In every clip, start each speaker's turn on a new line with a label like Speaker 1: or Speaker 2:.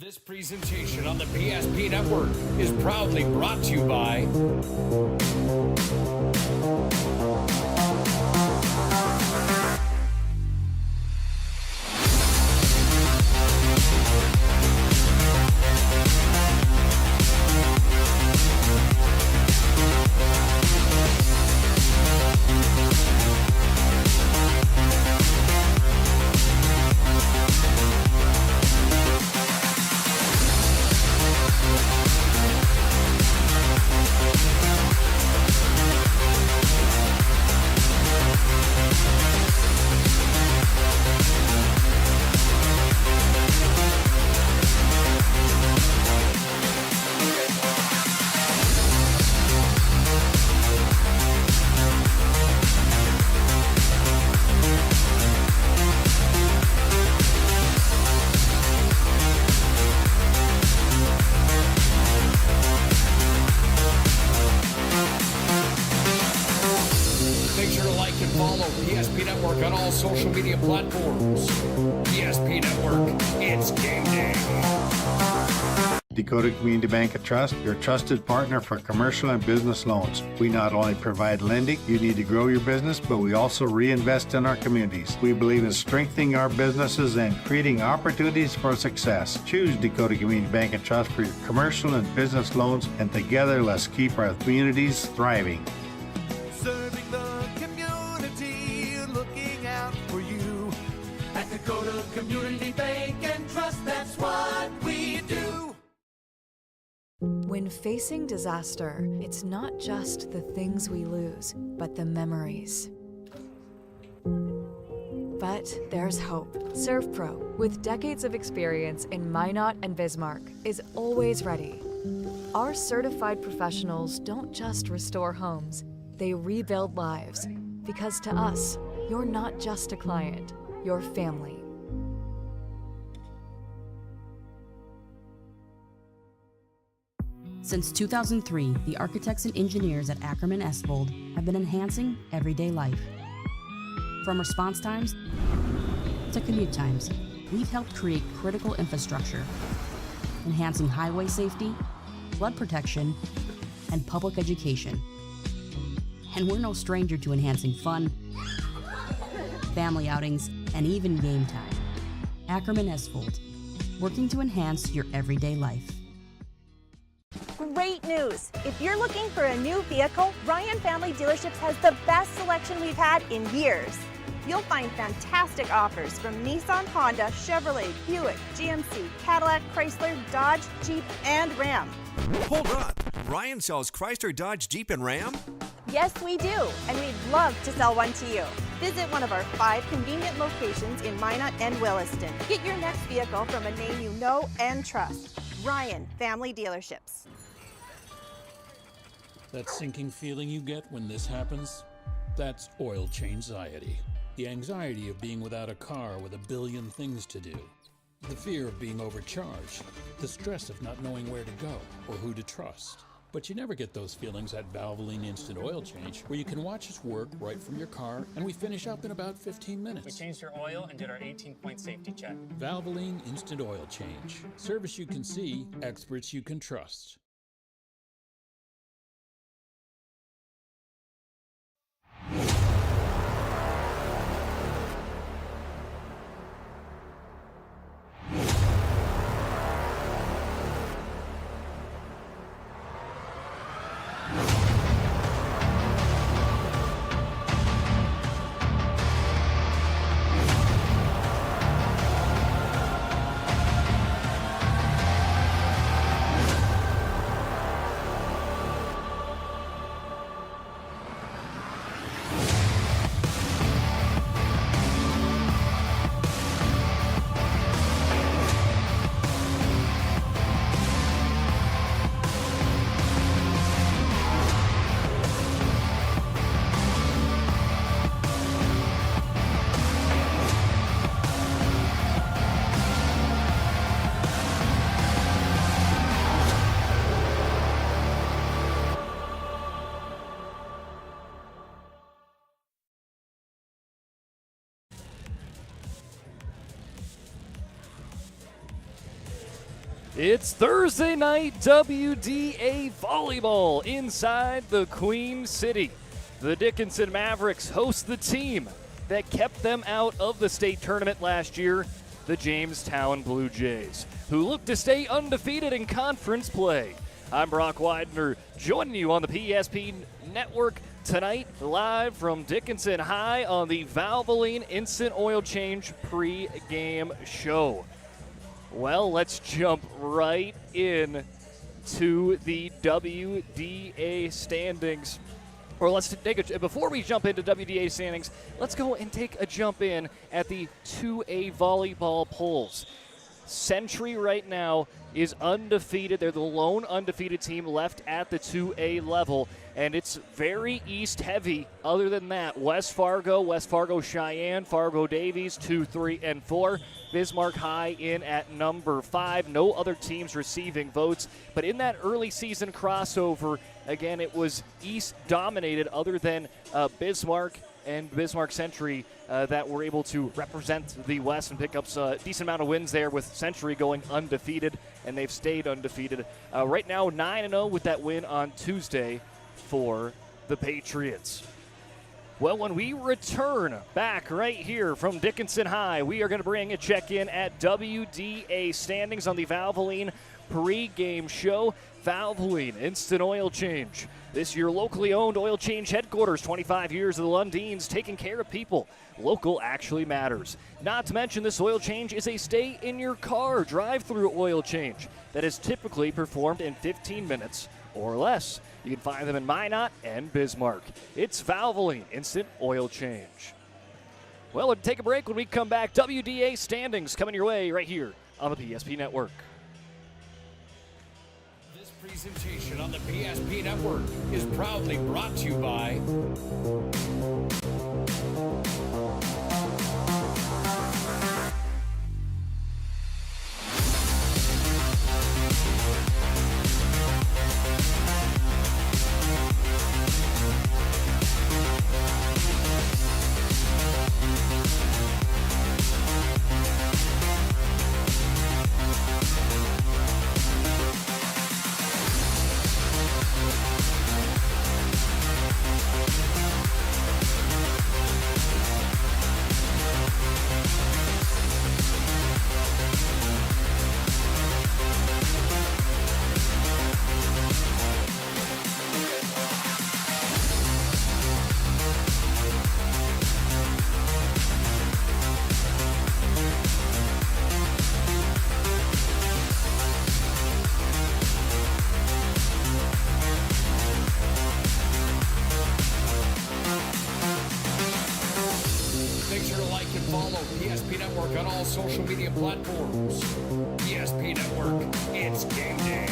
Speaker 1: This presentation on the PSP Network is proudly brought to you by PSP Network on all social media platforms. PSP Network, it's game day.
Speaker 2: Dakota Community Bank and Trust, your trusted partner for commercial and business loans. We not only provide lending you need to grow your business, but we also reinvest in our communities. We believe in strengthening our businesses and creating opportunities for success. Choose Dakota Community Bank and Trust for your commercial and business loans, and together let's keep our communities thriving.
Speaker 3: Serving the community, looking out for you. At Dakota Community Bank and Trust, that's what we do.
Speaker 4: When facing disaster, it's not just the things we lose, but the memories. But there's hope. ServPro, with decades of experience in Minot and Bismarck, is always ready. Our certified professionals don't just restore homes, they rebuild lives. Because to us, you're not just a client, you're family.
Speaker 5: Since 2003, the architects and engineers at Ackerman Esvold have been enhancing everyday life. From response times to commute times, we've helped create critical infrastructure, enhancing highway safety, flood protection, and public education. And we're no stranger to enhancing fun, family outings, and even game time. Ackerman Esvold, working to enhance your everyday life.
Speaker 6: Great news! If you're looking for a new vehicle, Ryan Family Dealerships has the best selection we've had in years. You'll find fantastic offers from Nissan, Honda, Chevrolet, Buick, GMC, Cadillac, Chrysler, Dodge, Jeep, and Ram.
Speaker 7: Hold on! Ryan sells Chrysler, Dodge, Jeep, and Ram?
Speaker 6: Yes, we do, and we'd love to sell one to you. Visit one of our 5 convenient locations in Minot and Williston. Get your next vehicle from a name you know and trust. Ryan Family Dealerships.
Speaker 8: That sinking feeling you get when this happens? That's oil change-anxiety. The anxiety of being without a car with a billion things to do. The fear of being overcharged. The stress of not knowing where to go or who to trust. But you never get those feelings at Valvoline Instant Oil Change, where you can watch us work right from your car, and we finish up in about 15 minutes.
Speaker 9: We changed your oil and did our 18-point safety check.
Speaker 8: Valvoline Instant Oil Change. Service you can see, experts you can trust.
Speaker 10: It's Thursday night WDA volleyball inside the Queen City. The Dickinson Mavericks host the team that kept them out of the state tournament last year, the Jamestown Blue Jays, who look to stay undefeated in conference play. I'm Brock Weidner, joining you on the PSP Network tonight, live from Dickinson High on the Valvoline Instant Oil Change pre-game show. Well, let's jump right in to the WDA standings. Or let's take before we jump into WDA standings, let's go and take a jump in at the 2A volleyball polls. Century right now is undefeated. They're the lone undefeated team left at the 2A level, and it's very East heavy. Other than that, West Fargo, Cheyenne, Fargo Davies, 2, 3, and 4. Bismarck High in at number 5. No other teams receiving votes. But in that early season crossover, again, it was East dominated other than Bismarck and Bismarck Century that were able to represent the West and pick up a decent amount of wins there, with Century going undefeated, and they've stayed undefeated. Right now, 9-0 with that win on Tuesday for the Patriots. Well, when we return back right here from Dickinson High, we are going to bring a check-in at WDA standings on the Valvoline pre-game show. Valvoline Instant Oil Change. This year, locally owned oil change headquarters, 25 years of the Lundins, taking care of people. Local actually matters. Not to mention, this oil change is a stay-in-your-car drive-through oil change that is typically performed in 15 minutes or less. You can find them in Minot and Bismarck. It's Valvoline Instant Oil Change. Well, we'll take a break. When we come back, WDA standings coming your way right here on the PSP Network.
Speaker 1: This presentation on the PSP Network is proudly brought to you by social media platforms. PSP Network, it's game day.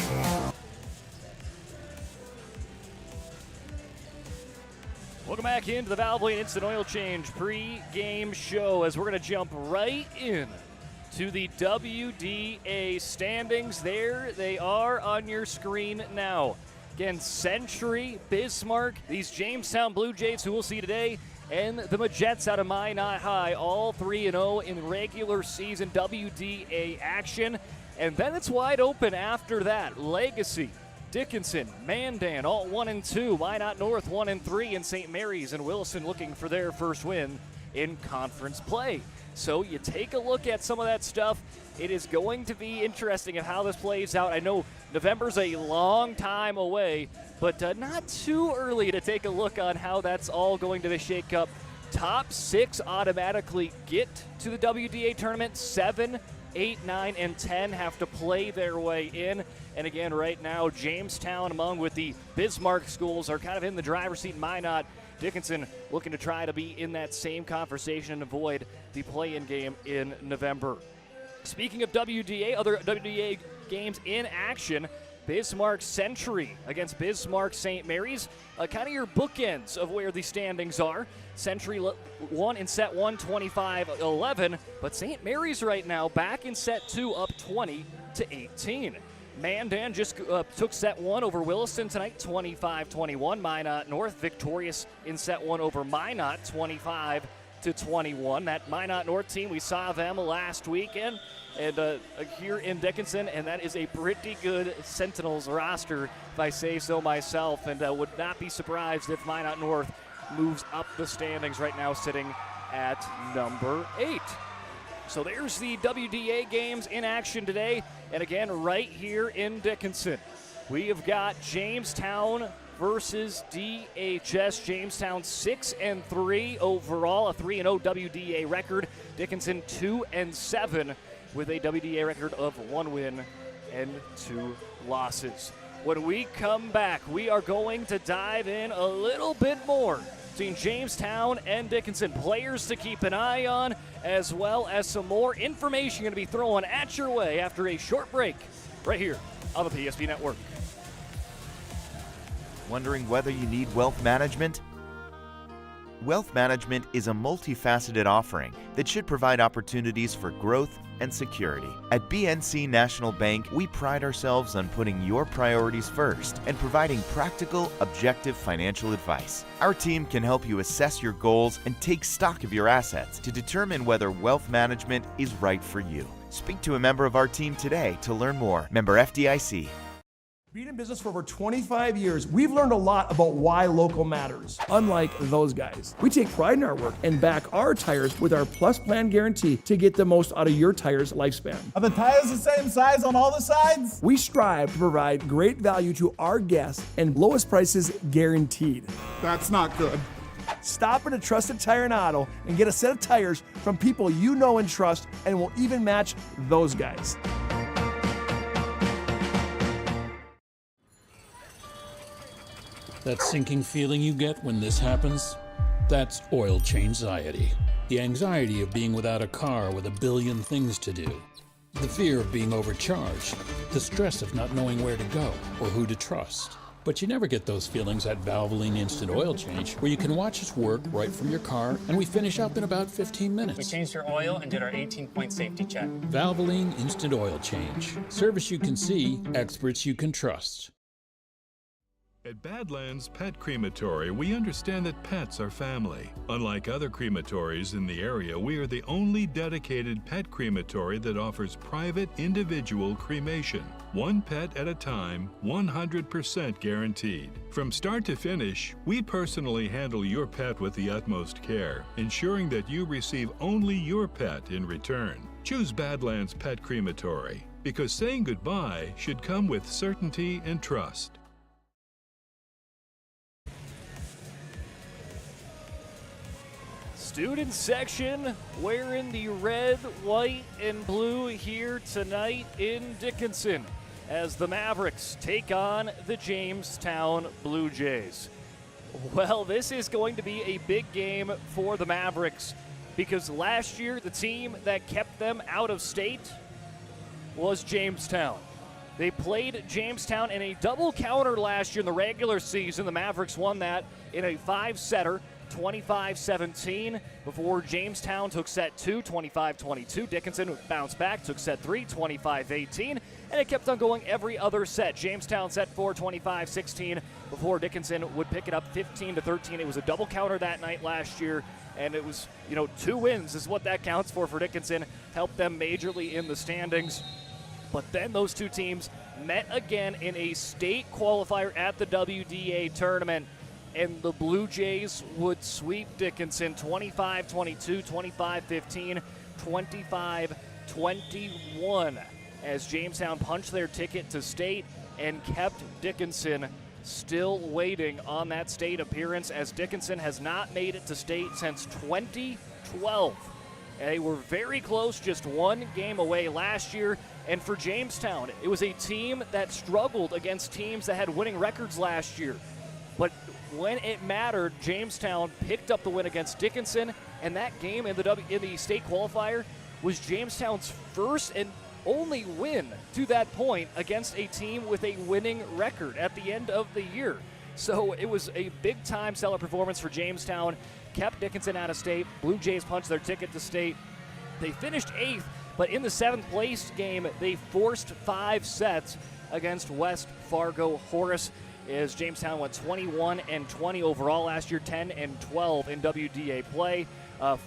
Speaker 10: Welcome back into the Valvoline Instant Oil Change pre-game show, as we're going to jump right in to the WDA standings. There they are on your screen now. Again, Century, Bismarck, these Jamestown Blue Jays, who we'll see today, and the Majets out of Minot High, all 3-0 in regular season WDA action. And then it's wide open after that. Legacy, Dickinson, Mandan, all 1-2. Minot North 1-3, and St. Mary's and Wilson looking for their first win in conference play. So you take a look at some of that stuff. It is going to be interesting of how this plays out. I know November's a long time away, but not too early to take a look on how that's all going to shake up. Top 6 automatically get to the WDA tournament. 7, 8, 9, and 10 have to play their way in. And again, right now, Jamestown, among with the Bismarck schools, are kind of in the driver's seat. Minot, Dickinson looking to try to be in that same conversation and avoid the play-in game in November. Speaking of WDA, other WDA games in action, Bismarck Century against Bismarck St. Mary's. Kind of your bookends of where the standings are. Century won in set 1, 25-11, but St. Mary's right now back in set 2, up 20-18. Mandan just took set 1 over Williston tonight, 25-21. Minot North victorious in set 1 over Minot, 20-21. That Minot North team, we saw them last weekend and here in Dickinson, and that is a pretty good Sentinels roster, if I say so myself, and would not be surprised if Minot North moves up the standings right now, sitting at number 8. So there's the WDA games in action today, and again, right here in Dickinson. We have got Jamestown versus DHS. Jamestown 6-3 overall, a 3-0 WDA record. Dickinson 2-7 with a WDA record of 1 win and 2 losses. When we come back, we are going to dive in a little bit more between Jamestown and Dickinson. Players to keep an eye on, as well as some more information going to be thrown at your way after a short break right here on the PSP Network.
Speaker 11: Wondering whether you need wealth management? Wealth management is a multifaceted offering that should provide opportunities for growth and security. At BNC National Bank, we pride ourselves on putting your priorities first and providing practical, objective financial advice. Our team can help you assess your goals and take stock of your assets to determine whether wealth management is right for you. Speak to a member of our team today to learn more. Member FDIC.
Speaker 12: Being in business for over 25 years, we've learned a lot about why local matters. Unlike those guys, we take pride in our work and back our tires with our Plus Plan guarantee to get the most out of your tire's lifespan.
Speaker 13: Are the tires the same size on all the sides?
Speaker 12: We strive to provide great value to our guests and lowest prices guaranteed.
Speaker 13: That's not good.
Speaker 12: Stop at a trusted tire and auto and get a set of tires from people you know and trust, and will even match those guys.
Speaker 8: That sinking feeling you get when this happens? That's oil change anxiety. The anxiety of being without a car with a billion things to do. The fear of being overcharged. The stress of not knowing where to go or who to trust. But you never get those feelings at Valvoline Instant Oil Change, where you can watch us work right from your car, and we finish up in about 15 minutes.
Speaker 9: We changed your oil and did our 18-point safety check.
Speaker 8: Valvoline Instant Oil Change. Service you can see, experts you can trust.
Speaker 14: At Badlands Pet Crematory, we understand that pets are family. Unlike other crematories in the area, we are the only dedicated pet crematory that offers private individual cremation. One pet at a time, 100% guaranteed. From start to finish, we personally handle your pet with the utmost care, ensuring that you receive only your pet in return. Choose Badlands Pet Crematory, because saying goodbye should come with certainty and trust.
Speaker 10: Student section wearing the red, white, and blue here tonight in Dickinson as the Mavericks take on the Jamestown Blue Jays. Well, this is going to be a big game for the Mavericks because last year the team that kept them out of state was Jamestown. They played Jamestown in a double counter last year in the regular season. The Mavericks won that in a 5-setter. 25-17 before Jamestown took set 2, 25-22. Dickinson bounced back, took set 3, 25-18, and it kept on going every other set. Jamestown set 4, 25-16 before Dickinson would pick it up 15-13. It was a double counter that night last year, and it was, 2 wins is what that counts for Dickinson. Helped them majorly in the standings. But then those two teams met again in a state qualifier at the WDA tournament. And the Blue Jays would sweep Dickinson 25-22, 25-15, 25-21 as Jamestown punched their ticket to state and kept Dickinson still waiting on that state appearance, as Dickinson has not made it to state since 2012. They were very close, just one game away last year. And for Jamestown, it was a team that struggled against teams that had winning records last year. But when it mattered, Jamestown picked up the win against Dickinson, and that game in the state qualifier was Jamestown's first and only win to that point against a team with a winning record at the end of the year. So it was a big-time stellar performance for Jamestown, kept Dickinson out of state. Blue Jays punched their ticket to state. They finished 8th, but in the 7th place game, they forced 5 sets against West Fargo Horace, as Jamestown went 21-20 overall last year, 10-12 in WDA play.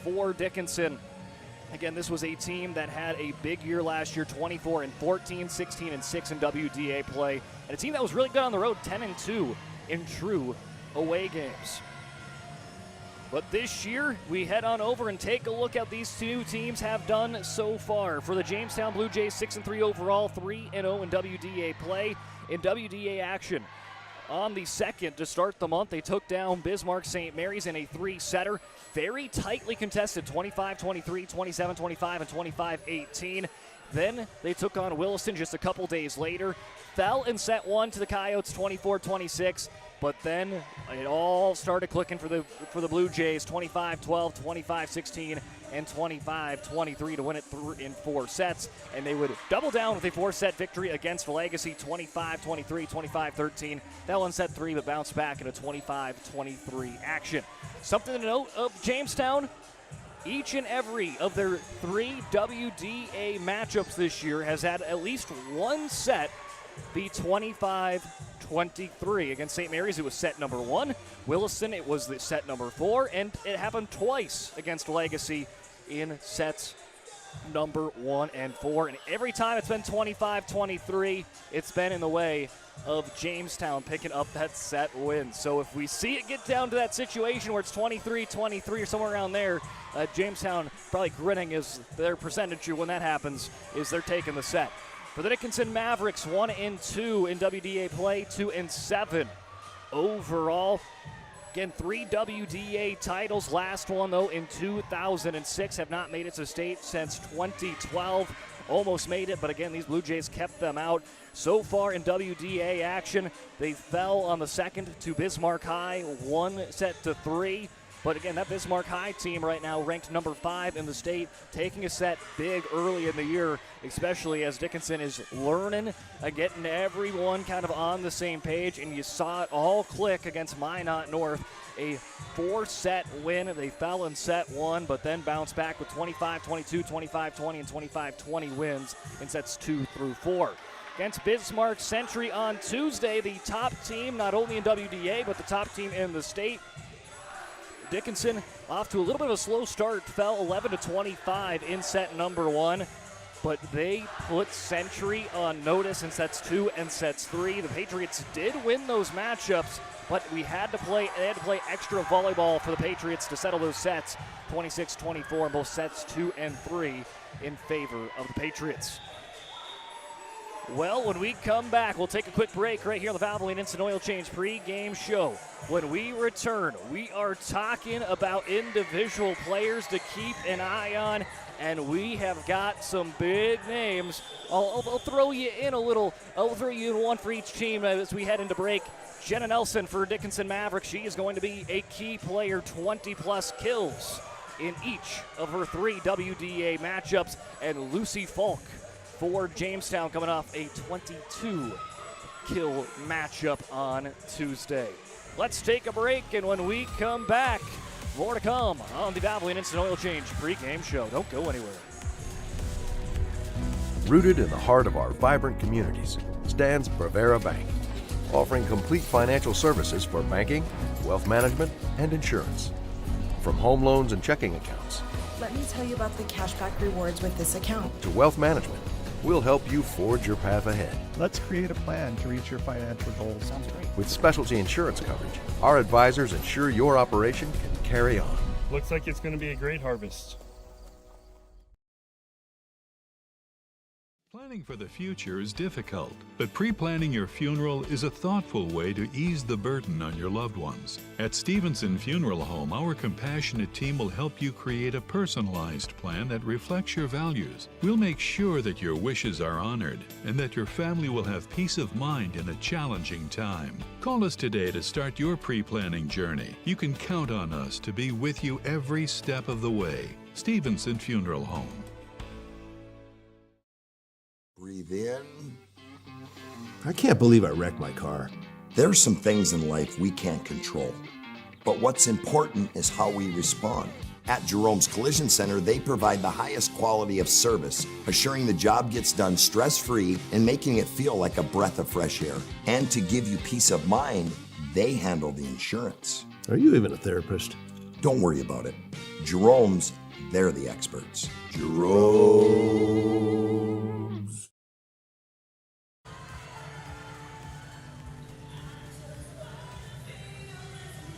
Speaker 10: for Dickinson. Again, this was a team that had a big year last year, 24-14, 16-6 in WDA play, and a team that was really good on the road, 10-2 in true away games. But this year, we head on over and take a look at these two teams have done so far. For the Jamestown Blue Jays, 6-3 overall, 3-0 in WDA play. In WDA action, on the 2nd to start the month, they took down Bismarck St. Mary's in a 3-setter. Very tightly contested, 25-23, 27-25, and 25-18. Then they took on Williston just a couple days later. Fell in set 1 to the Coyotes, 24-26. But then it all started clicking for the Blue Jays, 25-12, 25-16, and 25-23 to win it in 4 sets. And they would double down with a 4-set victory against Legacy, 25-23, 25-13. That one set 3, but bounced back in a 25-23 action. Something to note of Jamestown, each and every of their 3 WDA matchups this year has had at least one set be 25-23. Against St. Mary's, it was set number 1. Williston, it was the set number 4. And it happened twice against Legacy in sets number 1 and 4. And every time it's been 25-23, it's been in the way of Jamestown picking up that set win. So if we see it get down to that situation where it's 23-23 or somewhere around there, Jamestown probably grinning is their percentage when that happens, is they're taking the set. For the Dickinson Mavericks, 1-2 in WDA play, 2-7 overall. Again, 3 WDA titles. Last one, though, in 2006. Have not made it to state since 2012. Almost made it, but again, these Blue Jays kept them out. So far in WDA action, they fell on the 2nd to Bismarck High, 1-3. But again, that Bismarck High team right now ranked number 5 in the state, taking a set big early in the year, especially as Dickinson is learning and getting everyone kind of on the same page. And you saw it all click against Minot North, a 4-set win. They fell in set 1, but then bounced back with 25-22, 25-20, and 25-20 wins in sets 2 through 4. Against Bismarck Century on Tuesday, the top team, not only in WDA, but the top team in the state. Dickinson off to a little bit of a slow start, fell 11-25 in set number 1, but they put Century on notice in sets 2 and sets 3. The Patriots did win those matchups, but they had to play extra volleyball for the Patriots to settle those sets, 26-24 in both sets 2 and 3 in favor of the Patriots. Well, when we come back, we'll take a quick break right here on the Valvoline Instant Oil Change pregame show. When we return, we are talking about individual players to keep an eye on, and we have got some big names. I'll throw you in I'll throw you in one for each team as we head into break. Jenna Nelson for Dickinson Mavericks. She is going to be a key player, 20-plus kills in each of her 3 WDA matchups, and Lucy Falk for Jamestown coming off a 22-kill matchup on Tuesday. Let's take a break, and when we come back, more to come on the Valvoline Instant Oil Change pregame show. Don't go anywhere.
Speaker 15: Rooted in the heart of our vibrant communities stands Bravera Bank, offering complete financial services for banking, wealth management, and insurance. From home loans and checking accounts.
Speaker 16: Let me tell you about the cashback rewards with this account.
Speaker 15: To wealth management. We'll help you forge your path ahead.
Speaker 17: Let's create a plan to reach your financial goals.
Speaker 10: Sounds great.
Speaker 15: With specialty insurance coverage, our advisors ensure your operation can carry on.
Speaker 18: Looks like it's going to be a great harvest.
Speaker 14: Planning for the future is difficult, but pre-planning your funeral is a thoughtful way to ease the burden on your loved ones. At Stevenson Funeral Home, our compassionate team will help you create a personalized plan that reflects your values. We'll make sure that your wishes are honored and that your family will have peace of mind in a challenging time. Call us today to start your pre-planning journey. You can count on us to be with you every step of the way. Stevenson Funeral Home.
Speaker 19: Breathe in.
Speaker 20: I can't believe I wrecked my car.
Speaker 19: There's some things in life we can't control, but what's important is how we respond. At Jerome's Collision Center, they provide the highest quality of service, assuring the job gets done stress-free and making it feel like a breath of fresh air. And to give you peace of mind, they handle the insurance.
Speaker 20: Are you even a therapist?
Speaker 19: Don't worry about it. Jerome's, they're the experts. Jerome's.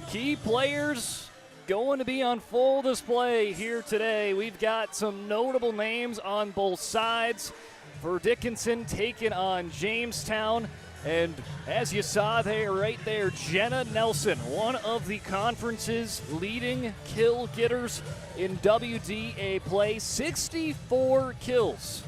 Speaker 10: Key players going to be on full display here today. We've got some notable names on both sides. For Dickinson taking on Jamestown. And as you saw there, right there, Jenna Nelson, one of the conference's leading kill getters in WDA play, 64 kills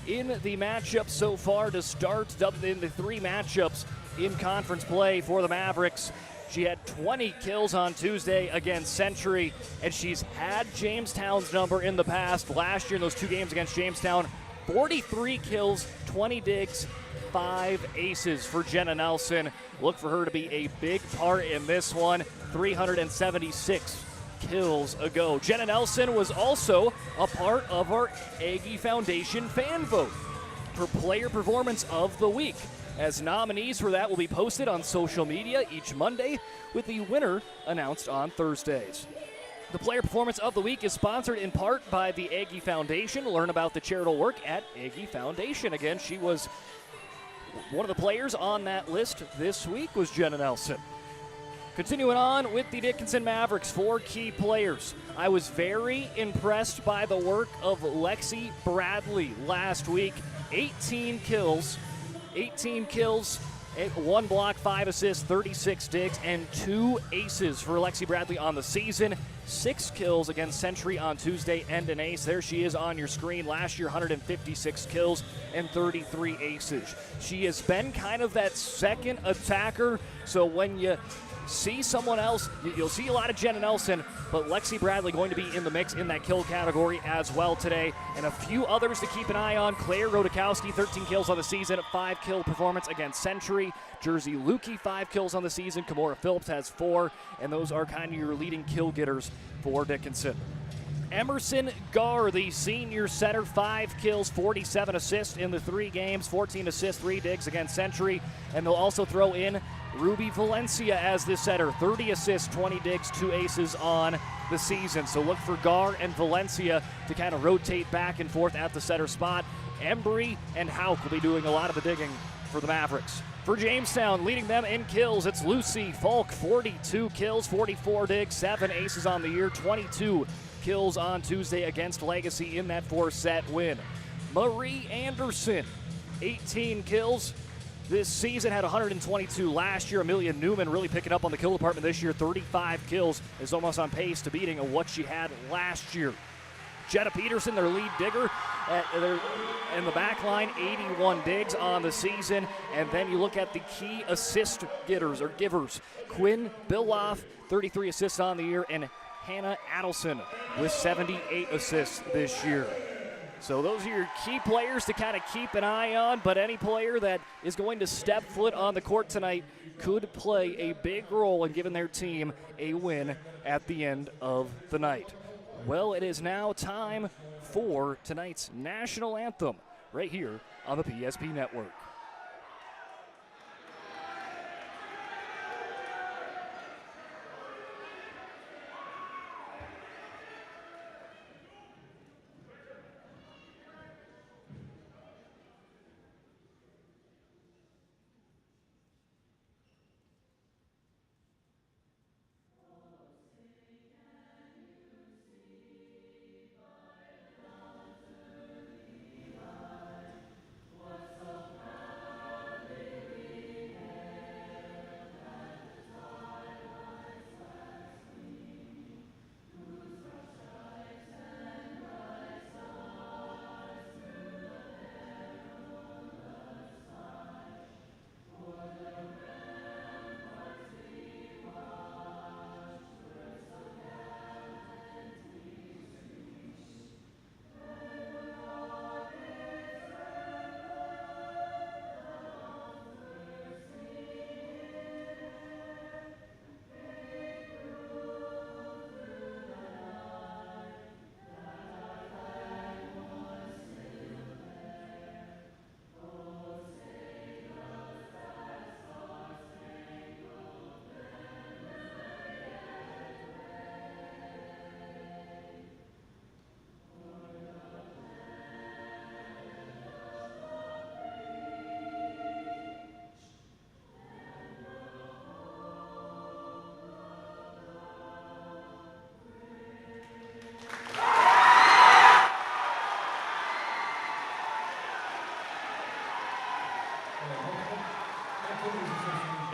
Speaker 10: in the matchup so far to start in the 3 matchups in conference play for the Mavericks. She had 20 kills on Tuesday against Century, and she's had Jamestown's number in the past. Last year in those 2 games against Jamestown, 43 kills, 20 digs, 5 aces for Jenna Nelson. Look for her to be a big part in this one. 376 kills ago. Jenna Nelson was also a part of our Aggie Foundation fan vote for Player Performance of the Week, as nominees for that will be posted on social media each Monday, with the winner announced on Thursdays. The Player Performance of the Week is sponsored in part by the Aggie Foundation. Learn about the charitable work at Aggie Foundation. Again, she was one of the players on that list this week was Jenna Nelson. Continuing on with the Dickinson Mavericks, 4 key players. I was very impressed by the work of Lexi Bradley last week. 18 kills, 1 block, 5 assists, 36 digs, and 2 aces for Lexi Bradley on the season. 6 kills against Century on Tuesday and an ace. There she is on your screen. Last year, 156 kills and 33 aces. She has been kind of that second attacker, so when you see someone else, you'll see a lot of Jenna Nelson, but Lexi Bradley going to be in the mix in that kill category as well today. And a few others to keep an eye on. Claire Rodakowski, 13 kills on the season, 5 kill performance against Century. Jersey Lukey, 5 kills on the season. Kimora Phillips has 4, and those are kind of your leading kill getters for Dickinson. Emerson Garr, the senior setter, 5 kills, 47 assists in the 3 games, 14 assists, 3 digs against Century. And they'll also throw in Ruby Valencia as the setter, 30 assists, 20 digs, 2 aces on the season. So look for Garr and Valencia to kind of rotate back and forth at the setter spot. Embry and Hauk will be doing a lot of the digging for the Mavericks. For Jamestown, leading them in kills, it's Lucy Falk, 42 kills, 44 digs, 7 aces on the year, 22 kills on Tuesday against Legacy in that 4-set win. Marie Anderson, 18 kills this season, had 122 last year. Amelia Newman really picking up on the kill department this year, 35 kills, is almost on pace to beating what she had last year. Jetta Peterson, their lead digger, in the back line, 81 digs on the season. And then you look at the key assist getters or givers. Quinn Billoff, 33 assists on the year, and Hannah Adelson with 78 assists this year. So those are your key players to kind of keep an eye on, but any player that is going to step foot on the court tonight could play a big role in giving their team a win at the end of the night. Well, it is now time for tonight's national anthem right here on the PSP Network.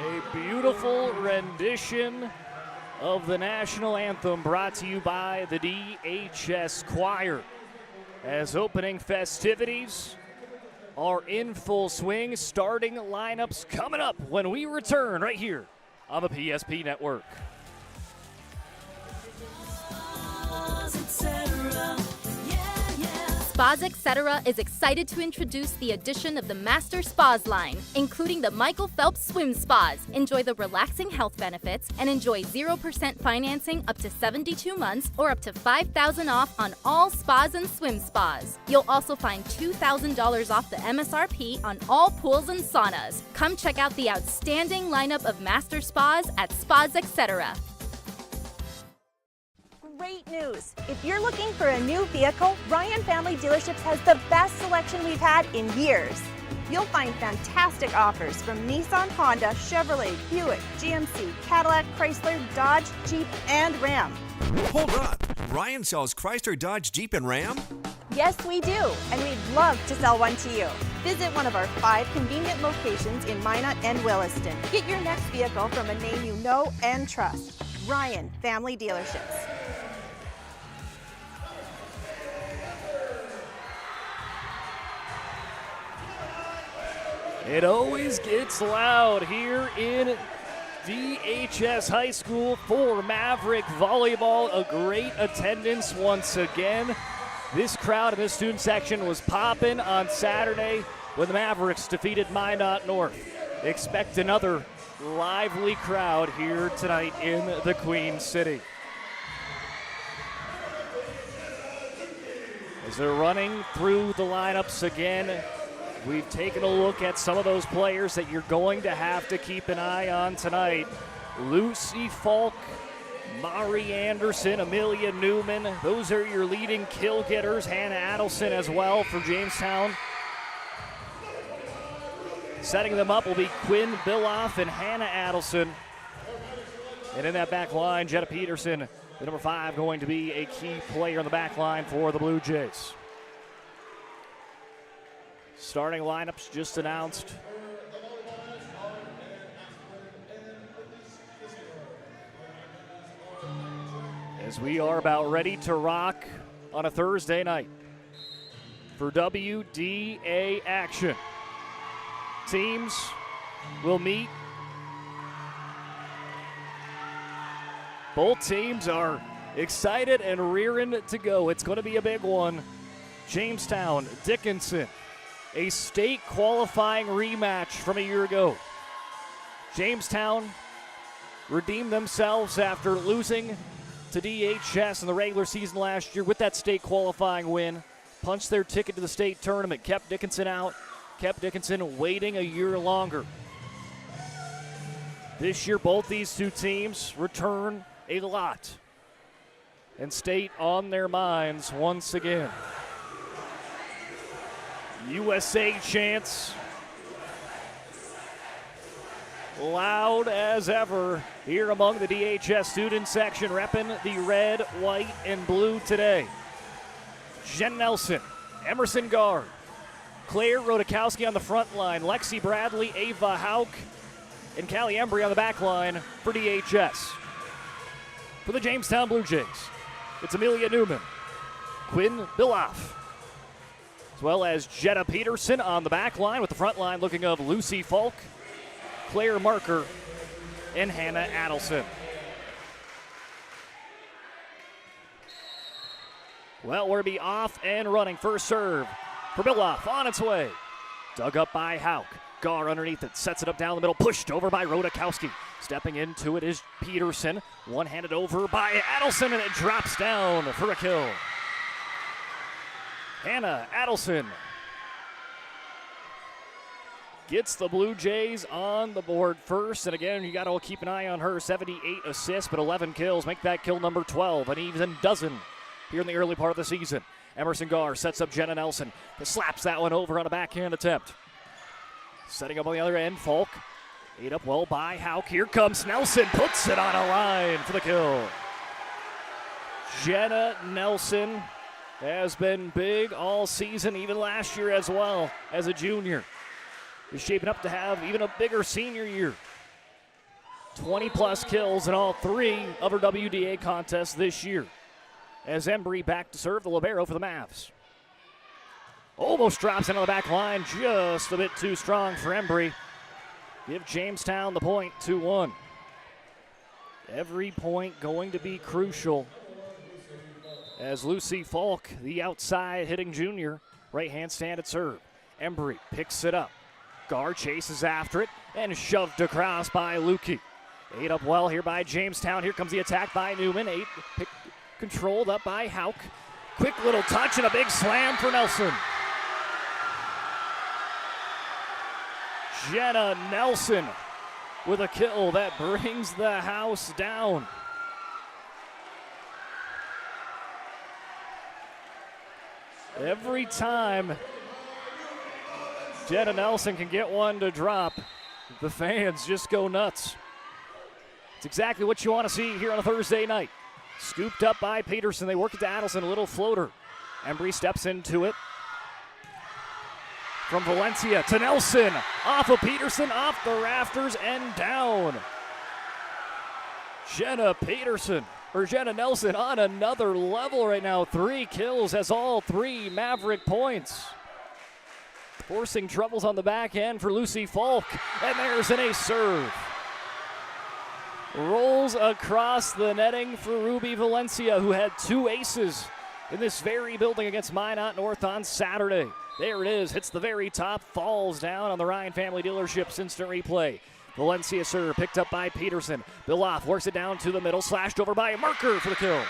Speaker 10: A beautiful rendition of the national anthem brought to you by the DHS Choir. As opening festivities are in full swing, starting lineups coming up when we return right here on the PSP Network.
Speaker 21: Spas Etc. is excited to introduce the addition of the Master Spas line, including the Michael Phelps Swim Spas. Enjoy the relaxing health benefits and enjoy 0% financing up to 72 months or up to $5,000 off on all spas and swim spas. You'll also find $2,000 off the MSRP on all pools and saunas. Come check out the outstanding lineup of Master Spas at Spas Etc.
Speaker 6: Great news! If you're looking for a new vehicle, Ryan Family Dealerships has the best selection we've had in years. You'll find fantastic offers from Nissan, Honda, Chevrolet, Buick, GMC, Cadillac, Chrysler, Dodge, Jeep, and Ram.
Speaker 7: Hold up. Ryan sells Chrysler, Dodge, Jeep, and Ram?
Speaker 6: Yes, we do, and we'd love to sell one to you. Visit one of our 5 convenient locations in Minot and Williston. Get your next vehicle from a name you know and trust. Ryan Family Dealerships.
Speaker 10: It always gets loud here in DHS High School for Maverick Volleyball. A great attendance once again. This crowd in this student section was popping on Saturday when the Mavericks defeated Minot North. Expect another lively crowd here tonight in the Queen City. As they're running through the lineups again, we've taken a look at some of those players that you're going to have to keep an eye on tonight. Lucy Falk, Mari Anderson, Amelia Newman. Those are your leading kill getters. Hannah Adelson as well for Jamestown. Setting them up will be Quinn Billoff and Hannah Adelson. And in that back line, Jetta Peterson, the number 5, going to be a key player in the back line for the Blue Jays. Starting lineups just announced. As we are about ready to rock on a Thursday night for WDA action. Teams will meet. Both teams are excited and rearing to go. It's going to be a big one. Jamestown, Dickinson. A state qualifying rematch from a year ago. Jamestown redeemed themselves after losing to DHS in the regular season last year with that state qualifying win. Punched their ticket to the state tournament, kept Dickinson out, kept Dickinson waiting a year longer. This year, both these two teams return a lot and state on their minds once again. USA chants loud as ever here among the DHS student section, repping the red, white, and blue today. Jen Nelson, Emerson Gard, Claire Rodakowski on the front line, Lexi Bradley, Ava Hauk, and Callie Embry on the back line for DHS. For the Jamestown Blue Jays, it's Amelia Newman, Quinn Billoff, as well as Jetta Peterson on the back line, with the front line looking of Lucy Falk, Claire Marker, and Hannah Adelson. Well, we're to be off and running. First serve for Billoff on its way. Dug up by Hauk. Gar underneath it, sets it up down the middle, pushed over by Rodakowski. Stepping into it is Peterson. One-handed over by Adelson, and it drops down for a kill. Hannah Adelson gets the Blue Jays on the board first. And again, you got to keep an eye on her. 78 assists, but 11 kills. Make that kill number 12, an even dozen here in the early part of the season. Emerson Gar sets up Jenna Nelson. Slaps that one over on a backhand attempt. Setting up on the other end, Falk. Ate up well by Hauk. Here comes Nelson. Puts it on a line for the kill. Jenna Nelson has been big all season, even last year as well as a junior. is shaping up to have even a bigger senior year. 20-plus kills in all 3 of her WDA contests this year. As Embry back to serve, the libero for the Mavs. Almost drops into the back line, just a bit too strong for Embry. Give Jamestown the point, 2-1. Every point going to be crucial as Lucy Falk, the outside hitting junior, right-hand stand at serve. Embry picks it up. Gar chases after it and shoved across by Lukey. 8 up well here by Jamestown. Here comes the attack by Newman. 8 controlled up by Hauk. Quick little touch and a big slam for Nelson. Jenna Nelson with a kill that brings the house down. Every time Jenna Nelson can get one to drop, the fans just go nuts. It's exactly what you want to see here on a Thursday night. Scooped up by Peterson. They work it to Adelson, a little floater. Embry steps into it. From Valencia to Nelson. Off of Peterson, off the rafters, and down. Jenna Nelson on another level right now. 3 kills has all 3 Maverick points. Forcing troubles on the back end for Lucy Falk. And there's an ace serve. Rolls across the netting for Ruby Valencia, who had 2 aces in this very building against Minot North on Saturday. There it is, hits the very top, falls down on the Ryan Family Dealerships instant replay. Valencia serve picked up by Peterson. Biloff works it down to the middle, slashed over by Marker for the kill.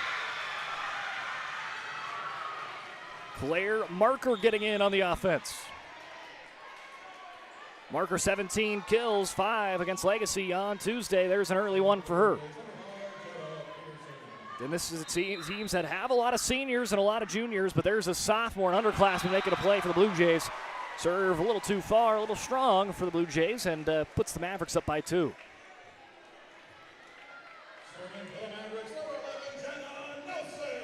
Speaker 10: Claire Marker getting in on the offense. Marker 17 kills, 5 against Legacy on Tuesday. There's an early one for her. And this is teams that have a lot of seniors and a lot of juniors, but there's a sophomore and underclassman making a play for the Blue Jays. Serve a little too far, a little strong for the Blue Jays, and puts the Mavericks up by 2.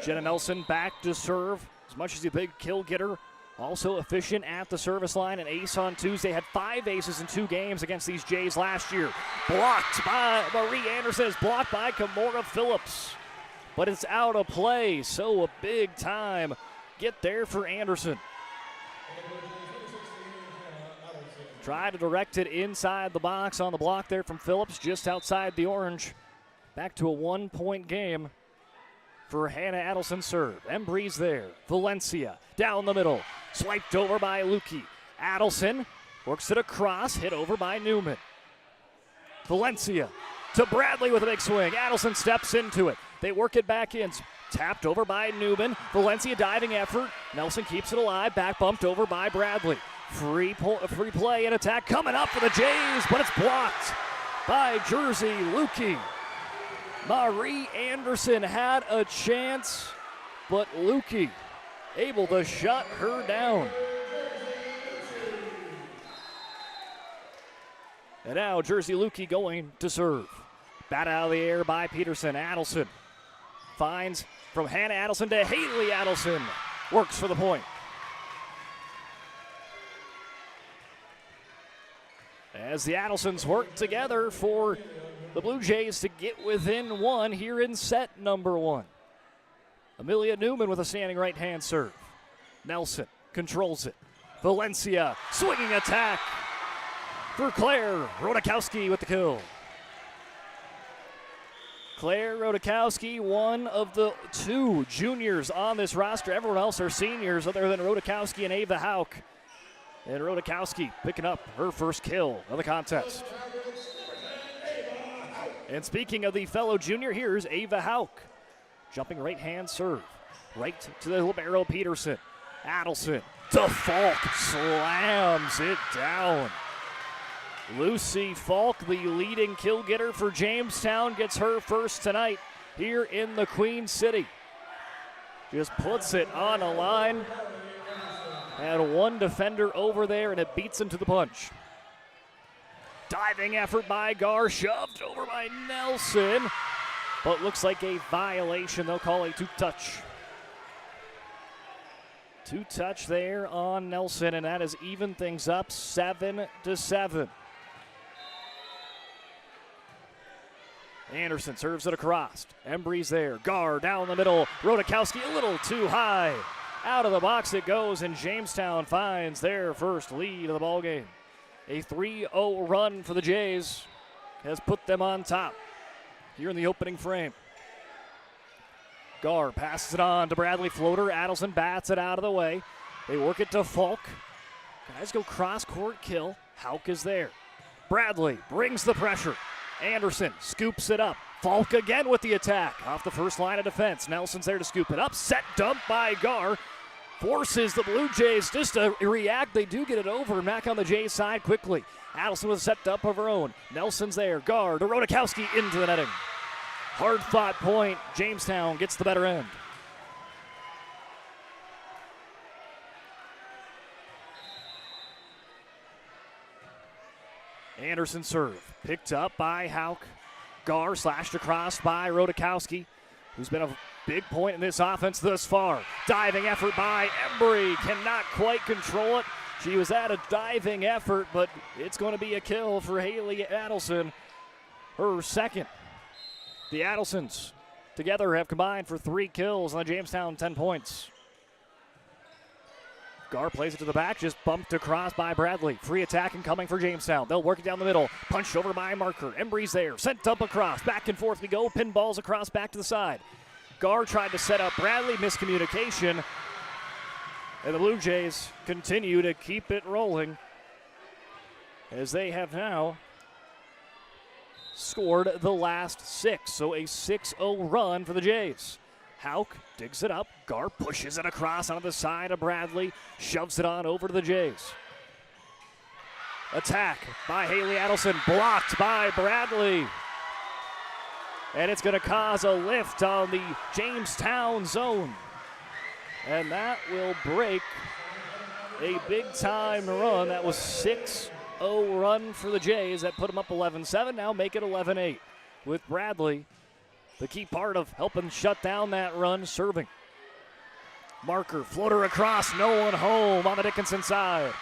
Speaker 10: Jenna Nelson back to serve. As much as a big kill getter, also efficient at the service line. An ace on Tuesday. Had 5 aces in 2 games against these Jays last year. Blocked by Marie Anderson. Is blocked by Kimora Phillips. But it's out of play. So a big time get there for Anderson. Try to direct it inside the box on the block there from Phillips. Just outside the orange. Back to a 1-point game for Hannah Adelson serve. Embry's there. Valencia down the middle. Swiped over by Lukey. Adelson works it across. Hit over by Newman. Valencia to Bradley with a big swing. Adelson steps into it. They work it back in. Tapped over by Newman. Valencia diving effort. Nelson keeps it alive. Back bumped over by Bradley. Free play and attack coming up for the Jays, but it's blocked by Jersey Lukey. Marie Anderson had a chance, but Lukey able to shut her down. And now Jersey Lukey going to serve. Bat out of the air by Peterson. Adelson finds from Hannah Adelson to Haley Adelson. Works for the point. As the Adelsons work together for the Blue Jays to get within 1 here in set number 1. Amelia Newman with a standing right-hand serve. Nelson controls it. Valencia swinging attack for Claire Rodakowski with the kill. Claire Rodakowski, one of the 2 juniors on this roster. Everyone else are seniors other than Rodakowski and Ava Hauk. And Rodakowski picking up her first kill of the contest. And speaking of the fellow junior, here's Ava Hauk. Jumping right-hand serve. Right to the libero Peterson. Adelson to Falk. Slams it down. Lucy Falk, the leading kill getter for Jamestown, gets her first tonight here in the Queen City. Just puts it on a line. Had 1 defender over there, and it beats him to the punch. Diving effort by Gar, shoved over by Nelson, but looks like a violation. They'll call a 2 touch. Two-touch there on Nelson, and that has evened things up 7-7. Anderson serves it across. Embry's there. Gar down the middle. Rodakowski a little too high. Out of the box it goes, and Jamestown finds their first lead of the ballgame. A 3-0 run for the Jays has put them on top here in the opening frame. Gar passes it on to Bradley. Floater. Adelson bats it out of the way. They work it to Falk. Guys go cross-court kill. Hauk is there. Bradley brings the pressure. Anderson scoops it up. Falk again with the attack. Off the first line of defense. Nelson's there to scoop it up. Set dump by Gar. Forces the Blue Jays just to react. They do get it over and back on the Jays side quickly. Adelson with a set dump of her own. Nelson's there. Gar to Rodakowski into the netting. Hard-fought point. Jamestown gets the better end. Anderson serve. Picked up by Hauk. Gar slashed across by Rodakowski, who's been a big point in this offense thus far. Diving effort by Embry. Cannot quite control it. She was at a diving effort, but it's going to be a kill for Haley Adelson. Her second. The Adelsons together have combined for 3 kills on Jamestown, 10 points. Gar plays it to the back, just bumped across by Bradley. Free attacking coming for Jamestown. They'll work it down the middle. Punched over by Marker. Embry's there. Sent up across. Back and forth we go. Pinballs across back to the side. Gar tried to set up Bradley. Miscommunication. And the Blue Jays continue to keep it rolling as they have now scored the last 6. So a 6-0 run for the Jays. Hauk digs it up. Gar pushes it across onto the side of Bradley. Shoves it on over to the Jays. Attack by Haley Adelson. Blocked by Bradley. And it's going to cause a lift on the Jamestown zone. And that will break a big-time run. That was 6-0 run for the Jays. That put them up 11-7. Now make it 11-8 with Bradley, the key part of helping shut down that run, serving. Marker, floater across, no one home on the Dickinson side.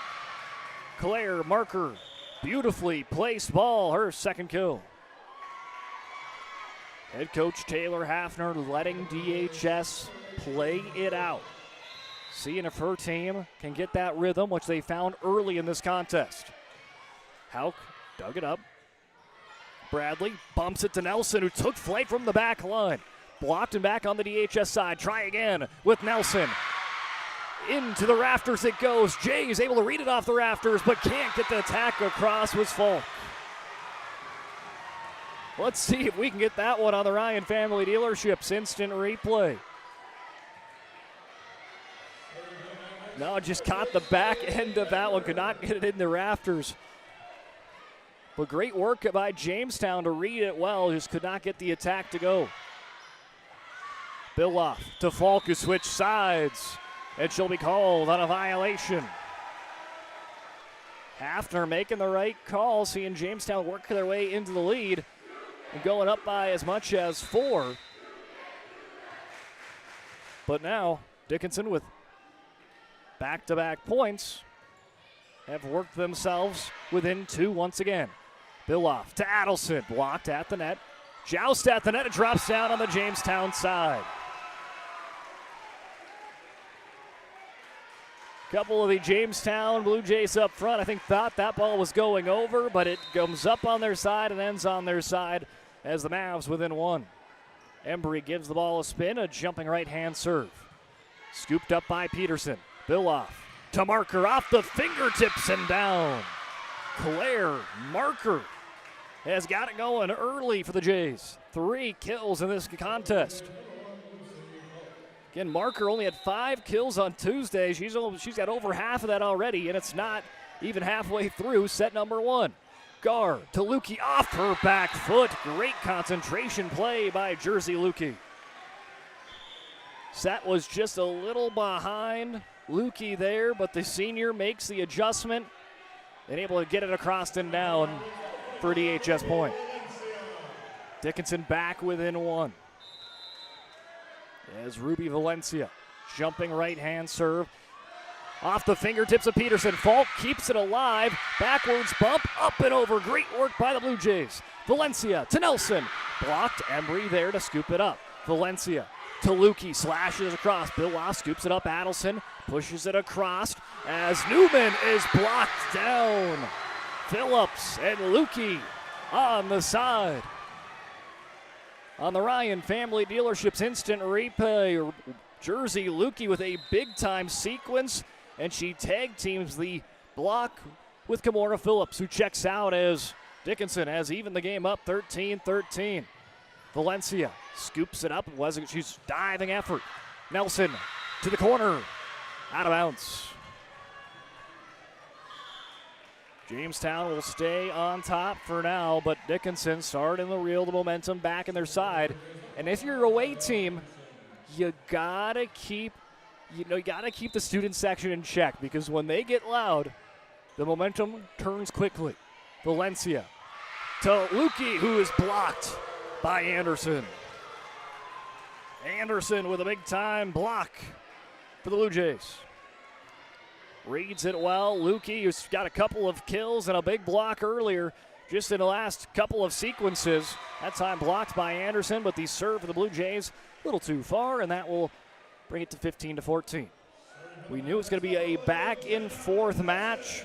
Speaker 10: Claire Marker, beautifully placed ball, her second kill. Head coach Taylor Hafner letting DHS play it out. Seeing if her team can get that rhythm, which they found early in this contest. Hauk dug it up. Bradley bumps it to Nelson, who took flight from the back line. Blocked and back on the DHS side. Try again with Nelson. Into the rafters it goes. Jay's able to read it off the rafters, but can't get the attack across with Falk. Let's see if we can get that one on the Ryan Family Dealerships instant replay. No, just caught the back end of that one. Could not get it in the rafters. But great work by Jamestown to read it well. Just could not get the attack to go. Billoff to Falk, who switched sides. And she'll be called on a violation. Hafner making the right call, seeing Jamestown work their way into the lead. And going up by as much as 4. But now, Dickinson with back-to-back points have worked themselves within 2 once again. Billoff to Adelson, blocked at the net. Joust at the net, it drops down on the Jamestown side. Couple of the Jamestown Blue Jays up front, I think thought that ball was going over, but it comes up on their side and ends on their side as the Mavs within 1. Embry gives the ball a spin, a jumping right-hand serve. Scooped up by Peterson. Billoff to Marker, off the fingertips and down. Claire Marker has got it going early for the Jays. 3 kills in this contest. Again, Marker only had 5 kills on Tuesday. She's got over half of that already, and it's not even halfway through set number 1. Gar to Lukey, off her back foot. Great concentration play by Jersey Lukey. Set was just a little behind Lukey there, but the senior makes the adjustment and able to get it across and down for a DHS point. Dickinson back within 1. As Ruby Valencia, jumping right-hand serve. Off the fingertips of Peterson. Falk keeps it alive. Backwards bump, up and over. Great work by the Blue Jays. Valencia to Nelson. Blocked. Embry there to scoop it up. Valencia to Lukey. Slashes across. Bill Loft scoops it up. Adelson pushes it across as Newman is blocked down. Phillips and Lukey on the side. On the Ryan Family Dealerships instant replay jersey, Lukey with a big-time sequence, and she tag teams the block with Kimora Phillips, who checks out as Dickinson has evened the game up 13-13. Valencia scoops it up. She's diving effort. Nelson to the corner. Out of bounds. Jamestown will stay on top for now, but Dickinson starting to reel the momentum back in their side. And if you're a away team, you gotta keep the student section in check, because when they get loud, the momentum turns quickly. Valencia to Lukey, who is blocked by Anderson. Anderson with a big time block for the Blue Jays. Reads it well. Lukey, who's got a couple of kills and a big block earlier, just in the last couple of sequences. That time blocked by Anderson, but the serve for the Blue Jays a little too far, and that will bring it to 15-14. We knew it was going to be a back and forth match.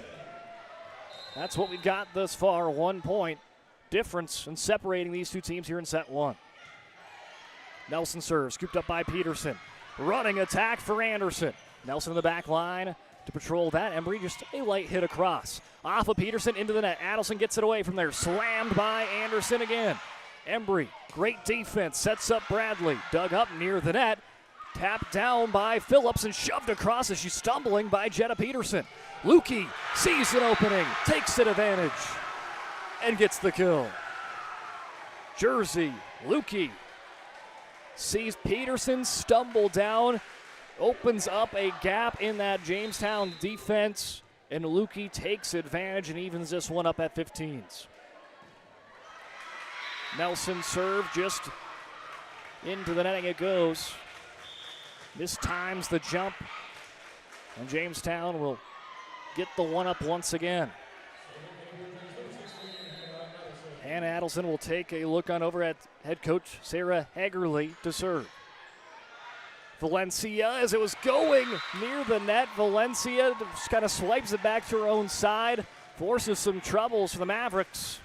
Speaker 10: That's what we've got thus far. 1 point difference in separating these two teams here in set one. Nelson serves, scooped up by Peterson. Running attack for Anderson. Nelson in the back line to patrol that. Embry just a light hit across. Off of Peterson into the net. Adelson gets it away from there. Slammed by Anderson again. Embry, great defense, sets up Bradley. Dug up near the net. Tapped down by Phillips and shoved across as she's stumbling by Jetta Peterson. Lukey sees an opening, takes an advantage, and gets the kill. Jersey, Lukey sees Peterson stumble down, opens up a gap in that Jamestown defense, and Lukey takes advantage and evens this one up at 15s. Nelson serve just into the netting it goes. This times the jump, and Jamestown will get the one up once again. Hannah Adelson will take a look on over at head coach Sarah Hagerly to serve. Valencia, as it was going near the net, Valencia just kind of swipes it back to her own side, forces some troubles for the Mavericks.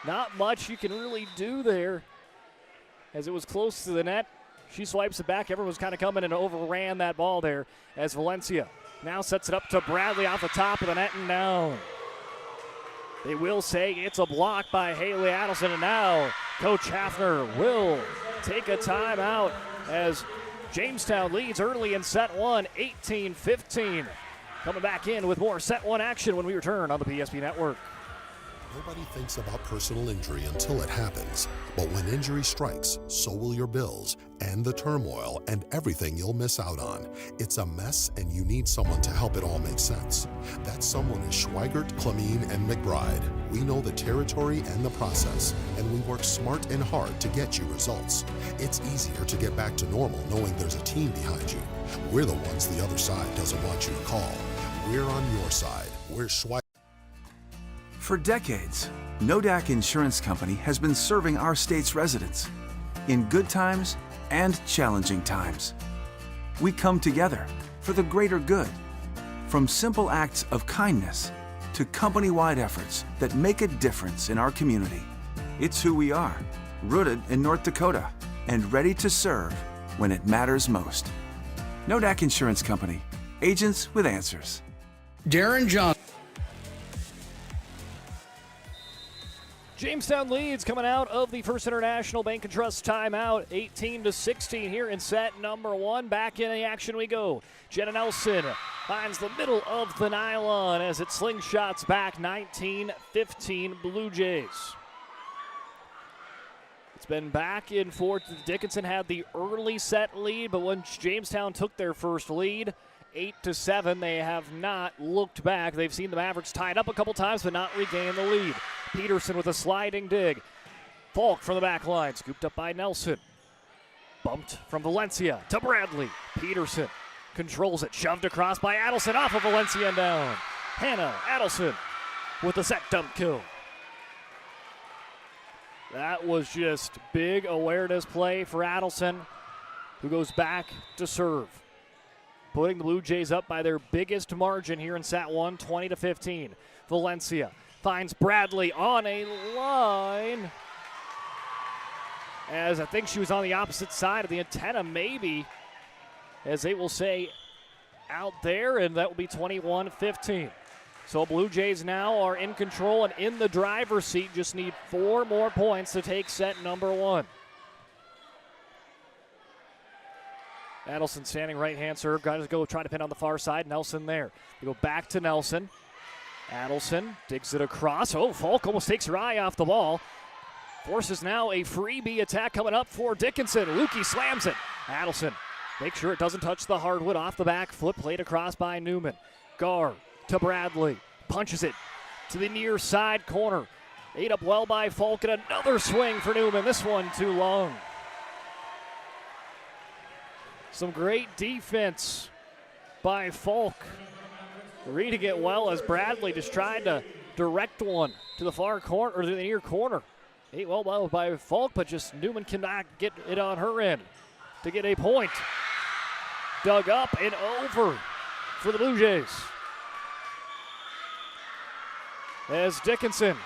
Speaker 10: Not much you can really do there, as it was close to the net. She swipes it back. Everyone was kind of coming and overran that ball there, as Valencia now sets it up to Bradley off the top of the net and down. They will say it's a block by Haley Adelson, and now Coach Hafner will take a timeout as Jamestown leads early in set one, 18-15. Coming back in with more set one action when we return on the PSP Network.
Speaker 2: Nobody thinks about personal injury until it happens. But when injury strikes, so will your bills and the turmoil and everything you'll miss out on. It's a mess, and you need someone to help it all make sense. That someone is Schweigert, Clemene, and McBride. We know the territory and the process, and we work smart and hard to get you results. It's easier to get back to normal knowing there's a team behind you. We're the ones the other side doesn't want you to call. We're on your side. We're Schweigert.
Speaker 22: For decades, Nodak Insurance Company has been serving our state's residents in good times and challenging times. We come together for the greater good, from simple acts of kindness to company-wide efforts that make a difference in our community. It's who we are, rooted in North Dakota and ready to serve when it matters most. Nodak Insurance Company, agents with answers.
Speaker 1: Darren Johnson.
Speaker 10: Jamestown leads coming out of the First International Bank and Trust timeout, 18-16 here in set number one. Back in the action we go. Jenna Nelson finds the middle of the nylon as it slingshots back, 19-15 Blue Jays. It's been back and forth. Dickinson had the early set lead, but when Jamestown took their first lead, 8-7, they have not looked back. They've seen the Mavericks tied up a couple times, but not regain the lead. Peterson with a sliding dig. Falk from the back line, scooped up by Nelson. Bumped from Valencia to Bradley. Peterson controls it, shoved across by Adelson, off of Valencia and down. Hannah Adelson with the set dump kill. That was just big awareness play for Adelson, who goes back to serve, putting the Blue Jays up by their biggest margin here in set 1, 20-15. Valencia finds Bradley on a line, as I think she was on the opposite side of the antenna, maybe, as they will say out there, and that will be 21-15. So Blue Jays now are in control and in the driver's seat, just need 4 more points to take set number 1. Adelson standing right-hand serve, got to go try to pin on the far side. Nelson there. They go back to Nelson. Adelson digs it across. Oh, Falk almost takes her eye off the ball. Forces now a freebie attack coming up for Dickinson. Lukey slams it. Adelson, make sure it doesn't touch the hardwood, off the back foot, played across by Newman. Gar to Bradley, punches it to the near side corner. Ate up well by Falk, and another swing for Newman. This one too long. Some great defense by Falk. Reading it well as Bradley just tried to direct one to the far corner, or to the near corner. Ate well by Falk, but just Newman cannot get it on her end to get a point. Dug up and over for the Blue Jays. As Dickinson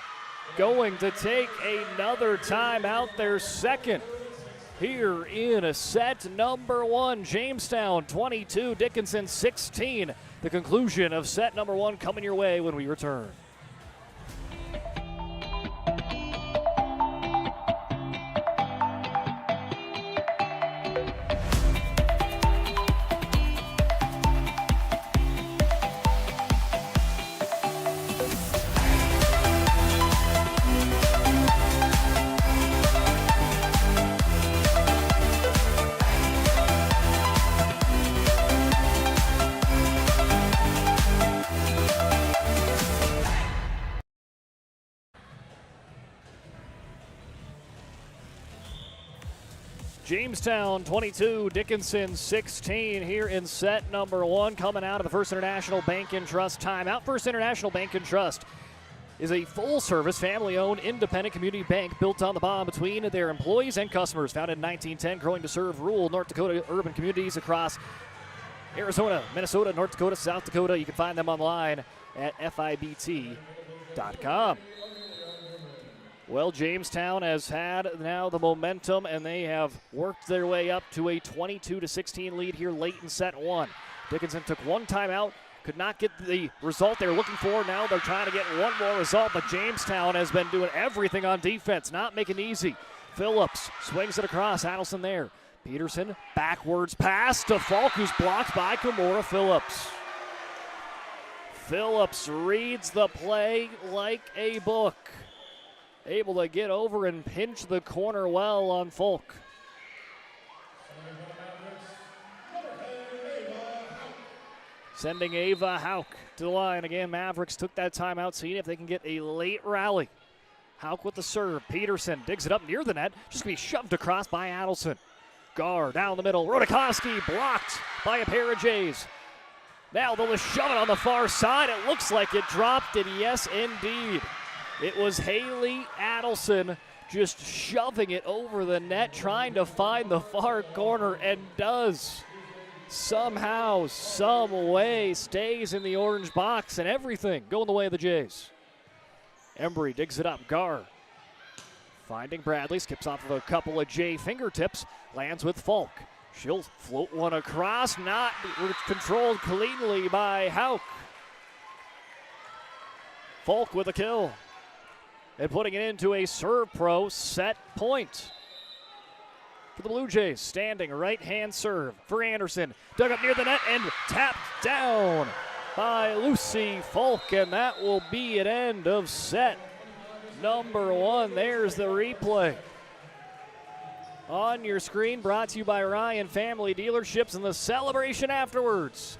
Speaker 10: going to take another timeout, their second here in a set number 1. Jamestown 22, Dickinson 16. The conclusion of set number 1 coming your way when we return. Jamestown 22, Dickinson 16 here in set number 1, coming out of the First International Bank and Trust timeout. First International Bank and Trust is a full-service, family-owned, independent community bank built on the bond between their employees and customers. Founded in 1910, growing to serve rural North Dakota urban communities across Arizona, Minnesota, North Dakota, South Dakota. You can find them online at fibt.com. Well, Jamestown has had now the momentum, and they have worked their way up to a 22-16 lead here late in set 1. Dickinson took one timeout, could not get the result they were looking for. Now they're trying to get one more result, but Jamestown has been doing everything on defense, not making it easy. Phillips swings it across, Adelson there. Peterson, backwards pass to Falk, who's blocked by Kimura Phillips. Phillips reads the play like a book. Able to get over and pinch the corner well on Falk. Sending Ava Hauk to the line. Again, Mavericks took that timeout, seeing if they can get a late rally. Hauk with the serve. Peterson digs it up near the net. Just going to be shoved across by Adelson. Gar down the middle. Rodakowski blocked by a pair of Jays. Now they'll just shove it on the far side. It looks like it dropped, and yes, indeed. It was Haley Adelson just shoving it over the net, trying to find the far corner, and does. Somehow, some way, stays in the orange box, and everything going the way of the Jays. Embry digs it up. Gar finding Bradley, skips off of a couple of Jay fingertips, lands with Falk. She'll float one across, not controlled cleanly by Hauk. Falk with a kill. And putting it into a serve pro set point for the Blue Jays. Standing right-hand serve for Anderson. Dug up near the net and tapped down by Lucy Falk. And that will be an end of set number 1. There's the replay on your screen, brought to you by Ryan Family Dealerships, and the celebration afterwards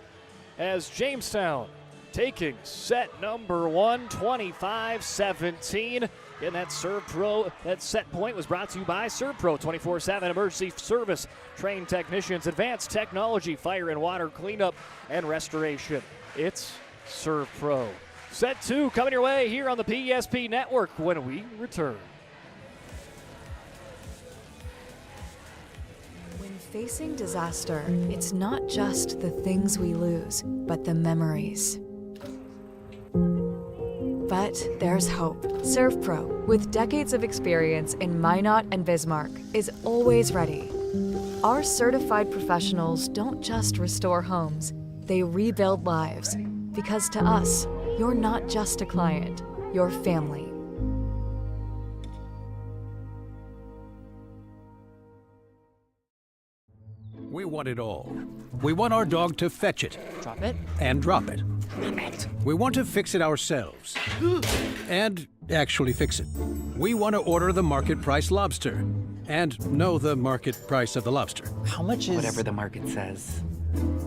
Speaker 10: as Jamestown taking set number 1, 25-17. And that Serve Pro, that set point was brought to you by Serve Pro 24/7 emergency service, trained technicians, advanced technology, fire and water cleanup and restoration. It's Serve Pro. Set 2 coming your way here on the PSP Network when we return.
Speaker 3: When facing disaster, it's not just the things we lose, but the memories. But there's hope. ServPro, with decades of experience in Minot and Bismarck, is always ready. Our certified professionals don't just restore homes, they rebuild lives. Because to us, you're not just a client, you're family.
Speaker 4: We want it all. We want our dog to fetch it.
Speaker 5: Drop it.
Speaker 4: And drop it.
Speaker 5: Clean it.
Speaker 4: We want to fix it ourselves. And actually fix it. We want to order the market price lobster. And know the market price of the lobster.
Speaker 23: How much is... Whatever the market says.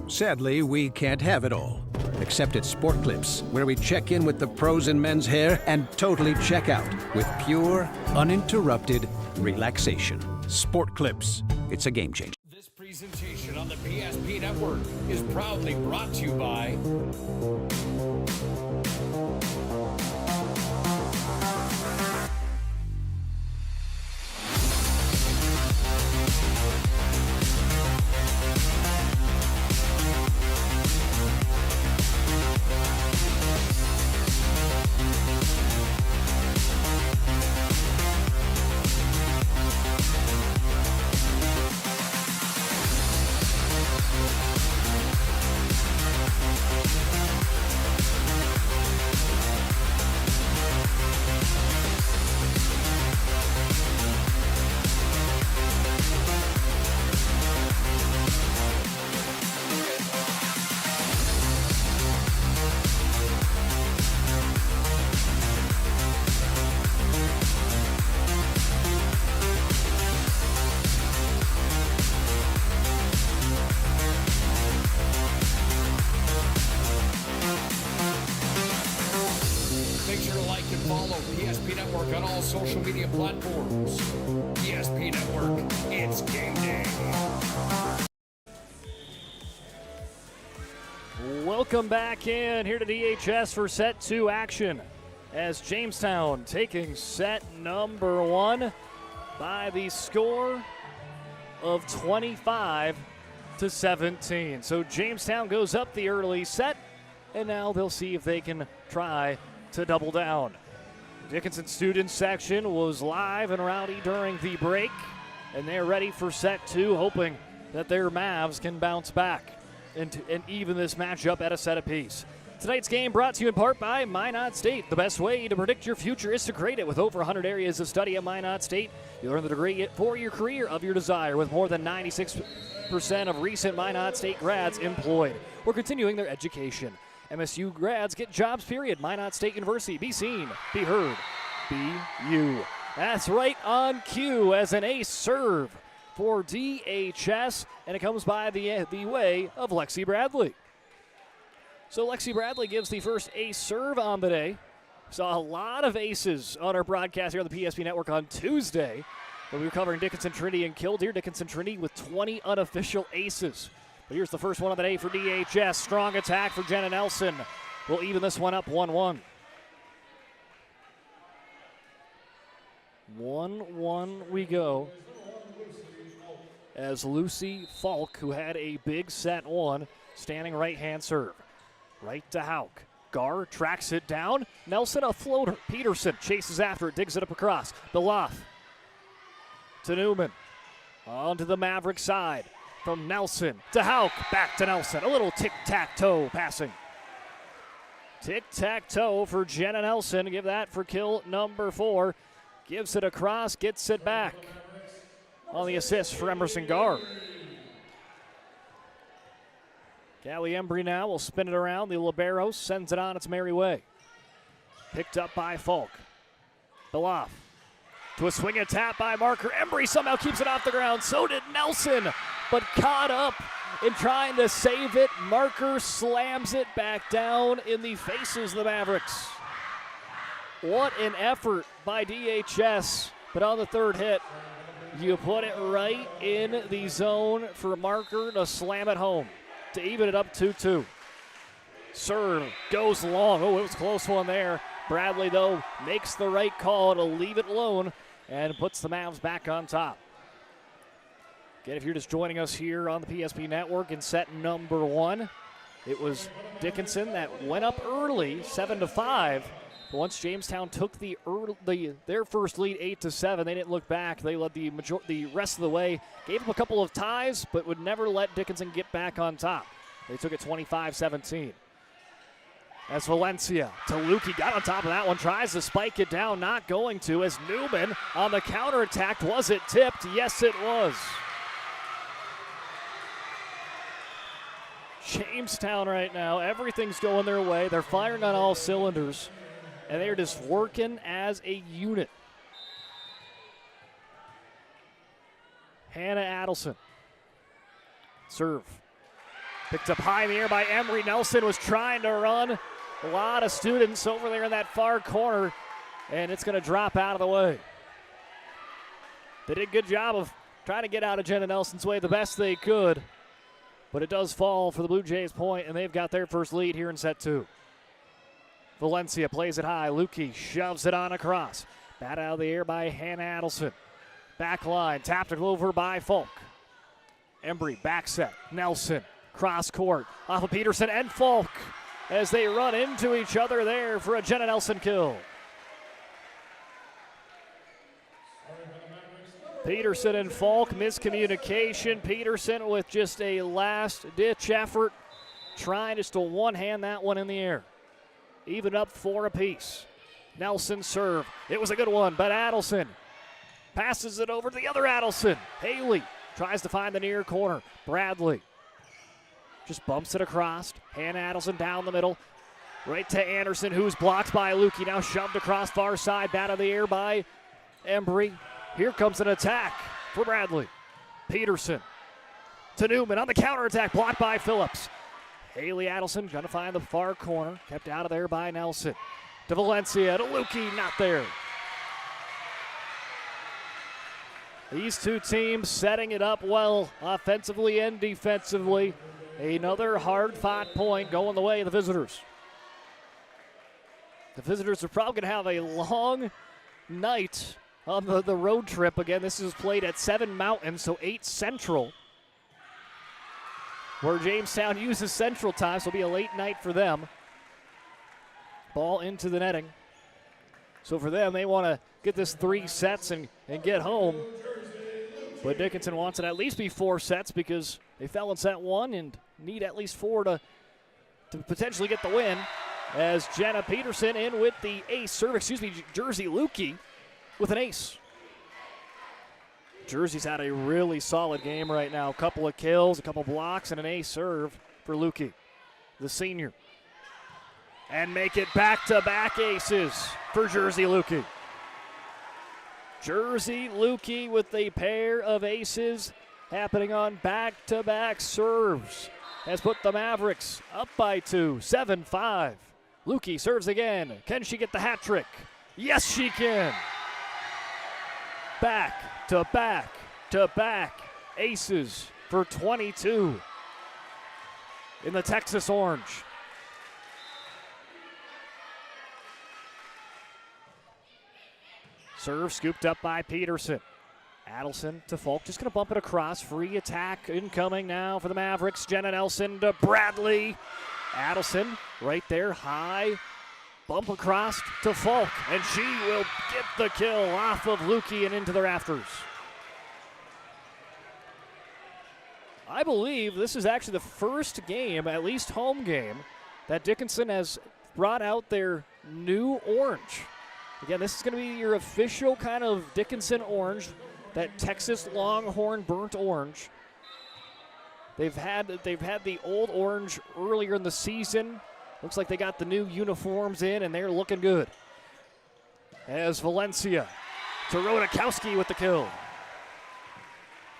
Speaker 4: Sadly, we can't have it all. Except at Sport Clips, where we check in with the pros in men's hair and totally check out with pure, uninterrupted relaxation. Sport Clips. It's a game changer.
Speaker 1: This presentation on the PSP Network is proudly brought to you by follow PSP Network on all social media platforms. PSP Network, it's game day.
Speaker 10: Welcome back in here to DHS for set 2 action as Jamestown taking set number 1 by the score of 25-17. So Jamestown goes up the early set, and now they'll see if they can try to double down. Dickinson student section was live and rowdy during the break, and they're ready for set 2, hoping that their Mavs can bounce back and even this matchup at a set apiece. Tonight's game brought to you in part by Minot State. The best way to predict your future is to create it. With over 100 areas of study at Minot State, you'll earn the degree for your career of your desire, with more than 96% of recent Minot State grads employed or continuing their education. MSU grads get jobs, period. Minot State University. Be seen, be heard, be you. That's right on cue as an ace serve for DHS, and it comes by the way of Lexi Bradley. So Lexi Bradley gives the first ace serve on the day. Saw a lot of aces on our broadcast here on the PSP Network on Tuesday, but we were covering Dickinson Trinity and Killdeer. Dickinson Trinity with 20 unofficial aces. But here's the first one of the day for DHS. Strong attack for Jenna Nelson. We'll even this one up 1-1. 1-1 we go. As Lucy Falk, who had a big set 1, standing right-hand serve. Right to Hauk. Gar tracks it down. Nelson a floater. Peterson chases after it, digs it up across. Beloff to Newman. On to the Maverick side. From Nelson to Hauk, back to Nelson. A little tic-tac-toe passing. Tic-tac-toe for Jenna Nelson. Give that for kill number 4. Gives it across, gets it back. On the assist for Emerson Gar. Callie Embry now will spin it around. The libero sends it on its merry way. Picked up by Falk. Beloff. To a swing and tap by Marker. Embry somehow keeps it off the ground. So did Nelson, but caught up in trying to save it. Marker slams it back down in the faces of the Mavericks. What an effort by DHS. But on the third hit, you put it right in the zone for Marker to slam it home to even it up 2-2. Serve goes long. Oh, it was a close one there. Bradley, though, makes the right call to leave it alone and puts the Mavs back on top. Again, if you're just joining us here on the PSP Network in set number 1, it was Dickinson that went up early, 7-5. But once Jamestown took their first lead, 8-7, they didn't look back. They led the rest of the way, gave them a couple of ties, but would never let Dickinson get back on top. They took it 25-17. As Valencia to Lukey, got on top of that one, tries to spike it down, not going to, as Newman on the counterattack. Was it tipped? Yes, it was. Jamestown right now, everything's going their way. They're firing on all cylinders, and they're just working as a unit. Hannah Adelson. Serve. Picked up high in the air by Emery. Nelson was trying to run. A lot of students over there in that far corner, and it's going to drop out of the way. They did a good job of trying to get out of Jenna Nelson's way the best they could, but it does fall for the Blue Jays point, and they've got their first lead here in set 2. Valencia plays it high. Lukey shoves it on across. Bat out of the air by Hannah Adelson. Back line, tapped it over by Falk. Embry, back set. Nelson, cross court, off of Peterson and Falk as they run into each other there for a Jenna Nelson kill. Peterson and Falk, miscommunication. Peterson with just a last-ditch effort, trying just to one-hand that one in the air. Even up 4 apiece. Nelson serve. It was a good one, but Adelson passes it over to the other Adelson. Haley tries to find the near corner. Bradley just bumps it across. Hannah Adelson down the middle. Right to Anderson, who's blocked by Lukey. Now shoved across far side. Bat of the air by Embry. Here comes an attack for Bradley. Peterson to Newman on the counterattack. Blocked by Phillips. Haley Adelson going to find the far corner. Kept out of there by Nelson. To Valencia. To Lukey. Not there. These two teams setting it up well offensively and defensively. Another hard-fought point going the way of the visitors. The visitors are probably going to have a long night on the road trip. Again, this is played at 7 Mountain, so 8 Central, where Jamestown uses Central time, so it'll be a late night for them. Ball into the netting. So for them, they want to get this 3 sets and get home. But Dickinson wants it at least be 4 sets because they fell in set 1 and need at least 4 to potentially get the win. As Jenna Peterson in with the ace serve, Jersey Lukey with an ace. Jersey's had a really solid game right now. A couple of kills, a couple blocks, and an ace serve for Lukey, the senior. And make it back-to-back aces for Jersey Lukey. Jersey Lukey with a pair of aces happening on back-to-back serves has put the Mavericks up by 2, 7-5. Lukey serves again. Can she get the hat trick? Yes, she can. Back-to-back-to-back aces for 22 in the Texas Orange. Serve scooped up by Peterson. Adelson to Falk, just going to bump it across. Free attack incoming now for the Mavericks. Jenna Nelson to Bradley. Adelson right there, high. Bump across to Falk, and she will get the kill off of Lukey and into the rafters. I believe this is actually the first game, at least home game, that Dickinson has brought out their new orange. Again, this is going to be your official kind of Dickinson orange, that Texas Longhorn burnt orange. They've had the old orange earlier in the season. Looks like they got the new uniforms in, and they're looking good. As Valencia to Rodakowski with the kill.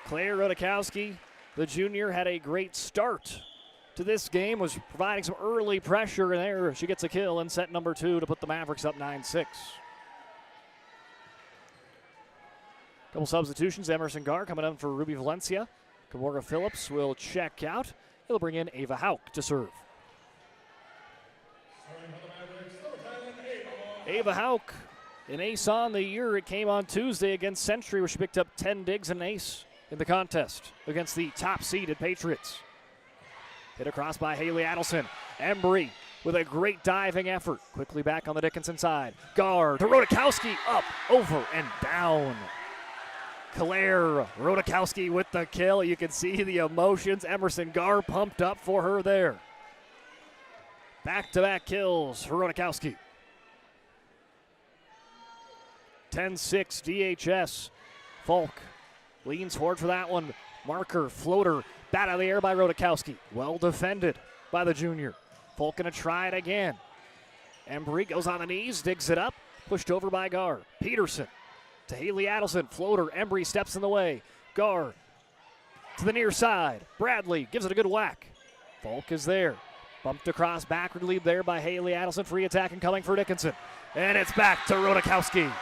Speaker 10: Claire Rodakowski The junior had a great start to this game, was providing some early pressure, and there she gets a kill in set number 2 to put the Mavericks up 9-6. Couple substitutions. Emerson Gar coming in for Ruby Valencia. Kamora Phillips will check out. He'll bring in Ava Hauk to serve. Ava Hauk, an ace on the year. It came on Tuesday against Century, where she picked up 10 digs and an ace in the contest against the top-seeded Patriots. Hit across by Haley Adelson. Embry with a great diving effort. Quickly back on the Dickinson side. Gar to Rodakowski, up, over, and down. Claire Rodakowski with the kill. You can see the emotions. Emerson Gar pumped up for her there. Back-to-back kills for Rodakowski. 10-6 DHS. Falk leans forward for that one. Marker, floater, bat out of the air by Rodakowski. Well defended by the junior. Falk gonna try it again. Embry goes on the knees, digs it up, pushed over by Gar. Peterson to Haley Adelson, floater. Embry steps in the way. Gar to the near side. Bradley gives it a good whack. Falk is there. Bumped across, backward lead there by Haley Adelson. Free attack and coming for Dickinson. And it's back to Rodakowski.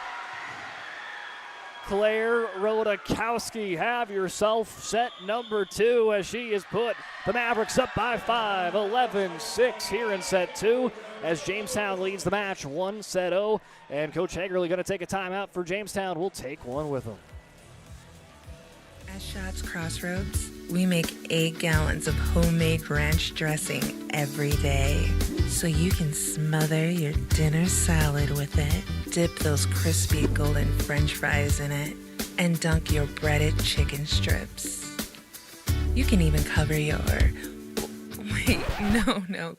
Speaker 10: Claire Rodakowski, have yourself set number 2 as she has put the Mavericks up by 5, 11-6 here in set 2 as Jamestown leads the match 1-0. And Coach Hagerly going to take a timeout for Jamestown. We'll take one with him.
Speaker 11: At Shots Crossroads, we make 8 gallons of homemade ranch dressing every day, so you can smother your dinner salad with it, dip those crispy golden French fries in it, and dunk your breaded chicken strips. You can even cover your... Wait, no.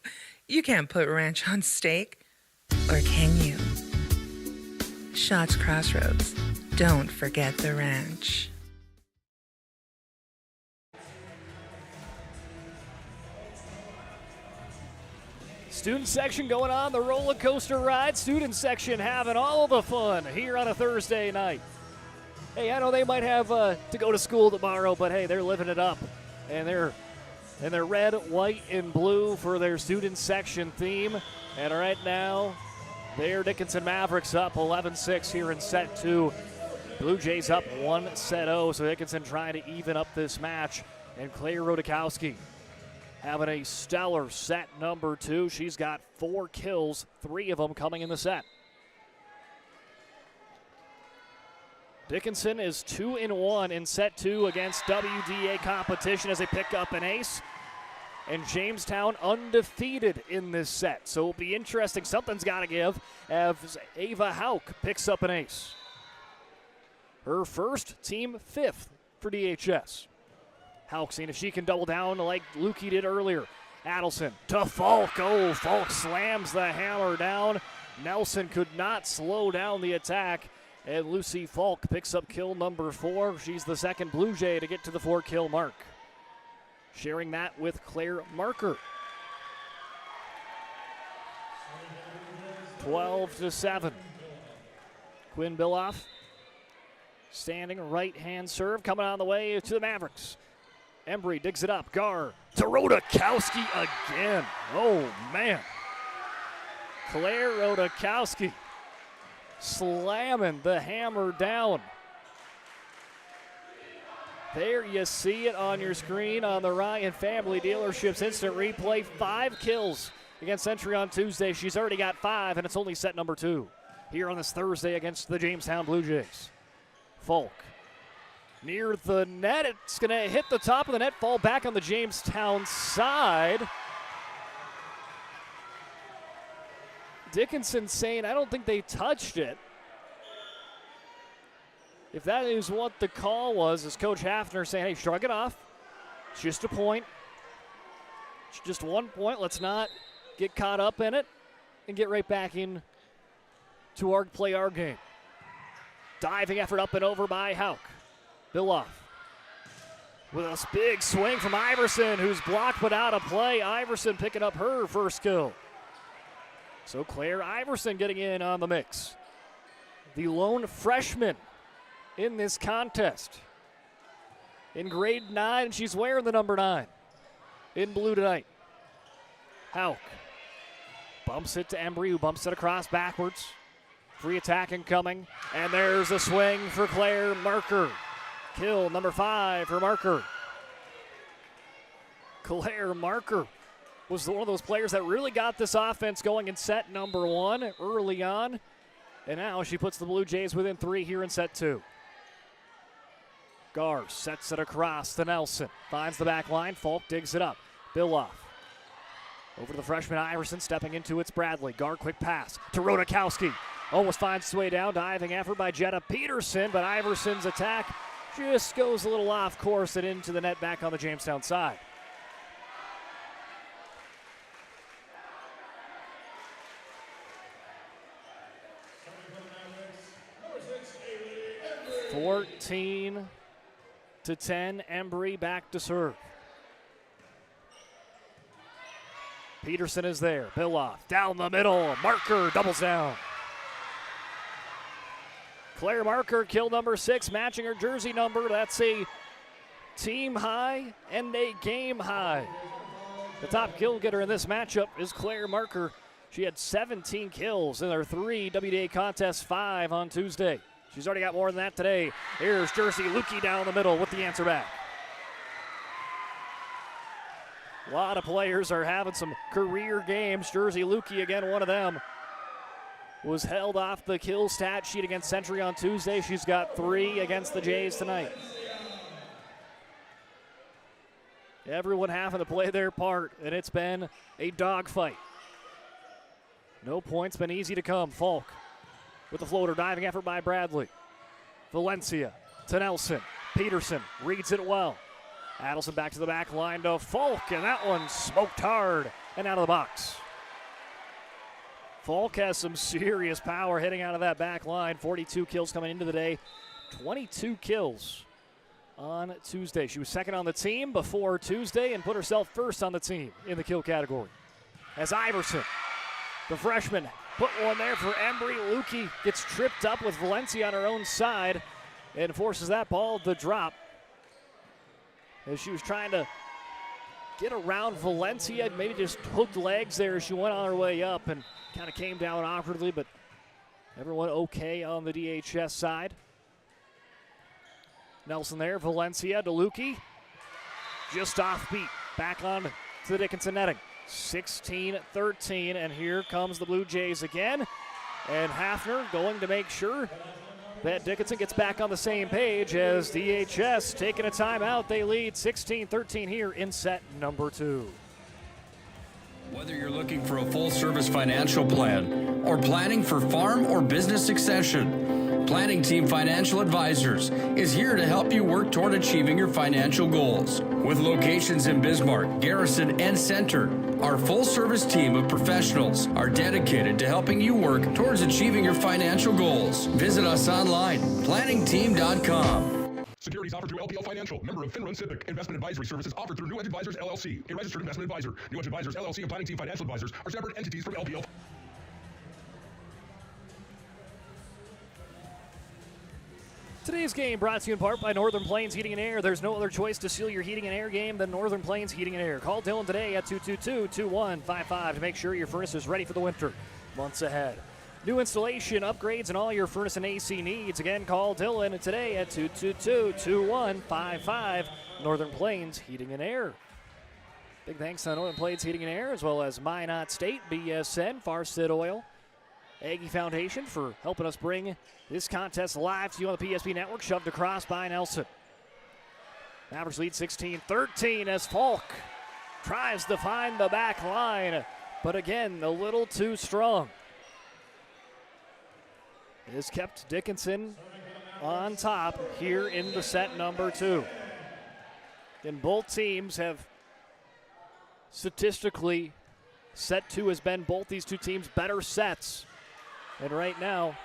Speaker 11: You can't put ranch on steak, or can you? Shots Crossroads. Don't forget the ranch.
Speaker 10: Student section going on the roller coaster ride. Student section having all the fun here on a Thursday night. Hey, I know they might have to go to school tomorrow, but hey, they're living it up. And they're red, white, and blue for their student section theme. And right now, they're Dickinson Mavericks up 11-6 here in set 2. Blue Jays up 1-0, so Dickinson trying to even up this match. And Claire Rodakowski having a stellar set number 2. She's got 4 kills, 3 of them coming in the set. Dickinson is 2-1 in set 2 against WDA competition as they pick up an ace. And Jamestown undefeated in this set. So it'll be interesting. Something's got to give as Ava Hauk picks up an ace. Her first, team 5th for DHS. Hauk seeing if she can double down like Lukey did earlier. Adelson to Falk. Oh, Falk slams the hammer down. Nelson could not slow down the attack. And Lucy Falk picks up kill number 4. She's the second Blue Jay to get to the 4-kill mark. Sharing that with Claire Marker. 12-7. Quinn Billoff standing right-hand serve coming on the way to the Mavericks. Embry digs it up. Gar to Rodakowski again. Oh, man. Claire Rodakowski slamming the hammer down. There you see it on your screen on the Ryan Family Dealerships instant replay. 5 kills against Century on Tuesday. She's already got 5, and it's only set number 2 here on this Thursday against the Jamestown Blue Jays. Falk near the net. It's going to hit the top of the net, fall back on the Jamestown side. Dickinson saying, I don't think they touched it. If that is what the call was, is Coach Hafner saying, hey, shrug it off. It's just a point. It's just 1 point. Let's not get caught up in it and get right back in to play our game. Diving effort up and over by Hauk. Billoff with a big swing from Iverson, who's blocked but out of play. Iverson picking up her first kill. So Claire Iverson getting in on the mix. The lone freshman in this contest. in grade 9, and she's wearing the number 9 in blue tonight. Hauk bumps it to Embry, who bumps it across backwards. Free attack incoming, and there's a swing for Claire Marker. Kill number 5 for Marker. Claire Marker was one of those players that really got this offense going in set number 1 early on, and now she puts the Blue Jays within 3 here in set 2. Gar sets it across to Nelson, finds the back line, Falk digs it up. Billoff over to the freshman Iverson, stepping into it's Bradley. Gar, quick pass to Rodakowski. Almost finds its way down. Diving effort by Jetta Peterson, but Iverson's attack just goes a little off course and into the net back on the Jamestown side. (14-10). Embry back to serve. Peterson is there. Billoff down the middle. Marker doubles down. Claire Marker, kill number 6, matching her jersey number. That's a team high and a game high. The top kill getter in this matchup is Claire Marker. She had 17 kills in her 3 WDA contests, 5 on Tuesday. She's already got more than that today. Here's Jersey Lukey down the middle with the answer back. A lot of players are having some career games. Jersey Lukey, again, one of them, was held off the kill stat sheet against Century on Tuesday. She's got 3 against the Jays tonight. Everyone having to play their part, and it's been a dogfight. No points been easy to come. Falk with the floater, diving effort by Bradley. Valencia to Nelson. Peterson reads it well. Adelson back to the back line to Falk, and that one smoked hard and out of the box. Falk has some serious power hitting out of that back line. 42 kills coming into the day, 22 kills on Tuesday. She was second on the team before Tuesday and put herself first on the team in the kill category. As Iverson, the freshman, put one there for Embry. Lukey gets tripped up with Valencia on her own side and forces that ball to drop. As she was trying to get around Valencia, maybe just hooked legs there as she went on her way up and kind of came down awkwardly, but everyone okay on the DHS side. Nelson there, Valencia to Lukey. Just offbeat, back on to the Dickinson netting. 16-13, and here comes the Blue Jays again. And Hafner going to make sure that Dickinson gets back on the same page as DHS taking a timeout. They lead 16-13 here in set number 2.
Speaker 1: Whether you're looking for a full-service financial plan or planning for farm or business succession, Planning Team Financial Advisors is here to help you work toward achieving your financial goals. With locations in Bismarck, Garrison, and Center, our full-service team of professionals are dedicated to helping you work towards achieving your financial goals. Visit us online, planningteam.com.
Speaker 9: Securities offered through LPL Financial, member of FINRA and SIPC. Investment advisory services offered through New Edge Advisors, LLC, a registered investment advisor. New Edge Advisors, LLC, and Planning Team Financial Advisors are separate entities from LPL.
Speaker 10: Today's game brought to you in part by Northern Plains Heating and Air. There's no other choice to seal your heating and air game than Northern Plains Heating and Air. Call Dylan today at 222-2155 to make sure your furnace is ready for the winter months ahead. New installation, upgrades, and all your furnace and AC needs. Again, call Dylan today at 222-2155. Northern Plains Heating and Air. Big thanks to Northern Plains Heating and Air, as well as Minot State, BSN, Farstead Oil, Aggie Foundation for helping us bring this contest live to you on the PSP Network. Shoved across by Nelson. Mavericks lead 16-13 as Falk tries to find the back line, but again, a little too strong. Has kept Dickinson on top here in the set number 2. And both teams have statistically, set 2 has been both these two teams' better sets. And right now,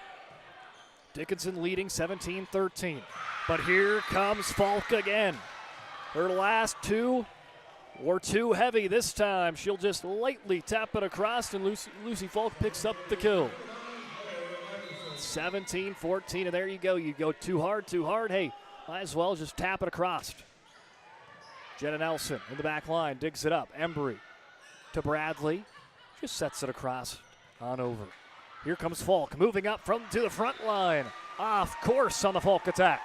Speaker 10: Dickinson leading 17-13. But here comes Falk again. Her last 2 were too heavy this time. She'll just lightly tap it across, and Lucy Falk picks up the kill. 17-14, and there you go. You go too hard. Hey, might as well just tap it across. Jenna Nelson in the back line, digs it up. Embry to Bradley, just sets it across on over. Here comes Falk, moving up to the front line. Off course on the Falk attack.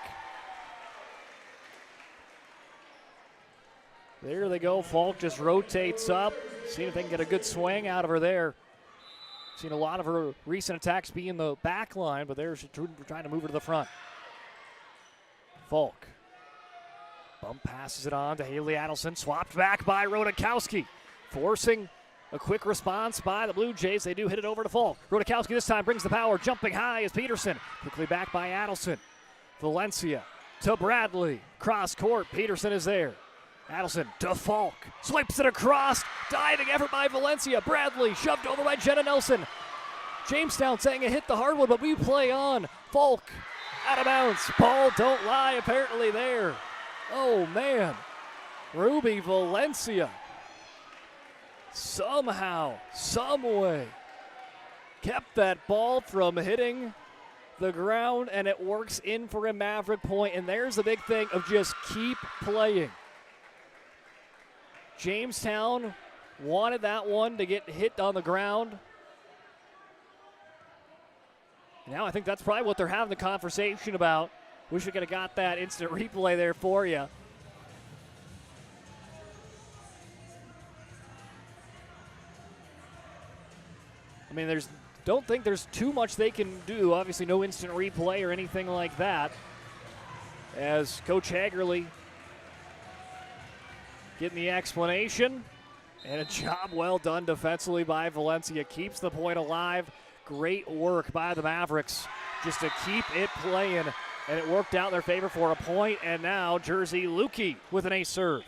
Speaker 10: There they go. Falk just rotates up. Seeing if they can get a good swing out of her there. Seen a lot of her recent attacks be in the back line, but there's trying to move her to the front. Falk. Bump passes it on to Haley Adelson. Swapped back by Rodakowski. Forcing a quick response by the Blue Jays. They do hit it over to Falk. Rodakowski this time brings the power. Jumping high is Peterson. Quickly back by Adelson. Valencia to Bradley. Cross court. Peterson is there. Adelson to Falk. Swipes it across. Diving effort by Valencia. Bradley shoved over by Jenna Nelson. Jamestown saying it hit the hardwood, but we play on. Falk out of bounds. Ball don't lie apparently there. Oh man. Ruby Valencia somehow, some way kept that ball from hitting the ground, and it works in for a Maverick point. And there's the big thing of just keep playing. Jamestown wanted that one to get hit on the ground. Now I think that's probably what they're having the conversation about. Wish we could have got that instant replay there for you. I mean, don't think there's too much they can do. Obviously no instant replay or anything like that. As Coach Hagerly getting the explanation, and a job well done defensively by Valencia. Keeps the point alive. Great work by the Mavericks just to keep it playing, and it worked out in their favor for a point. And now Jersey Lukey with an ace serve.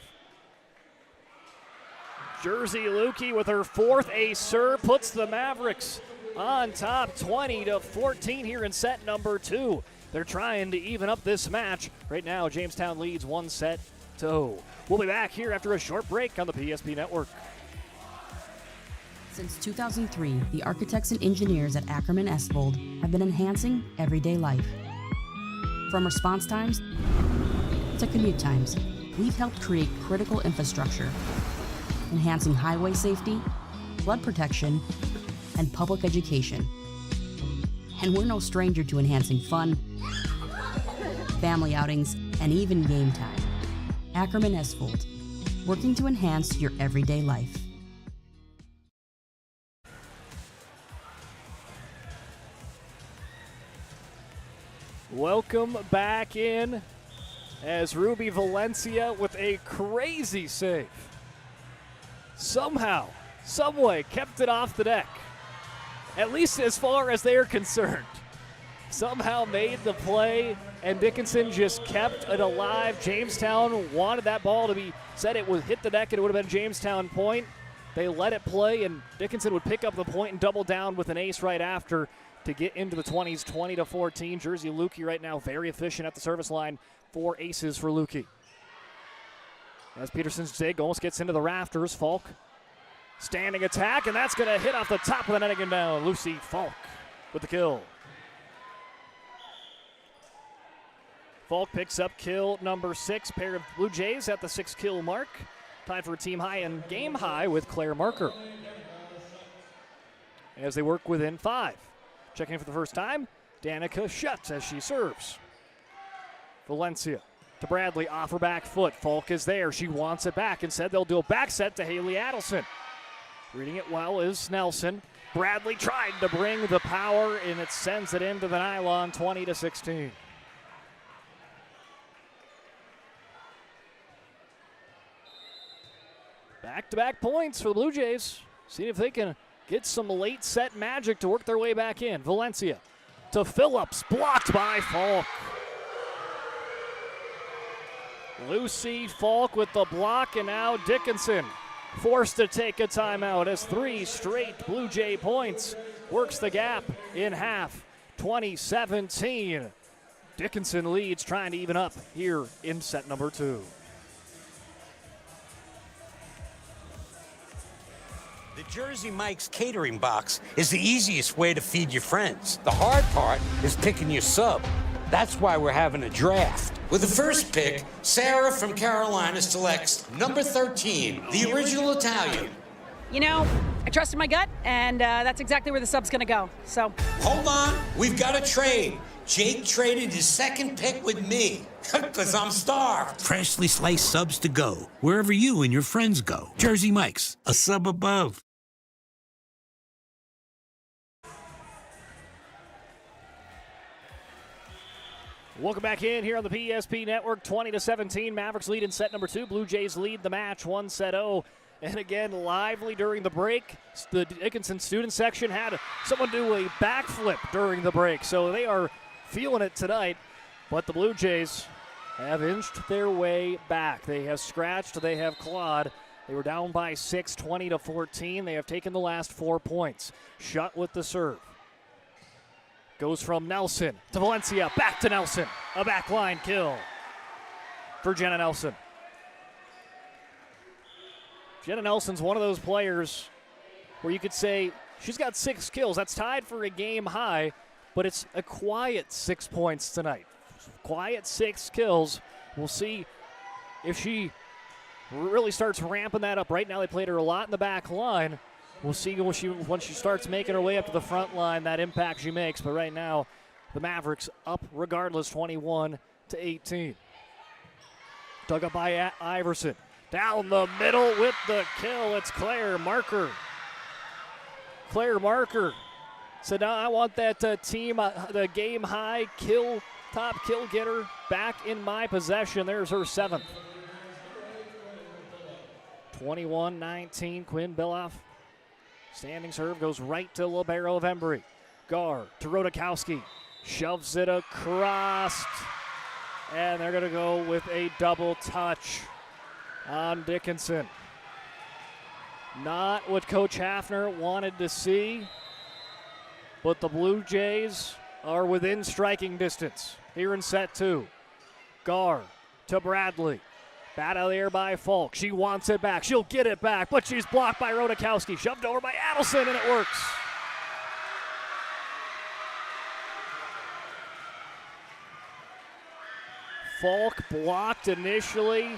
Speaker 10: Jersey Lukey with her fourth ace serve puts the Mavericks on top 20-14 here in set number 2. They're trying to even up this match. Right now, Jamestown leads 1-0. We'll be back here after a short break on the PSP Network.
Speaker 5: Since 2003, the architects and engineers at Ackerman Esvold have been enhancing everyday life. From response times to commute times, we've helped create critical infrastructure, enhancing highway safety, flood protection, and public education. And we're no stranger to enhancing fun, family outings, and even game time. Ackerman Esvold, working to enhance your everyday life.
Speaker 10: Welcome back in as Ruby Valencia with a crazy save. Somehow, someway kept it off the deck. At least as far as they are concerned. Somehow made the play, and Dickinson just kept it alive. Jamestown wanted that ball to be said it would hit the deck and it would have been Jamestown point. They let it play, and Dickinson would pick up the point and double down with an ace right after to get into the 20s, 20-14. Jersey Lukey right now very efficient at the service line. 4 aces for Lukey. As Peterson's dig almost gets into the rafters, Falk standing attack, and that's going to hit off the top of the net again down. Lucy Falk with the kill. Falk picks up kill number 6. Pair of Blue Jays at the 6-kill mark. Tied for a team high and game high with Claire Marker. As they work within 5. Checking in for the first time, Danica Schutt as she serves. Valencia to Bradley off her back foot. Falk is there. She wants it back. Instead, they'll do a back set to Haley Adelson. Reading it well is Nelson. Bradley tried to bring the power, and it sends it into the nylon, 20-16. Back-to-back points for the Blue Jays. See if they can get some late set magic to work their way back in. Valencia to Phillips, blocked by Falk. Lucy Falk with the block, and now Dickinson forced to take a timeout as 3 straight Blue Jay points. Works the gap in half, 20-17. Dickinson leads, trying to even up here in set number 2.
Speaker 8: The Jersey Mike's catering box is the easiest way to feed your friends. The hard part is picking your sub. That's why we're having a draft. With the first pick, Sarah from Carolina selects number 13, the original Italian.
Speaker 12: You know, I trusted my gut, and that's exactly where the sub's going to go. So
Speaker 8: Hold on, we've got a trade. Jake traded his second pick with me, because I'm starved.
Speaker 13: Freshly sliced subs to go, wherever you and your friends go. Jersey Mike's, a sub above.
Speaker 10: Welcome back in here on the PSP Network. 20-17, Mavericks lead in set number 2. Blue Jays lead the match 1-0. And again, lively during the break. The Dickinson student section had someone do a backflip during the break, so they are feeling it tonight. But the Blue Jays have inched their way back. They have scratched, they have clawed. They were down by 6, 20-14. They have taken the last 4 points. Shutt with the serve. Goes from Nelson to Valencia, back to Nelson. A backline kill for Jenna Nelson. Jenna Nelson's one of those players where you could say she's got 6 kills. That's tied for a game high, but it's a quiet 6 points tonight. Quiet 6 kills. We'll see if she really starts ramping that up. Right now they played her a lot in the back line. We'll see when she starts making her way up to the front line, that impact she makes. But right now, the Mavericks up regardless, 21-18. Dug up by Iverson. Down the middle with the kill. It's Claire Marker. Claire Marker said, now I want that team, the game high kill, top kill getter back in my possession. There's her 7th. 21-19, Quinn Billoff. Standing serve goes right to libero of Embry. Gar to Rodakowski. Shoves it across. And they're going to go with a double touch on Dickinson. Not what Coach Hafner wanted to see, but the Blue Jays are within striking distance here in set 2. Gar to Bradley. Bat out of the air by Falk. She wants it back. She'll get it back, but she's blocked by Rodakowski. Shoved over by Adelson, and it works. Falk blocked initially,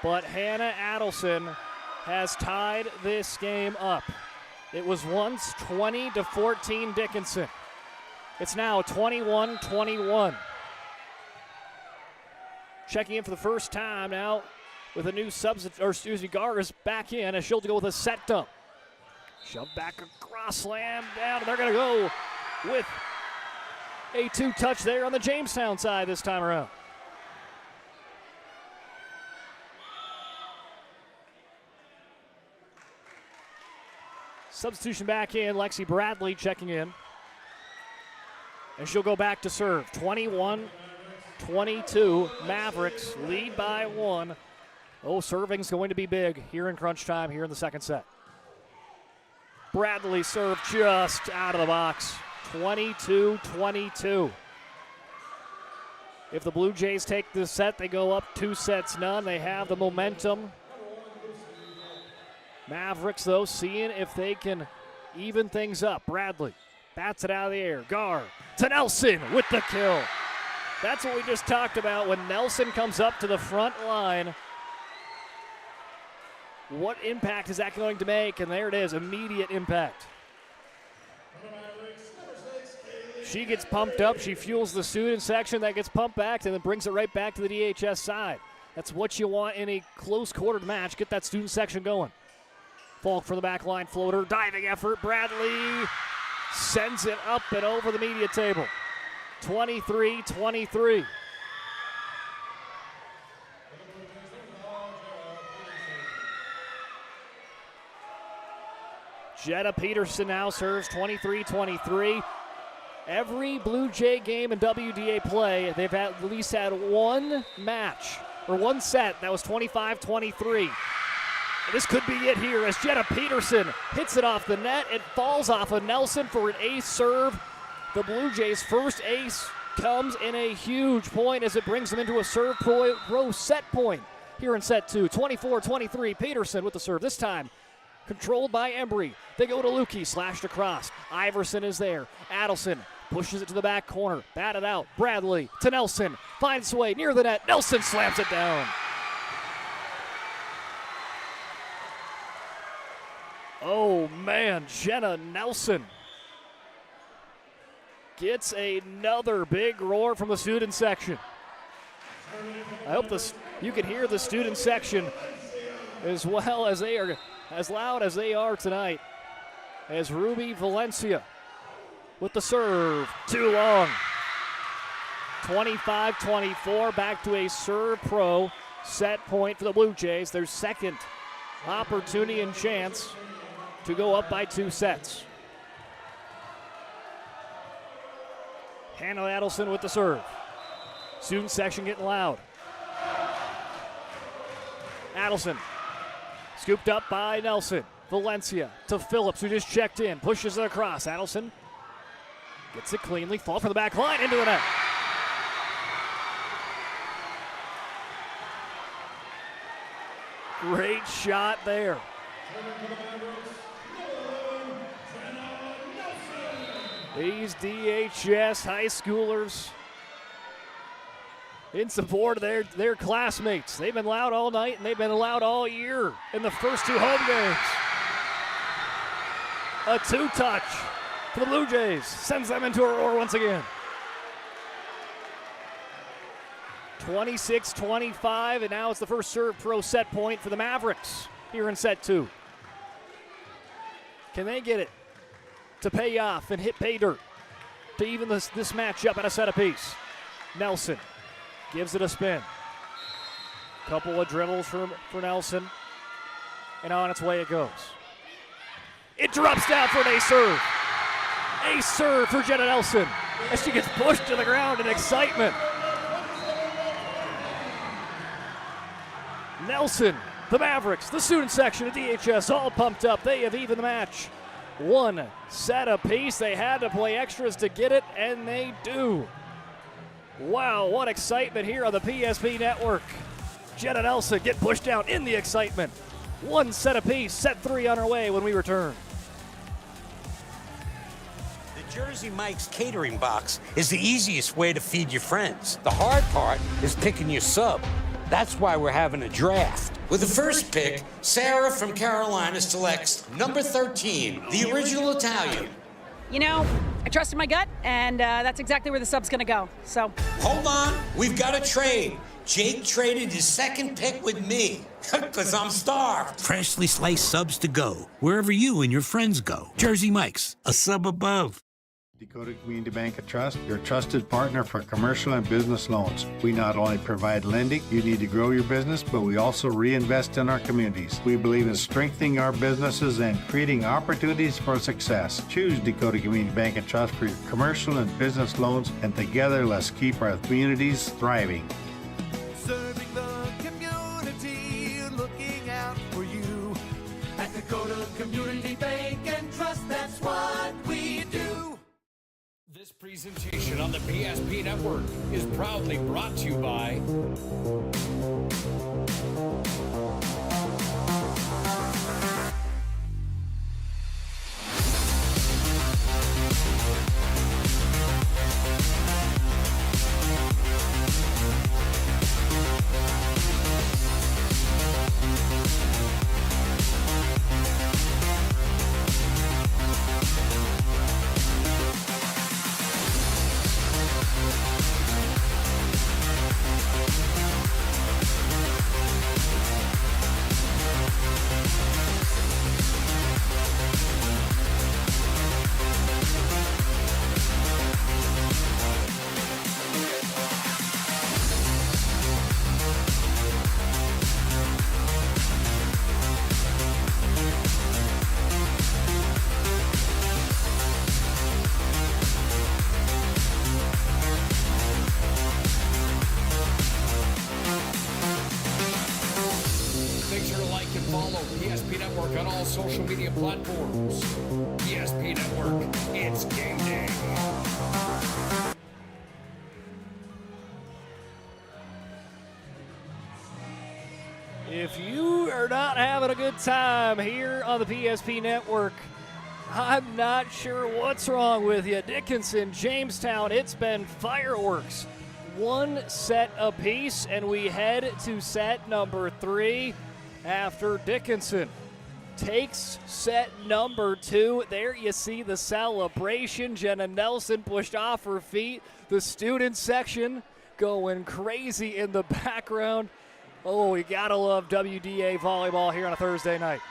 Speaker 10: but Hannah Adelson has tied this game up. It was once 20-14 Dickinson. It's now 21-21. Checking in for the first time now with a new substitute, Gar is back in as she'll go with a set dump. Shoved back across, slam down, and they're going to go with a 2-touch there on the Jamestown side this time around. Substitution back in, Lexi Bradley checking in. And she'll go back to serve. 21-22, Mavericks lead by 1. Oh, serving's going to be big here in crunch time here in the second set. Bradley serve just out of the box. 22-22. If the Blue Jays take this set, they go up 2-0. They have the momentum. Mavericks, though, seeing if they can even things up. Bradley bats it out of the air. Gar to Nelson with the kill. That's what we just talked about. When Nelson comes up to the front line, what impact is that going to make? And there it is, immediate impact. She gets pumped up. She fuels the student section. That gets pumped back and then brings it right back to the DHS side. That's what you want in a close quartered match. Get that student section going. Falk for the back line floater. Diving effort. Bradley sends it up and over the media table. 23-23. Jetta Peterson now serves 23-23. Every Blue Jay game in WDA play, they've at least had one match, or one set that was 25-23. This could be it here as Jetta Peterson hits it off the net. It falls off of Nelson for an ace serve. The Blue Jays' first ace comes in a huge point as it brings them into a serve row set point here in set 2. 24-23, Peterson with the serve. This time controlled by Embry. They go to Lukey, slashed across. Iverson is there. Adelson Pushes it to the back corner. Batted out. Bradley to Nelson. Finds way near the net. Nelson slams it down. Oh, man. Jenna Nelson gets another big roar from the student section. I hope you can hear the student section as well as they are, as loud as they are tonight. As Ruby Valencia with the serve, too long. 25-24, back to a serve pro set point for the Blue Jays. Their second opportunity and chance to go up by 2 sets. Hannah Adelson with the serve. Student section getting loud. Adelson scooped up by Nelson. Valencia to Phillips, who just checked in. Pushes it across. Adelson gets it cleanly. Fall for the back line into the net. Great shot there. These DHS high schoolers in support of their classmates. They've been loud all night and they've been loud all year in the first 2 home games. A 2-touch for the Blue Jays. Sends them into a roar once again. 26-25, and now it's the first serve pro set point for the Mavericks here in set 2. Can they get it to pay off and hit pay dirt to even this matchup at a set apiece? Nelson gives it a spin. Couple of dribbles for Nelson, and on its way it goes. It drops down for an ace serve. Ace serve for Jenna Nelson as she gets pushed to the ground in excitement. Nelson, the Mavericks, the student section of DHS all pumped up. They have evened the match. 1 set apiece. They had to play extras to get it, and they do. Wow, what excitement here on the PSP network. Jenna Nelson get pushed down in the excitement. 1 set apiece, set 3 on our way when we return.
Speaker 8: The Jersey Mike's catering box is the easiest way to feed your friends. The hard part is picking your sub. That's why we're having a draft. With the first pick, Sarah from Carolina selects number 13, the original Italian.
Speaker 12: You know, I trusted my gut, and that's exactly where the sub's going to go. So
Speaker 8: Hold on, we've got a trade. Jake traded his second pick with me, because I'm starved.
Speaker 13: Freshly sliced subs to go, wherever you and your friends go. Jersey Mike's, a sub above.
Speaker 15: Dakota Community Bank and Trust, your trusted partner for commercial and business loans. We not only provide lending you need to grow your business, but we also reinvest in our communities. We believe in strengthening our businesses and creating opportunities for success. Choose Dakota Community Bank and Trust for your commercial and business loans, and together let's keep our communities thriving.
Speaker 16: Serving the community, looking out for you. At Dakota Community Bank and Trust, that's what we do.
Speaker 1: This presentation on the PSP Network is proudly brought to you by Network on all social media platforms. PSP Network, it's game day. If you are not having a good time here on the PSP Network,
Speaker 10: I'm not sure what's wrong with you. Dickinson, Jamestown, it's been fireworks. 1 set apiece, and we head to set number 3 after Dickinson takes set number 2. There you see the celebration. Jenna Nelson pushed off her feet. The student section going crazy in the background. Oh, you gotta love WDA volleyball here on a Thursday night.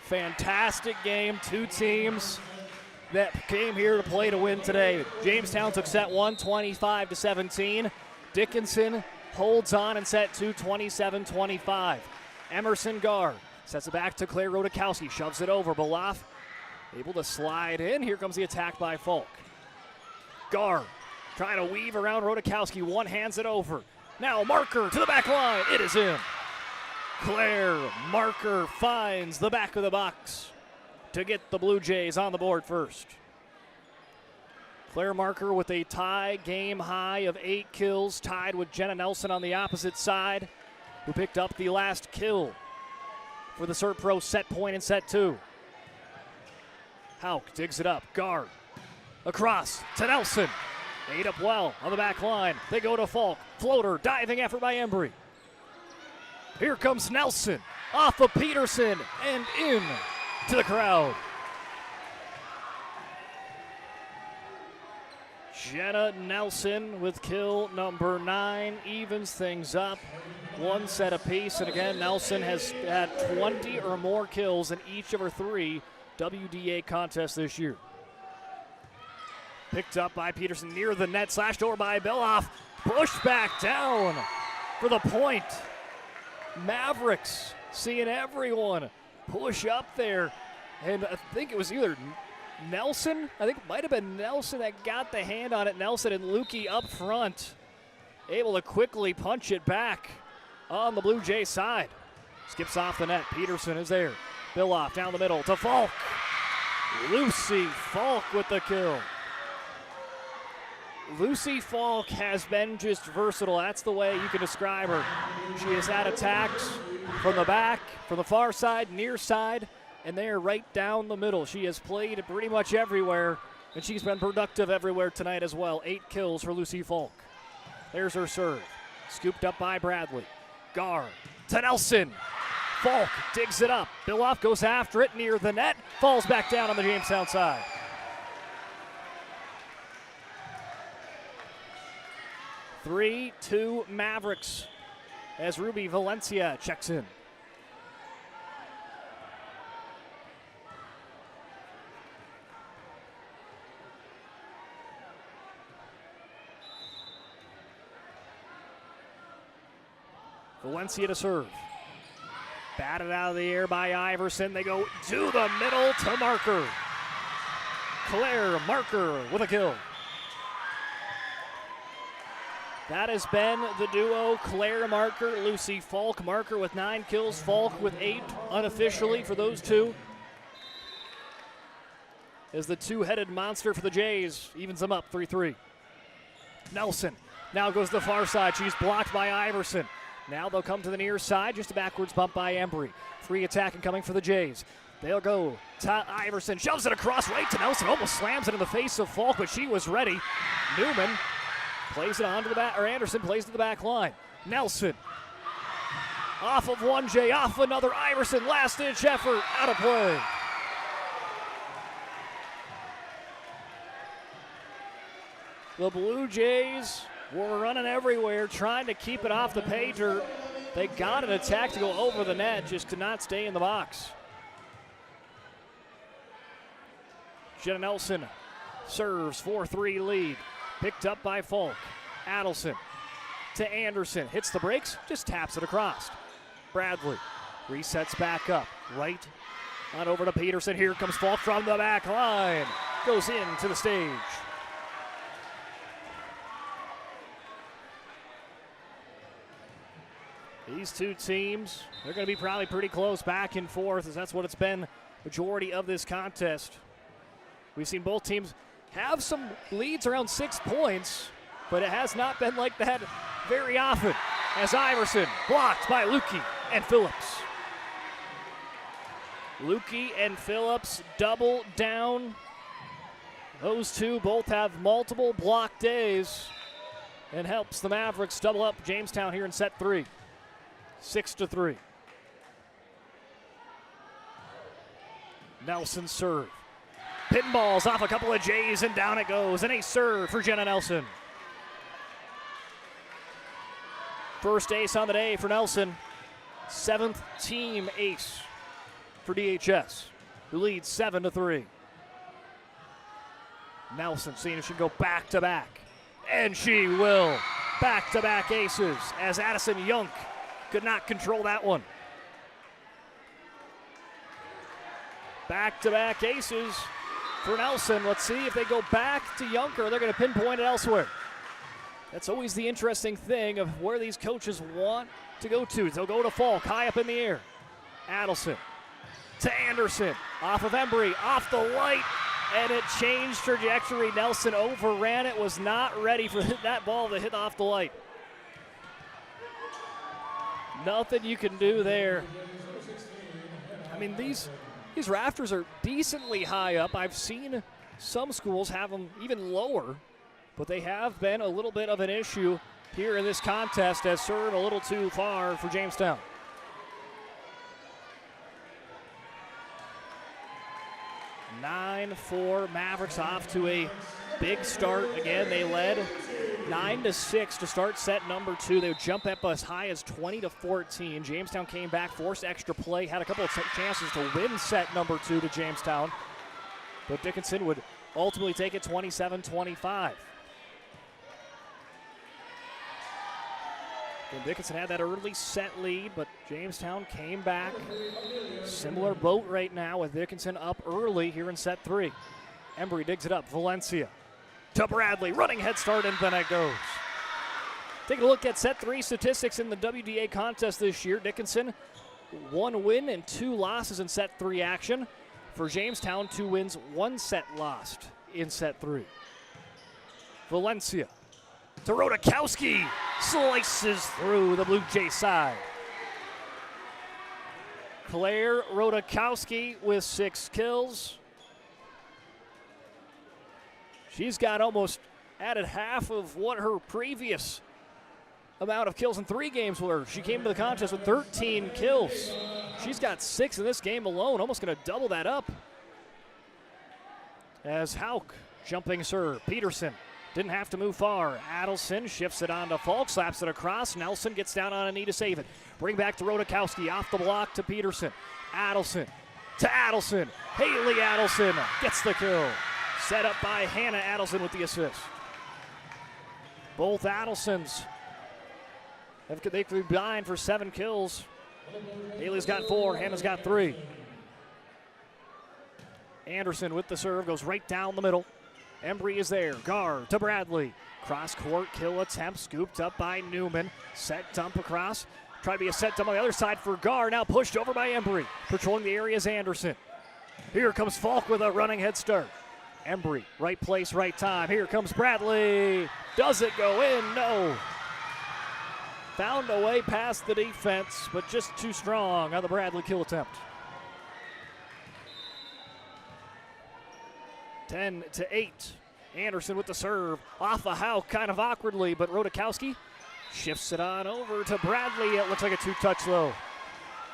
Speaker 10: Fantastic game. 2 teams that came here to play to win today. Jamestown took set 1, 25-17. Dickinson holds on in set 2, 27-25. Emerson Gar sets it back to Claire Rodakowski, shoves it over. Beloff able to slide in. Here comes the attack by Falk. Gar trying to weave around Rodakowski. One hands it over. Now Marker to the back line. It is in. Claire Marker finds the back of the box to get the Blue Jays on the board first. Claire Marker with a tie game high of 8 kills, tied with Jenna Nelson on the opposite side, who picked up the last kill for the Serve Pro set point in set 2. Hauk digs it up. Guard across to Nelson. Ate up well on the back line. They go to Falk. Floater, diving effort by Embry. Here comes Nelson off of Peterson and in to the crowd. Jenna Nelson with kill number 9 evens things up. 1 set apiece, and again, Nelson has had 20 or more kills in each of her 3 WDA contests this year. Picked up by Peterson near the net, slashed over by Beloff. Pushed back down for the point. Mavericks seeing everyone push up there. And I think it was either Nelson, I think it might have been Nelson that got the hand on it. Nelson and Lukey up front, able to quickly punch it back on the Blue Jay side. Skips off the net. Peterson is there. Beloff down the middle to Falk. Lucy Falk with the kill. Lucy Falk has been just versatile. That's the way you can describe her. She has had attacks from the back, from the far side, near side, and they are right down the middle. She has played pretty much everywhere, and she's been productive everywhere tonight as well. 8 kills for Lucy Falk. There's her serve. Scooped up by Bradley. Gar to Nelson. Falk digs it up. Beloff goes after it near the net. Falls back down on the Jamestown side. Three, 2 Mavericks as Ruby Valencia checks in. Valencia to serve. Batted out of the air by Iverson. They go to the middle to Marker. Claire Marker with a kill. That has been the duo, Claire Marker, Lucy Falk. Marker with 9 kills, Falk with 8 unofficially for those 2. As the 2-headed monster for the Jays evens them up 3-3. Nelson now goes to the far side. She's blocked by Iverson. Now they'll come to the near side, just a backwards bump by Embry. Free attacking coming for the Jays. They'll go to Iverson, shoves it across right to Nelson, almost slams it in the face of Falk, but she was ready. Newman plays it onto the back, or Anderson plays to the back line. Nelson off of 1J, off another Iverson, last ditch effort, out of play. The Blue Jays were running everywhere, trying to keep it off the pager. They got an attack to go over the net, just could not stay in the box. Jenna Nelson serves 4-3 lead. Picked up by Falk. Adelson to Anderson. Hits the brakes, just taps it across. Bradley resets back up. Right on over to Peterson. Here comes Falk from the back line. Goes into the stage. These 2 teams, they're going to be probably pretty close back and forth, as that's what it's been majority of this contest. We've seen both teams have some leads around 6 points, but it has not been like that very often, as Iverson blocked by Lukey and Phillips. Lukey and Phillips double down. Those two both have multiple block days and helps the Mavericks double up Jamestown here in set 3. 6-3. Nelson serve. Pinballs off a couple of J's and down it goes. An ace serve for Jenna Nelson. First ace on the day for Nelson. 7th team ace for DHS, who leads 7-3. Nelson seeing if she can go back-to-back. And she will. Back-to-back aces as Addison Young could not control that one. Back-to-back aces for Nelson. Let's see if they go back to Young or they're going to pinpoint it elsewhere. That's always the interesting thing of where these coaches want to go to. They'll go to Falk, high up in the air. Adelson to Anderson, off of Embry, off the light, and it changed trajectory. Nelson overran it, was not ready for that ball to hit off the light. Nothing you can do there. I mean, these rafters are decently high up. I've seen some schools have them even lower, but they have been a little bit of an issue here in this contest as serve a little too far for Jamestown. (9-4) Mavericks off to a big start. Again, they led 9-6 to start set number 2. They would jump up as high as 20-14. Jamestown came back, forced extra play, had a couple of chances to win set number 2 to Jamestown. But Dickinson would ultimately take it 27-25. And Dickinson had that early set lead, but Jamestown came back. Similar boat right now with Dickinson up early here in set 3. Embry digs it up. Valencia to Bradley. Running head start, and then it goes. Taking a look at set 3 statistics in the WDA contest this year. Dickinson, 1 win and 2 losses in set 3 action. For Jamestown, 2 wins, 1 set lost in set 3. Valencia to Rodakowski. Slices through the Blue Jay side. Claire Rodakowski with 6 kills. She's got almost added half of what her previous amount of kills in 3 games were. She came to the contest with 13 kills. She's got 6 in this game alone, almost going to double that up. As Hauk jumping serve. Peterson didn't have to move far. Adelson shifts it on to Falk, slaps it across. Nelson gets down on a knee to save it. Bring back to Rodakowski, off the block to Peterson. Adelson to Adelson. Haley Adelson gets the kill. Set up by Hannah Adelson with the assist. Both Adelsons, they combined for 7 kills. Haley's got 4, Hannah's got 3. Anderson with the serve, goes right down the middle. Embry is there. Gar to Bradley. Cross court kill attempt, scooped up by Newman. Set dump across. Try to be a set dump on the other side for Gar. Now pushed over by Embry. Patrolling the area is Anderson. Here comes Falk with a running head start. Embry, right place, right time. Here comes Bradley. Does it go in? No. Found a way past the defense, but just too strong on the Bradley kill attempt. 10-8. Anderson with the serve. Off a Hauk kind of awkwardly, but Rodakowski shifts it on over to Bradley. It looks like a 2-touch though.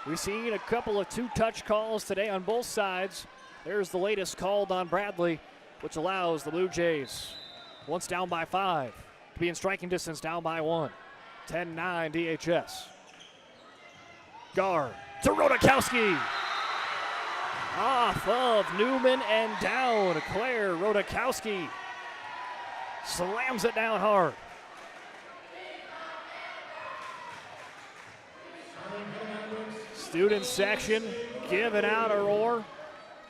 Speaker 10: We've seen a couple of 2-touch calls today on both sides. There's the latest called on Bradley, which allows the Blue Jays, once down by 5, to be in striking distance, down by 1. 10-9 DHS. Gar to Rodakowski. Off of Newman and down. Claire Rodakowski slams it down hard. Student section giving out a roar.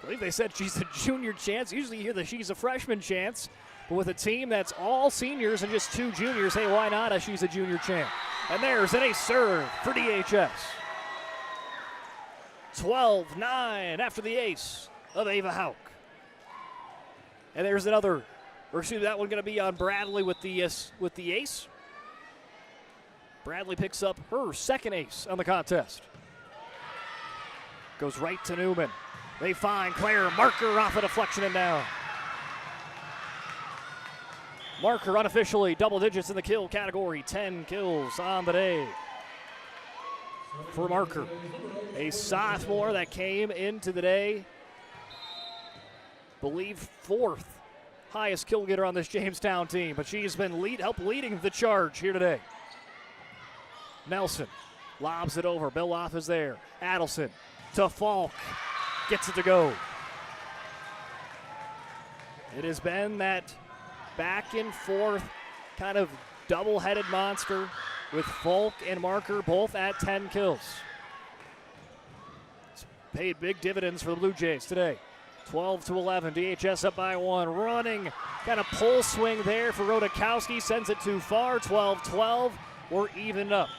Speaker 10: I believe they said she's a junior chance. Usually you hear that she's a freshman chance. But with a team that's all seniors and just 2 juniors, hey, why not? She's a junior champ. And there's an ace serve for DHS. 12-9 after the ace of Ava Hauk. And there's another, or excuse me, that one going to be on Bradley with the ace. Bradley picks up her 2nd ace on the contest. Goes right to Newman. They find Claire Marker off a deflection and down. Marker unofficially double digits in the kill category. 10 kills on the day for Marker. A sophomore that came into the day, believe 4th highest kill getter on this Jamestown team, but she's been help leading the charge here today. Nelson lobs it over. Billoff is there. Adelson to Falk. Gets it to go. It has been that back and forth kind of double-headed monster with Falk and Marker both at 10 kills. It's paid big dividends for the Blue Jays today. 12-11, DHS up by 1. Running, got a pull swing there for Rodakowski, sends it too far. 12-12, we're even up.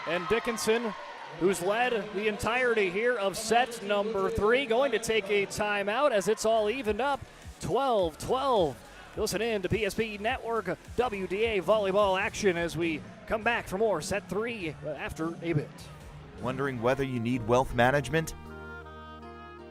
Speaker 10: And Dickinson, who's led the entirety here of set number 3, going to take a timeout as it's all evened up. 12-12. Listen in to PSP Network WDA volleyball action as we come back for more set 3 after a bit.
Speaker 14: Wondering whether you need wealth management?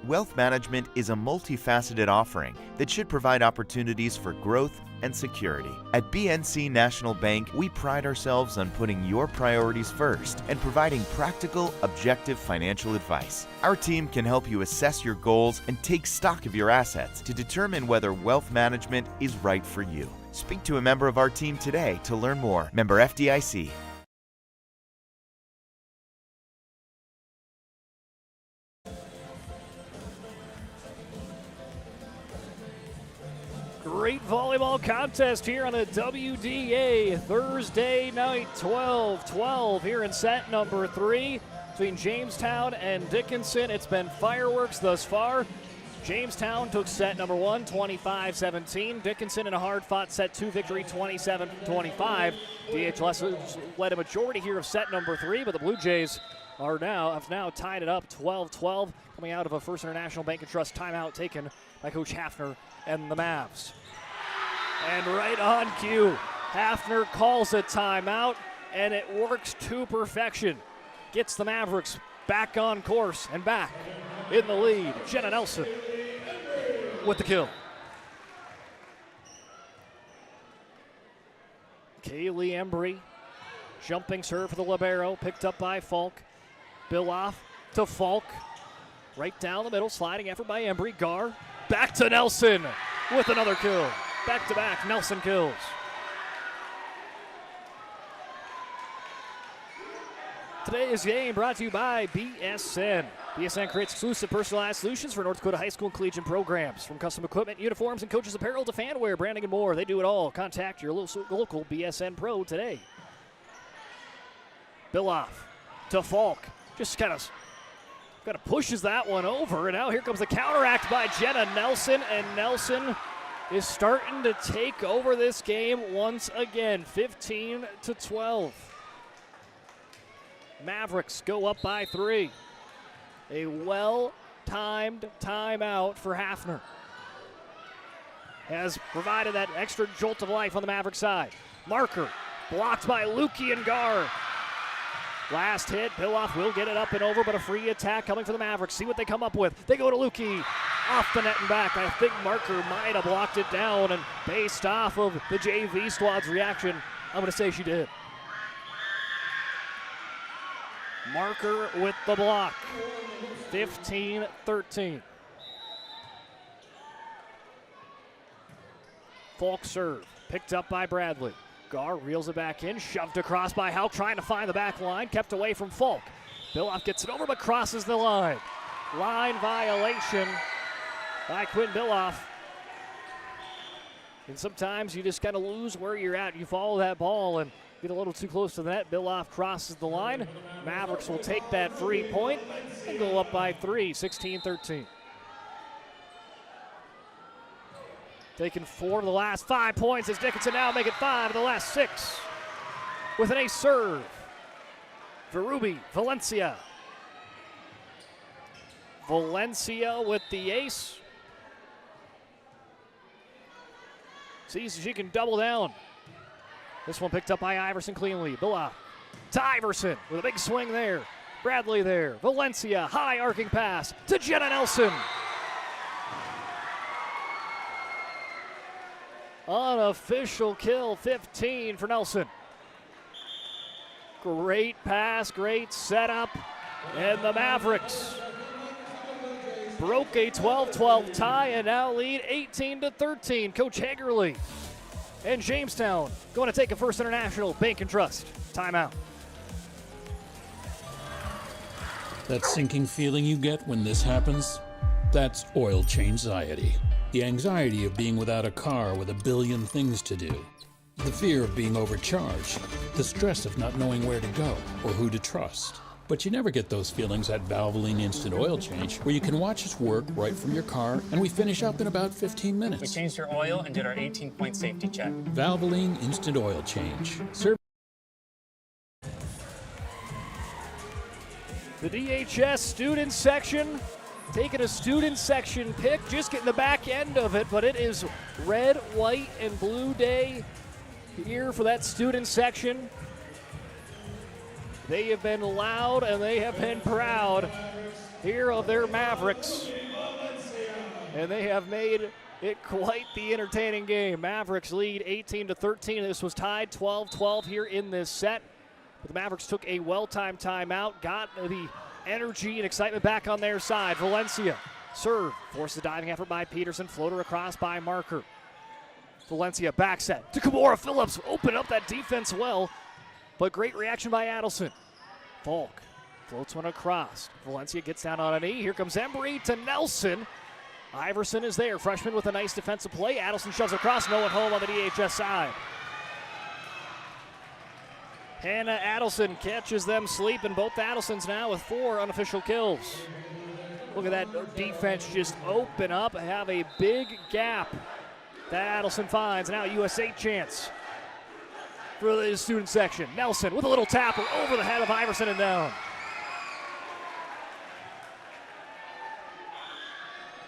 Speaker 14: Wealth management is a multifaceted offering that should provide opportunities for growth and security. At BNC National Bank, we pride ourselves on putting your priorities first and providing practical, objective financial advice. Our team can help you assess your goals and take stock of your assets to determine whether wealth management is right for you. Speak to a member of our team today to learn more. Member FDIC.
Speaker 10: Great volleyball contest here on the WDA Thursday night, 12-12 here in set number 3 between Jamestown and Dickinson. It's been fireworks thus far. Jamestown took set number 1, 25-17. Dickinson in a hard-fought set 2 victory, 27-25. DHS led a majority here of set number 3, but the Blue Jays have now tied it up 12-12, coming out of a First International Bank and Trust timeout taken by Coach Hafner and the Mavs. And right on cue, Hafner calls a timeout, and it works to perfection. Gets the Mavericks back on course and back in the lead. Jenna Nelson with the kill. Kaylee Embry, jumping serve for the libero, picked up by Falk. Billoff to Falk. Right down the middle, sliding effort by Embry. Gar, back to Nelson with another kill. Back-to-back Nelson kills. Today's game brought to you by BSN. BSN creates exclusive personalized solutions for North Dakota high school and collegiate programs. From custom equipment, uniforms, and coaches' apparel to fan wear, branding, and more. They do it all. Contact your local BSN Pro today. Billoff to Falk. Just kind of pushes that one over. And now here comes the counteract by Jenna Nelson. And Nelson is starting to take over this game once again. 15-12. Mavericks go up by 3. A well-timed timeout for Hafner has provided that extra jolt of life on the Maverick side. Marker blocked by Lukey and Gar. Last hit, Billoff will get it up and over, but a free attack coming for the Mavericks. See what they come up with. They go to Lukey, off the net and back. I think Marker might have blocked it down, and based off of the JV squad's reaction, I'm going to say she did. Marker with the block. 15-13. Falk serve, picked up by Bradley. Gar reels it back in, shoved across by Houck, trying to find the back line, kept away from Falk. Billoff gets it over, but crosses the line. Line violation by Quinn Billoff. And sometimes you just kind of lose where you're at. You follow that ball and get a little too close to the net. Billoff crosses the line. Mavericks will take that free point and go up by 3, 16-13. Taking 4 of the last 5 points as Dickinson now make it 5 of the last 6. With an ace serve for Ruby Valencia. Valencia with the ace. Sees she can double down. This one picked up by Iverson cleanly. Billoff to Iverson with a big swing there. Bradley there. Valencia, high arcing pass to Jenna Nelson. Unofficial kill, 15 for Nelson. Great pass, great setup, and the Mavericks broke a 12-12 tie and now lead 18-13. Coach Hagerly and Jamestown going to take a First International Bank and Trust timeout.
Speaker 17: That sinking feeling you get when this happens? That's oil change-anxiety. The anxiety of being without a car with a billion things to do. The fear of being overcharged. The stress of not knowing where to go or who to trust. But you never get those feelings at Valvoline Instant Oil Change, where you can watch us work right from your car, and we finish up in about 15 minutes.
Speaker 18: We changed your oil and did our 18-point safety check.
Speaker 17: Valvoline Instant Oil Change.
Speaker 10: The DHS student section, taking a student section pick, just getting the back end of it, but it is red, white, and blue day here for that student section. They have been loud and they have been proud here of their Mavericks. And they have made it quite the entertaining game. Mavericks lead 18-13. This was tied 12-12 here in this set. But the Mavericks took a well-timed timeout, got the energy and excitement back on their side. Valencia, serve, forces a diving effort by Peterson, floater across by Marker. Valencia back set to Kimora Phillips, open up that defense well, but great reaction by Adelson. Falk floats one across. Valencia gets down on a knee. Here comes Embry to Nelson. Iverson is there, freshman with a nice defensive play. Adelson shoves across, no one home on the DHS side. Hannah Adelson catches them sleeping. Both Adelsons now with 4 unofficial kills. Look at that defense just open up, have a big gap that Adelson finds. Now USA chance for the student section. Nelson with a little tapper over the head of Iverson and down.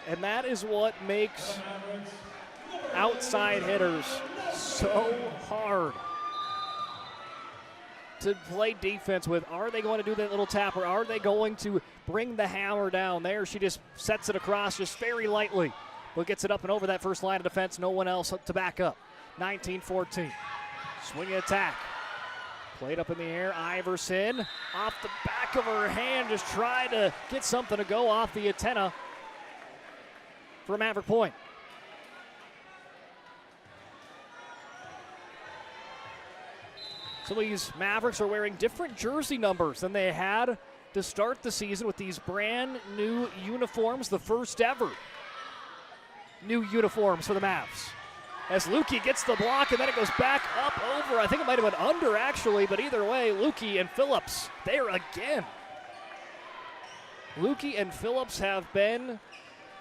Speaker 10: And that is what makes outside hitters so hard to play defense with. Are they going to do that little tapper? Are they going to bring the hammer down? There she just sets it across just very lightly, but gets it up and over that first line of defense. No one else to back up. 19-14. Swinging attack. Played up in the air. Iverson off the back of her hand, just trying to get something to go off the antenna for a Maverick point. Some of these Mavericks are wearing different jersey numbers than they had to start the season with these brand new uniforms, the first ever new uniforms for the Mavs. As Lukey gets the block, and then it goes back up over. I think it might have been under, actually, but either way, Lukey and Phillips there again. Lukey and Phillips have been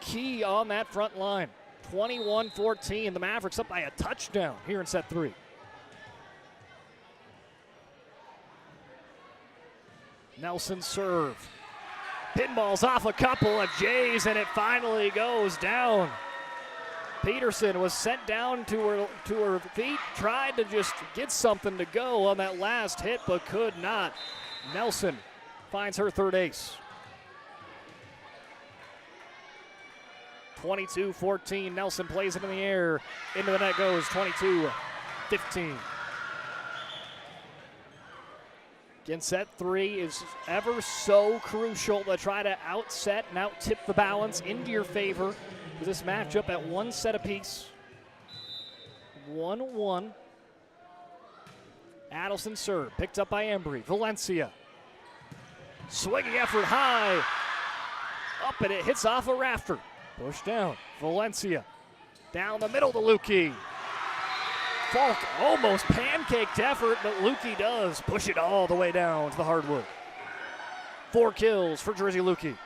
Speaker 10: key on that front line. 21-14, the Mavericks up by a touchdown here in set 3. Nelson serve. Pinballs off a couple of Jays, and it finally goes down. Peterson was sent down to her feet, tried to just get something to go on that last hit, but could not. Nelson finds her third ace. 22-14, Nelson plays it in the air. Into the net goes 22-15. Again, set 3 is ever so crucial to try to outset and out-tip the balance into your favor. This matchup at 1 set apiece. 1-1. Adelson serve, picked up by Embry. Valencia. Swinging effort high. Up and it hits off a rafter. Push down. Valencia. Down the middle to Lukey. Falk almost pancaked effort, but Lukey does push it all the way down to the hardwood. 4 kills for Jersey Lukey.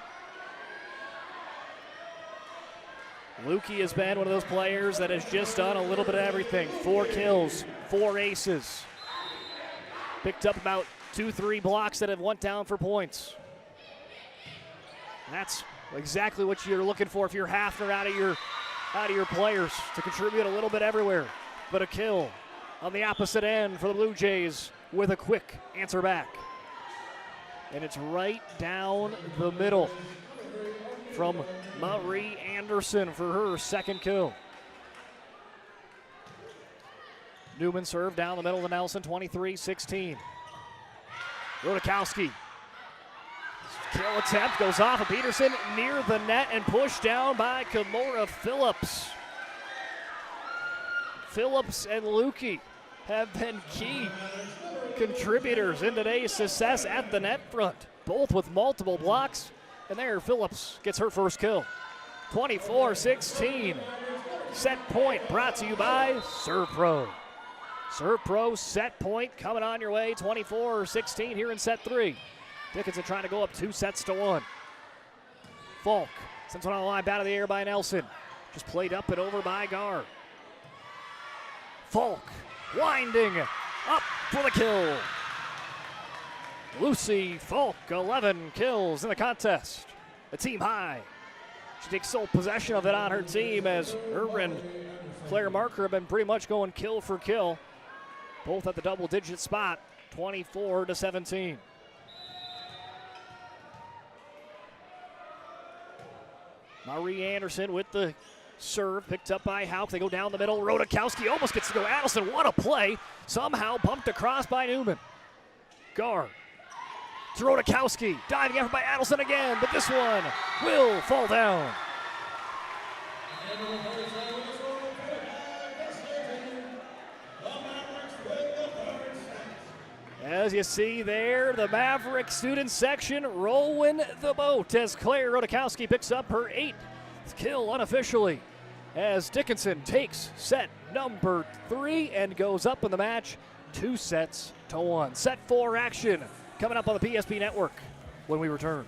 Speaker 10: Lukey has been one of those players that has just done a little bit of everything. 4 kills, 4 aces. Picked up about 2-3 blocks that have went down for points. That's exactly what you're looking for if you're Hafner out of your players, to contribute a little bit everywhere. But a kill on the opposite end for the Blue Jays with a quick answer back. And it's right down the middle from Marie Anderson for her second kill. Newman serve down the middle to Nelson, 23-16. Rodakowski. Kill attempt goes off of Peterson near the net and pushed down by Kimura Phillips. Phillips and Lukey have been key contributors in today's success at the net front, both with multiple blocks. And there Phillips gets her first kill. 24-16. Set point brought to you by Serve Pro. Serve Pro set point coming on your way, 24-16 here in set 3. Dickinson trying to go up 2-1. Falk sends one on the line, bat of the air by Nelson. Just played up and over by Gar. Falk winding up for the kill. Lucy Falk, 11 kills in the contest. A team high. She takes sole possession of it on her team as her and Claire Marker have been pretty much going kill for kill. Both at the double-digit spot, 24-17. Marie Anderson with the serve, picked up by Hauk. They go down the middle. Rodakowski almost gets to go. Adelson, what a play. Somehow bumped across by Newman. Gar to Rodakowski. Diving effort by Adelson again, but this one will fall down. As you see there, the Maverick student section rolling the boat as Claire Rodakowski picks up her 8th kill unofficially as Dickinson takes set number 3 and goes up in the match 2-1. Set 4 action coming up on the PSP network when we return.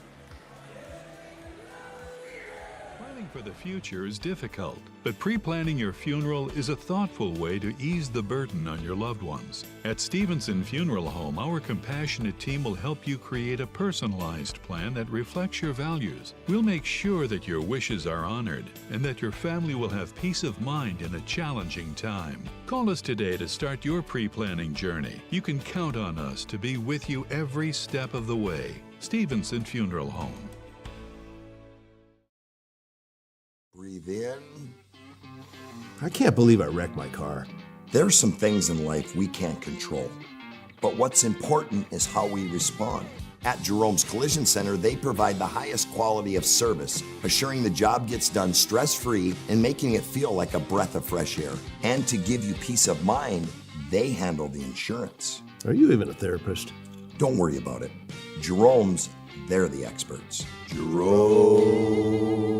Speaker 19: Planning for the future is difficult, but pre-planning your funeral is a thoughtful way to ease the burden on your loved ones. At Stevenson Funeral Home, our compassionate team will help you create a personalized plan that reflects your values. We'll make sure that your wishes are honored and that your family will have peace of mind in a challenging time. Call us today to start your pre-planning journey. You can count on us to be with you every step of the way. Stevenson Funeral Home.
Speaker 20: Breathe in. I can't believe I wrecked my car. There's some things in life we can't control. But what's important is how we respond. At Jerome's Collision Center, they provide the highest quality of service, assuring the job gets done stress-free and making it feel like a breath of fresh air. And to give you peace of mind, they handle the insurance.
Speaker 21: Are you even a therapist?
Speaker 20: Don't worry about it. Jerome's, they're the experts. Jerome's.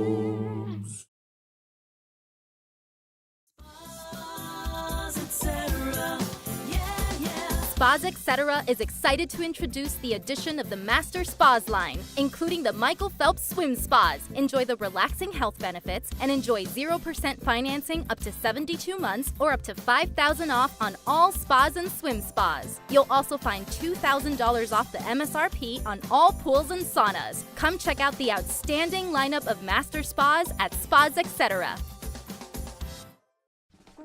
Speaker 24: Spas Etc. is excited to introduce the addition of the Master Spas line, including the Michael Phelps Swim Spas. Enjoy the relaxing health benefits and enjoy 0% financing up to 72 months or up to $5,000 off on all spas and swim spas. You'll also find $2,000 off the MSRP on all pools and saunas. Come check out the outstanding lineup of Master Spas at Spas Etc.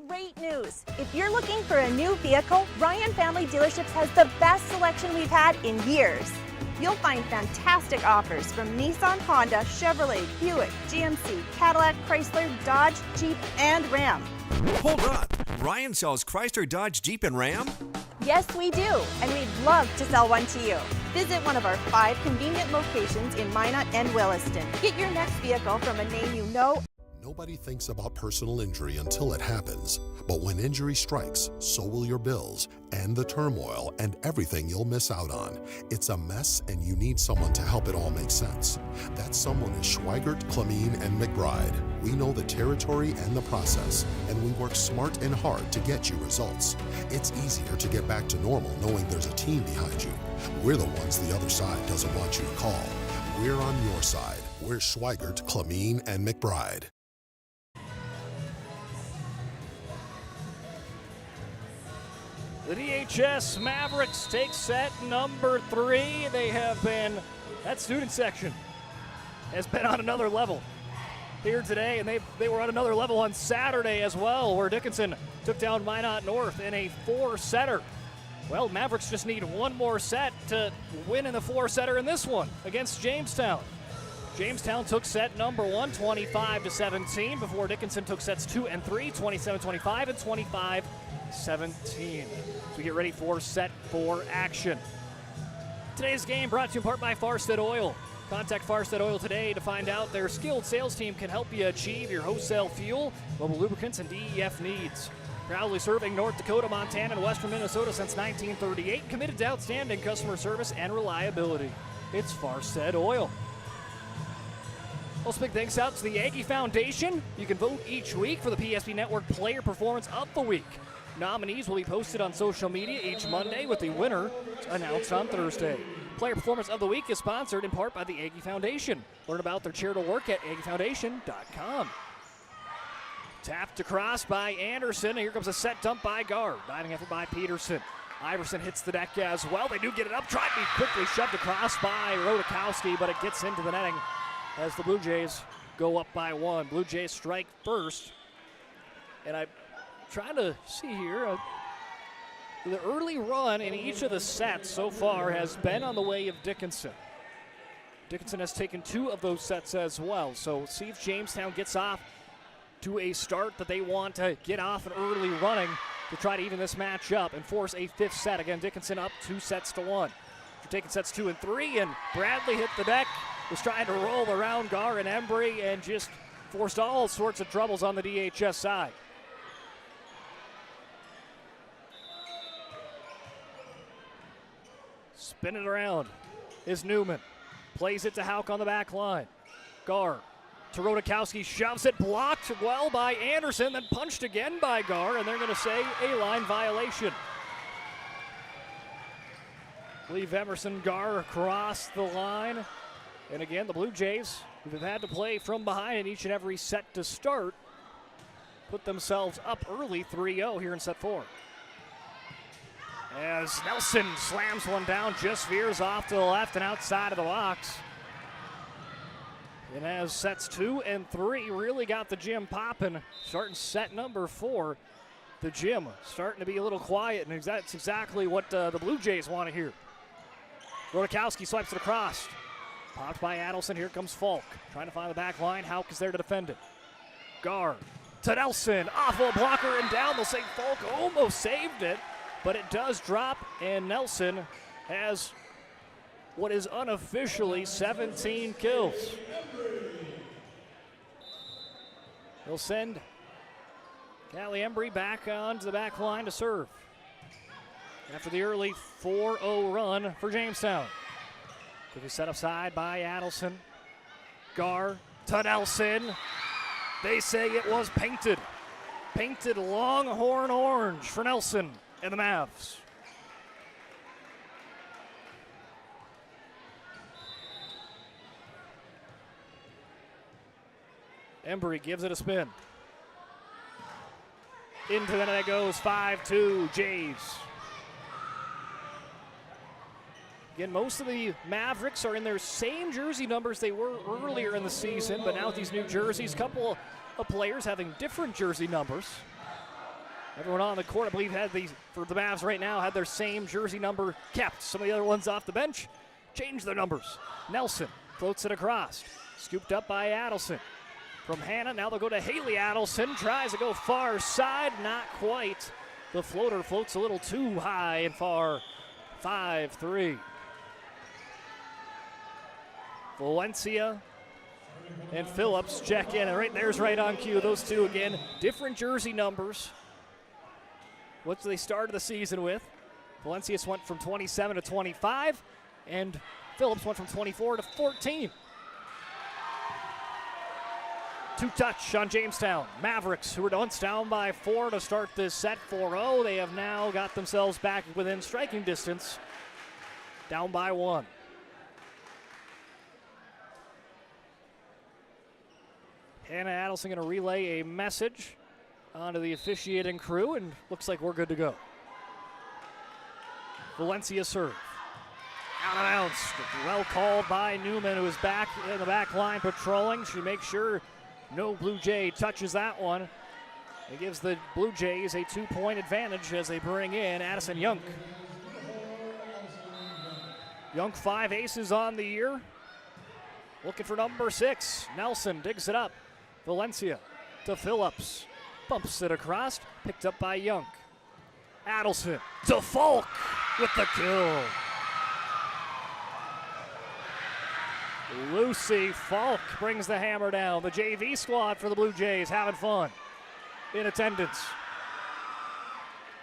Speaker 6: Great news! If you're looking for a new vehicle, Ryan Family Dealerships has the best selection we've had in years. You'll find fantastic offers from Nissan, Honda, Chevrolet, Buick, GMC, Cadillac, Chrysler, Dodge, Jeep, and Ram.
Speaker 7: Hold on. Ryan sells Chrysler, Dodge, Jeep, and Ram?
Speaker 6: Yes, we do, and we'd love to sell one to you. Visit one of our 5 convenient locations in Minot and Williston. Get your next vehicle from a name you know.
Speaker 2: Nobody thinks about personal injury until it happens. But when injury strikes, so will your bills and the turmoil and everything you'll miss out on. It's a mess and you need someone to help it all make sense. That someone is Schweigert, Clemene, and McBride. We know the territory and the process, and we work smart and hard to get you results. It's easier to get back to normal knowing there's a team behind you. We're the ones the other side doesn't want you to call. We're on your side. We're Schweigert, Clemene, and McBride.
Speaker 10: The DHS Mavericks take set number 3. They have been, that student section has been on another level here today, and they were on another level on Saturday as well, where Dickinson took down Minot North in a 4-setter. Well, Mavericks just need one more set to win in the four-setter in this one against Jamestown. Jamestown took set number 1, 25-17, before Dickinson took sets 2 and 3, 27-25 and 25-17. So we get ready for set 4 action. Today's game brought to you in part by Farstead Oil. Contact Farstead Oil today to find out their skilled sales team can help you achieve your wholesale fuel, mobile lubricants, and DEF needs. Proudly serving North Dakota, Montana, and western Minnesota since 1938, committed to outstanding customer service and reliability. It's Farstead Oil. Also, big thanks out to the Aggie Foundation. You can vote each week for the PSP Network Player Performance of the Week. Nominees will be posted on social media each Monday, with the winner announced on Thursday. Player Performance of the Week is sponsored in part by the Aggie Foundation. Learn about their charitable work at aggiefoundation.com. Tapped across by Anderson. Here comes a set dump by Gar. Diving effort by Peterson. Iverson hits the deck as well. They do get it up. Tried to be quickly shoved across by Rodakowski, but it gets into the netting as the Blue Jays go up by 1. Blue Jays strike first. And I'm trying to see here. The early run in each of the sets so far has been on the way of Dickinson. Dickinson has taken 2 of those sets as well. So see if Jamestown gets off to a start that they want to get off an early running to try to even this match up and force a 5th set. Again, Dickinson up 2-1. They're taking sets 2 and 3, and Bradley hit the deck, was trying to roll around Gar and Embry and just forced all sorts of troubles on the DHS side. Spin it around is Newman. Plays it to Hauk on the back line. Gar to Rodakowski, shoves it, blocked well by Anderson, then punched again by Gar, and they're going to say a line violation. Leave Emerson Gar across the line. And again, the Blue Jays, who have had to play from behind in each and every set to start, put themselves up early 3-0 here in set 4. As Nelson slams one down, just veers off to the left and outside of the box. And as sets 2 and 3 really got the gym popping, starting set number 4, the gym starting to be a little quiet, and that's exactly what the Blue Jays want to hear. Rodakowski swipes it across. Popped by Adelson. Here comes Falk. Trying to find the back line. Hauk is there to defend it. Gar to Nelson. Awful blocker and down. They'll say Falk almost saved it, but it does drop, and Nelson has what is unofficially 17 kills. He'll send Callie Embry back onto the back line to serve after the early 4-0 run for Jamestown. Quickly set aside by Adelson. Gar to Nelson. They say it was painted. Painted Longhorn orange for Nelson and the Mavs. Embry gives it a spin. Into the net it goes, 5-2 Jays. Again, most of the Mavericks are in their same jersey numbers they were earlier in the season, but now with these new jerseys, a couple of players having different jersey numbers. Everyone on the court, I believe, for the Mavs right now, had their same jersey number kept. Some of the other ones off the bench changed their numbers. Nelson floats it across. Scooped up by Adelson. From Hannah, now they'll go to Haley Adelson. Tries to go far side, not quite. The floater floats a little too high and far. 5-3. Valencia and Phillips check in, and right there's right on cue. Those two again, different jersey numbers. What they started the season with. Valencius went from 27 to 25, and Phillips went from 24 to 14. 2-touch on Jamestown. Mavericks, who were once down by 4 to start this set 4-0, they have now got themselves back within striking distance, down by 1. Hannah Adelson going to relay a message onto the officiating crew, and looks like we're good to go. Valencia serve. Out of bounds. Well called by Newman, who is back in the back line patrolling. She makes sure no Blue Jay touches that one. It gives the Blue Jays a 2-point advantage as they bring in Addison Young. Young 5 aces on the year. Looking for number 6. Nelson digs it up. Valencia to Phillips. Bumps it across. Picked up by Young. Adelson to Falk with the kill. Lucy Falk brings the hammer down. The JV squad for the Blue Jays having fun in attendance.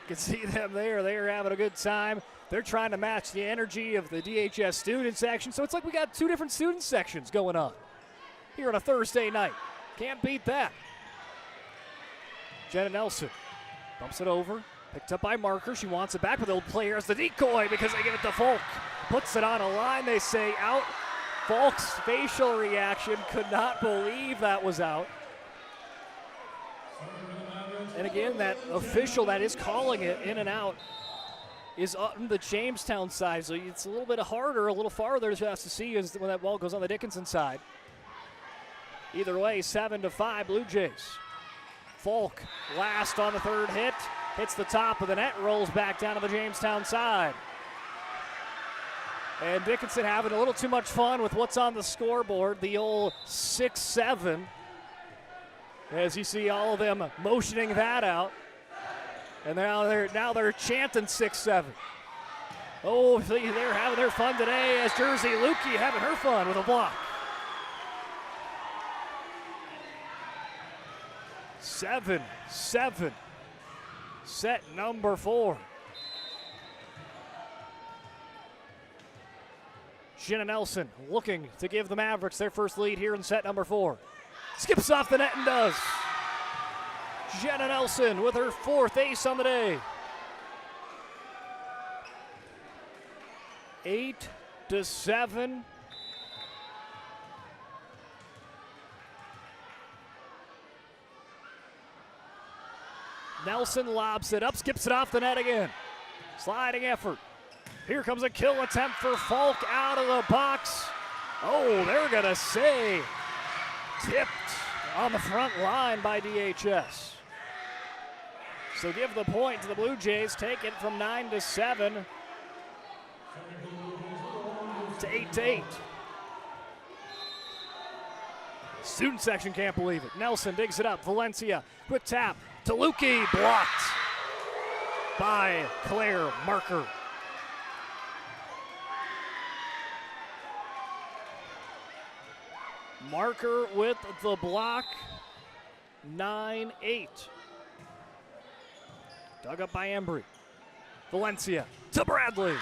Speaker 10: You can see them there. They are having a good time. They're trying to match the energy of the DHS student section. So it's like we got 2 different student sections going on here on a Thursday night. Can't beat that. Jenna Nelson bumps it over. Picked up by Marker. She wants it back, but the old player has the decoy because they give it to Falk. Puts it on a line. They say out. Falk's facial reaction, could not believe that was out. And again, that official that is calling it in and out is on the Jamestown side. So it's a little bit harder, a little farther to see as when that ball goes on the Dickinson side. Either way, 7-5 Blue Jays. Falk last on the third hit. Hits the top of the net, rolls back down to the Jamestown side. And Dickinson having a little too much fun with what's on the scoreboard, the old 6-7. As you see all of them motioning that out. And now they're chanting 6-7. Oh, they're having their fun today as Jersey Lukey having her fun with a block. 7-7. Set number 4. Jenna Nelson looking to give the Mavericks their first lead here in set number 4. Skips off the net and does. Jenna Nelson with her 4th ace on the day. 8-7. Nelson lobs it up, skips it off the net again. Sliding effort. Here comes a kill attempt for Falk out of the box. Oh, they're going to say tipped on the front line by DHS. So give the point to the Blue Jays. Take it from 9-7 to 8-8. Student section can't believe it. Nelson digs it up. Valencia, quick tap to Lukey. Blocked by Claire Marker. Marker with the block, 9-8. Dug up by Embry. Valencia to Bradley.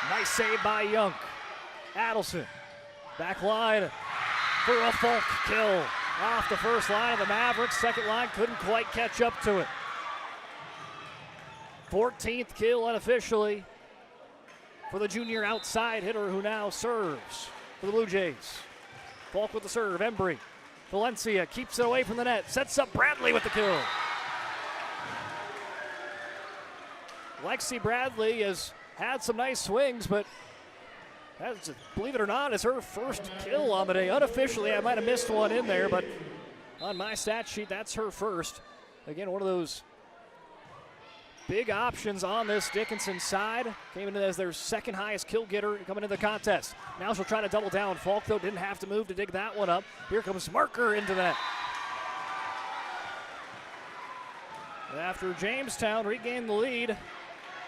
Speaker 10: Nice save by Young. Adelson, back line for a Falk kill. Off the first line of the Mavericks. Second line couldn't quite catch up to it. 14th kill unofficially for the junior outside hitter who now serves for the Blue Jays. Falk with the serve, Embry. Valencia keeps it away from the net, sets up Bradley with the kill. Lexi Bradley has had some nice swings, but that's, believe it or not, is her first kill on the day. Unofficially, I might have missed one in there, but on my stat sheet, that's her first. Again, one of those big options on this Dickinson side. Came in as their second highest kill getter coming into the contest. Now she'll try to double down. Falk, though, didn't have to move to dig that one up. Here comes Marker into that. After Jamestown regained the lead,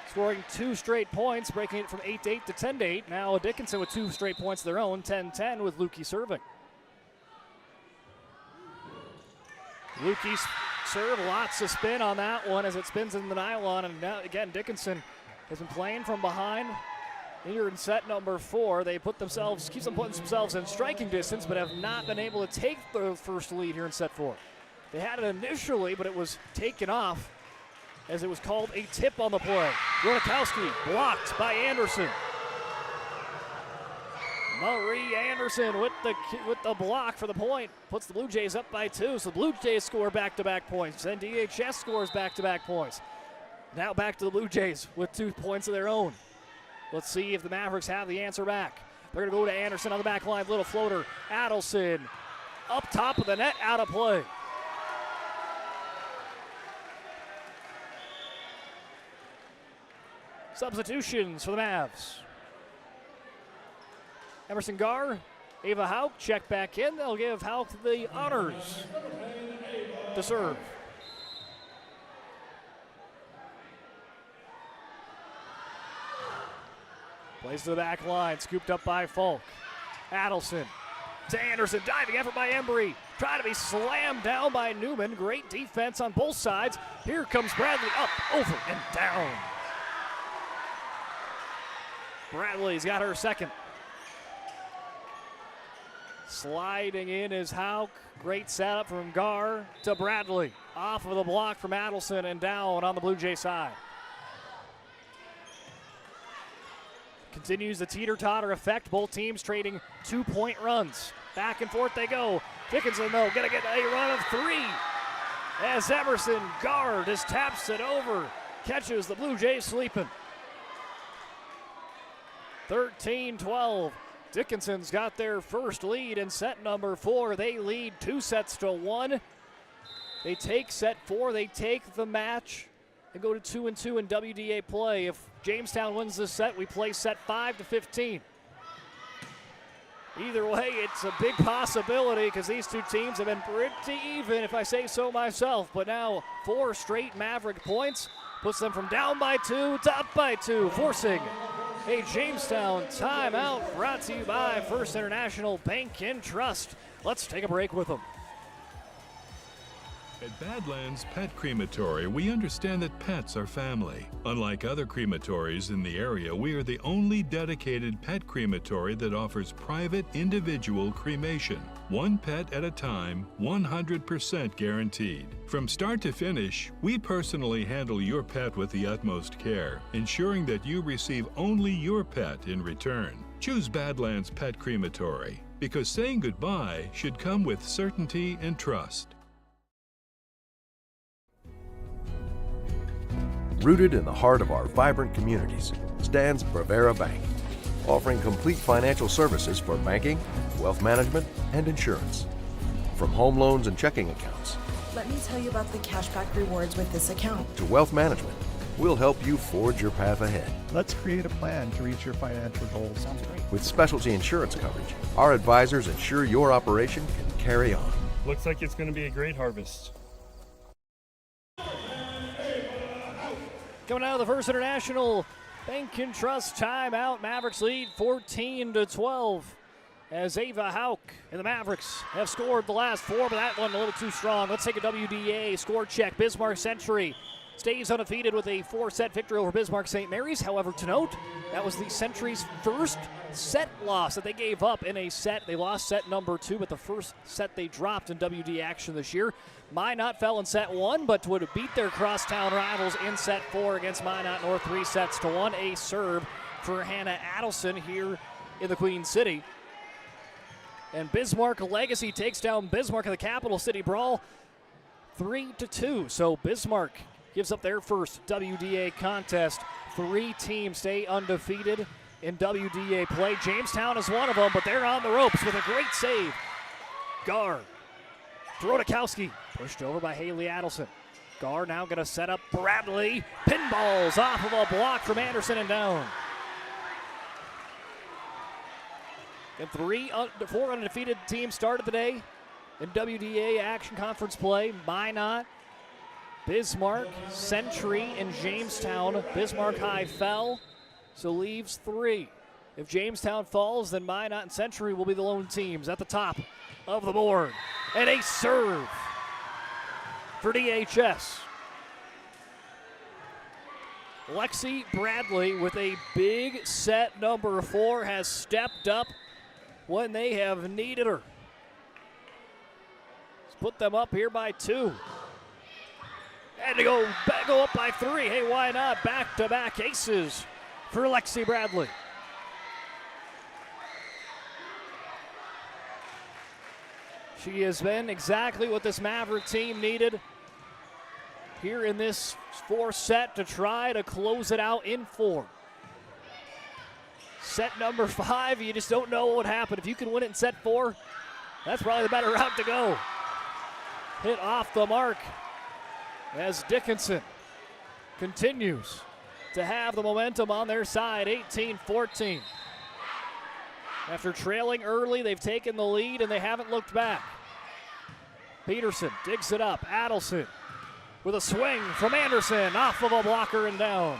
Speaker 10: scoring 2 straight points, breaking it from 8-8 to 10-8. Now Dickinson with 2 straight points of their own, 10-10 with Lukey serving. Lukey's serve, lots of spin on that one as it spins in the nylon. And now again, Dickinson has been playing from behind. Here in set number 4, they keeps them putting themselves in striking distance, but have not been able to take the first lead here in set 4. They had it initially, but it was taken off as it was called a tip on the play. Ronikowski blocked by Anderson. Marie Anderson with the block for the point. Puts the Blue Jays up by 2. So the Blue Jays score back-to-back points. Then DHS scores back-to-back points. Now back to the Blue Jays with 2 points of their own. Let's see if the Mavericks have the answer back. They're going to go to Anderson on the back line. Little floater. Adelson up top of the net, out of play. Substitutions for the Mavs. Emerson Gar, Ava Hauk check back in. They'll give Hauk the honors to serve. Plays to the back line, scooped up by Falk. Adelson to Anderson, diving effort by Embry. Trying to be slammed down by Newman. Great defense on both sides. Here comes Bradley, up, over, and down. Bradley's got her second. Sliding in is Hauk. Great setup from Gar to Bradley. Off of the block from Adelson and down on the Blue Jay side. Continues the teeter-totter effect. Both teams trading 2-point runs. Back and forth they go. Dickinson, though, gonna get a run of 3. As Emerson Gar just taps it over. Catches the Blue Jays sleeping. 13-12. Dickinson's got their first lead in set number 4. They lead 2-1. They take set 4. They take the match and go to 2-2 in WDA play. If Jamestown wins this set, we play set 5 to 15. Either way, it's a big possibility because these two teams have been pretty even, if I say so myself. But now 4 straight Maverick points puts them from down by 2 to up by 2, forcing a Jamestown timeout brought to you by First International Bank and Trust. Let's take a break with them.
Speaker 19: At Badlands Pet Crematory, we understand that pets are family. Unlike other crematories in the area, we are the only dedicated pet crematory that offers private individual cremation. One pet at a time, 100% guaranteed. From start to finish, we personally handle your pet with the utmost care, ensuring that you receive only your pet in return. Choose Badlands Pet Crematory, because saying goodbye should come with certainty and trust.
Speaker 3: Rooted in the heart of our vibrant communities stands Brevera Bank, offering complete financial services for banking, wealth management, and insurance. From home loans and checking accounts,
Speaker 21: let me tell you about the cashback rewards with this account,
Speaker 3: to wealth management, we'll help you forge your path ahead.
Speaker 22: Let's create a plan to reach your financial goals.
Speaker 10: Sounds great.
Speaker 3: With specialty insurance coverage, our advisors ensure your operation can carry on.
Speaker 23: Looks like it's going to be a great harvest.
Speaker 10: Coming out of the First International Bank and Trust timeout, Mavericks lead 14-12 as Ava Hauk and the Mavericks have scored the last 4, but that one a little too strong. Let's take a WDA score check. Bismarck Century stays undefeated with a 4-set victory over Bismarck St. Mary's. However, to note, that was the Century's first set loss that they gave up in a set. They lost set number 2, but the first set they dropped in WD action this year. Minot fell in set 1, but would beat their crosstown rivals in set 4 against Minot North 3-1. A serve for Hannah Adelson here in the Queen City. And Bismarck Legacy takes down Bismarck in the Capital City Brawl 3-2. So Bismarck gives up their first WDA contest. 3 teams stay undefeated in WDA play. Jamestown is one of them, but they're on the ropes with a great save. Gar, Drodikowski, pushed over by Haley Adelson. Gar now going to set up Bradley. Pinballs off of a block from Anderson and down. And 4 undefeated teams started the day in WDA Action Conference play. Minot, Bismarck, Century, and Jamestown. Bismarck High fell, so leaves 3. If Jamestown falls, then Minot and Century will be the lone teams at the top of the board. And a serve for DHS. Lexi Bradley with a big set number 4 has stepped up when they have needed her. Let's put them up here by 2. And to go up by 3. Hey, why not? Back-to-back aces for Lexi Bradley. She has been exactly what this Maverick team needed here in this 4th set to try to close it out in 4. Set number 5, you just don't know what would happen. If you can win it in set 4, that's probably the better route to go. Hit off the mark as Dickinson continues to have the momentum on their side, 18-14. After trailing early, they've taken the lead and they haven't looked back. Peterson digs it up. Adelson with a swing from Anderson, off of a blocker and down.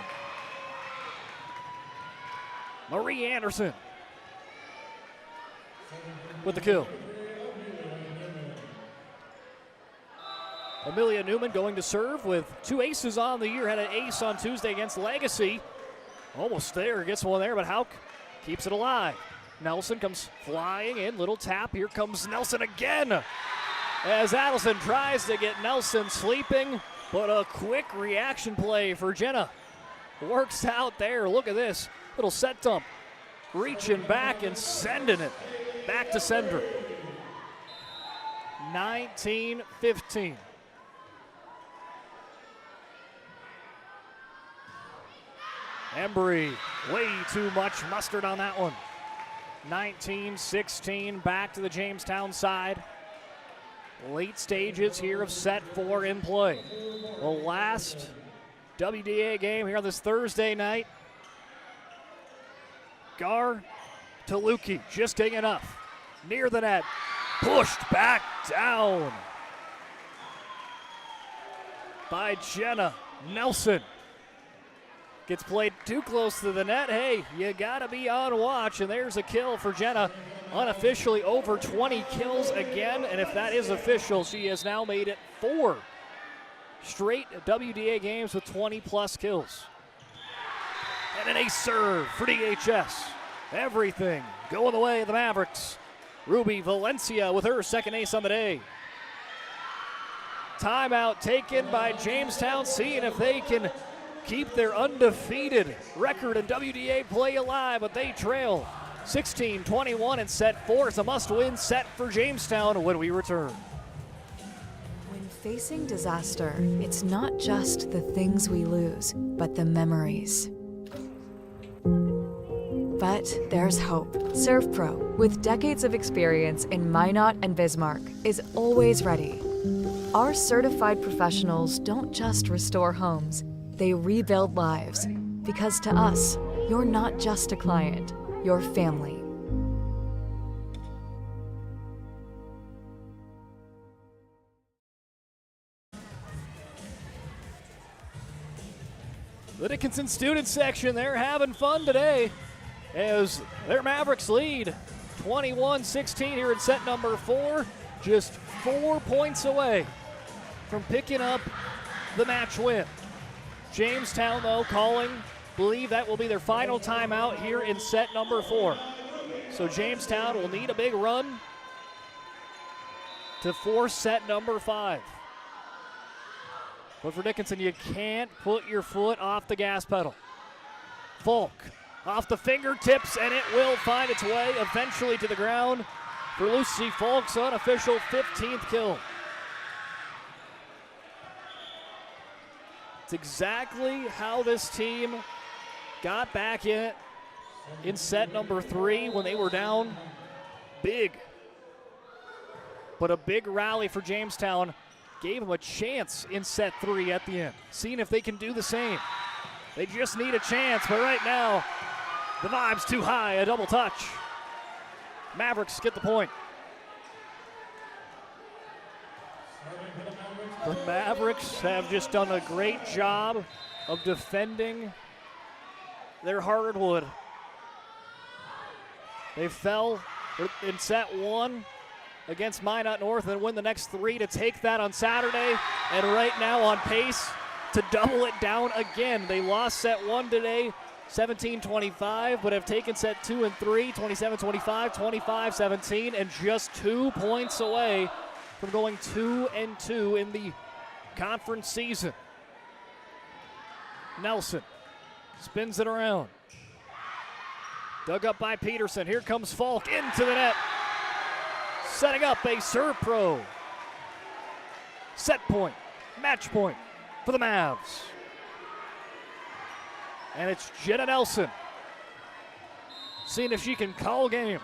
Speaker 10: Marie Anderson with the kill. Amelia Newman going to serve with 2 aces on the year. Had an ace on Tuesday against Legacy. Almost there, gets one there, but Hauk keeps it alive. Nelson comes flying in, little tap. Here comes Nelson again. As Adelson tries to get Nelson sleeping, but a quick reaction play for Jenna. Works out there, look at this. Little set dump. Reaching back and sending it back to sender. 19-15. Embry, way too much mustard on that one. 19-16, back to the Jamestown side. Late stages here of set 4 in play. The last WDA game here on this Thursday night. Gar to Lukey, just taking enough. Near the net, pushed back down by Jenna Nelson. Gets played too close to the net. Hey, you gotta be on watch, and there's a kill for Jenna. Unofficially over 20 kills again, and if that is official, she has now made it 4 straight WDA games with 20-plus kills. And an ace serve for DHS. Everything going the way of the Mavericks. Ruby Valencia with her second ace on the day. Timeout taken by Jamestown, seeing if they can keep their undefeated record in WDA play alive, but they trail 16-21 in set 4. It's a must-win set for Jamestown when we return.
Speaker 4: When facing disaster, it's not just the things we lose, but the memories. But there's hope. ServPro, with decades of experience in Minot and Bismarck, is always ready. Our certified professionals don't just restore homes, they rebuild lives. Because to us, you're not just a client, you're family.
Speaker 10: The Dickinson student section, they're having fun today as their Mavericks lead 21-16 here in set number 4. Just 4 points away from picking up the match win. Jamestown, though, calling, believe that will be their final timeout here in set number 4. So Jamestown will need a big run to force set number 5. But for Dickinson, you can't put your foot off the gas pedal. Falk off the fingertips, and it will find its way eventually to the ground for Lucy Falk's unofficial 15th kill. It's exactly how this team got back in set number 3 when they were down big. But a big rally for Jamestown gave them a chance in set 3 at the end, seeing if they can do the same. They just need a chance, but right now, the vibe's too high, a double touch. Mavericks get the point. The Mavericks have just done a great job of defending their hardwood. They fell in set 1 against Minot North and win the next 3 to take that on Saturday, and right now on pace to double it down again. They lost set 1 today, 17-25, but have taken set 2 and 3, 27-25, 25-17, and just 2 points away from going 2-2 in the conference season. Nelson spins it around. Dug up by Peterson. Here comes Falk into the net. Setting up a ServPro set point, match point for the Mavs. And it's Jenna Nelson seeing if she can call game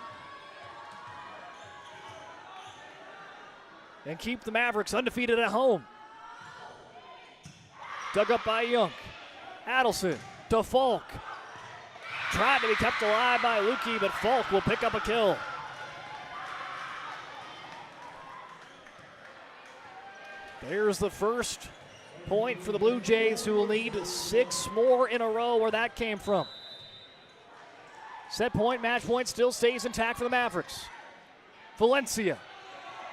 Speaker 10: and keep the Mavericks undefeated at home. Dug up by Young. Adelson to Falk. tried to be kept alive by Lukey, but Falk will pick up a kill. There's the first point for the Blue Jays, who will need 6 more in a row where that came from. Set point, match point still stays intact for the Mavericks. Valencia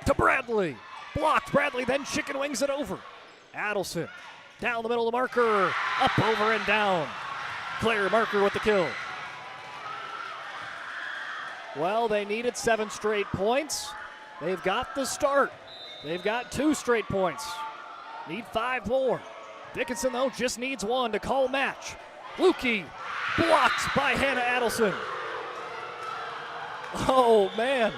Speaker 10: to Bradley. Blocked. Bradley then chicken wings it over. Adelson down the middle of the marker. Up, over, and down. Claire Marker with the kill. Well, they needed 7 straight points. They've got the start. They've got 2 straight points. Need 5 more. Dickinson, though, just needs 1 to call match. Lukey blocked by Hannah Adelson. Oh, man.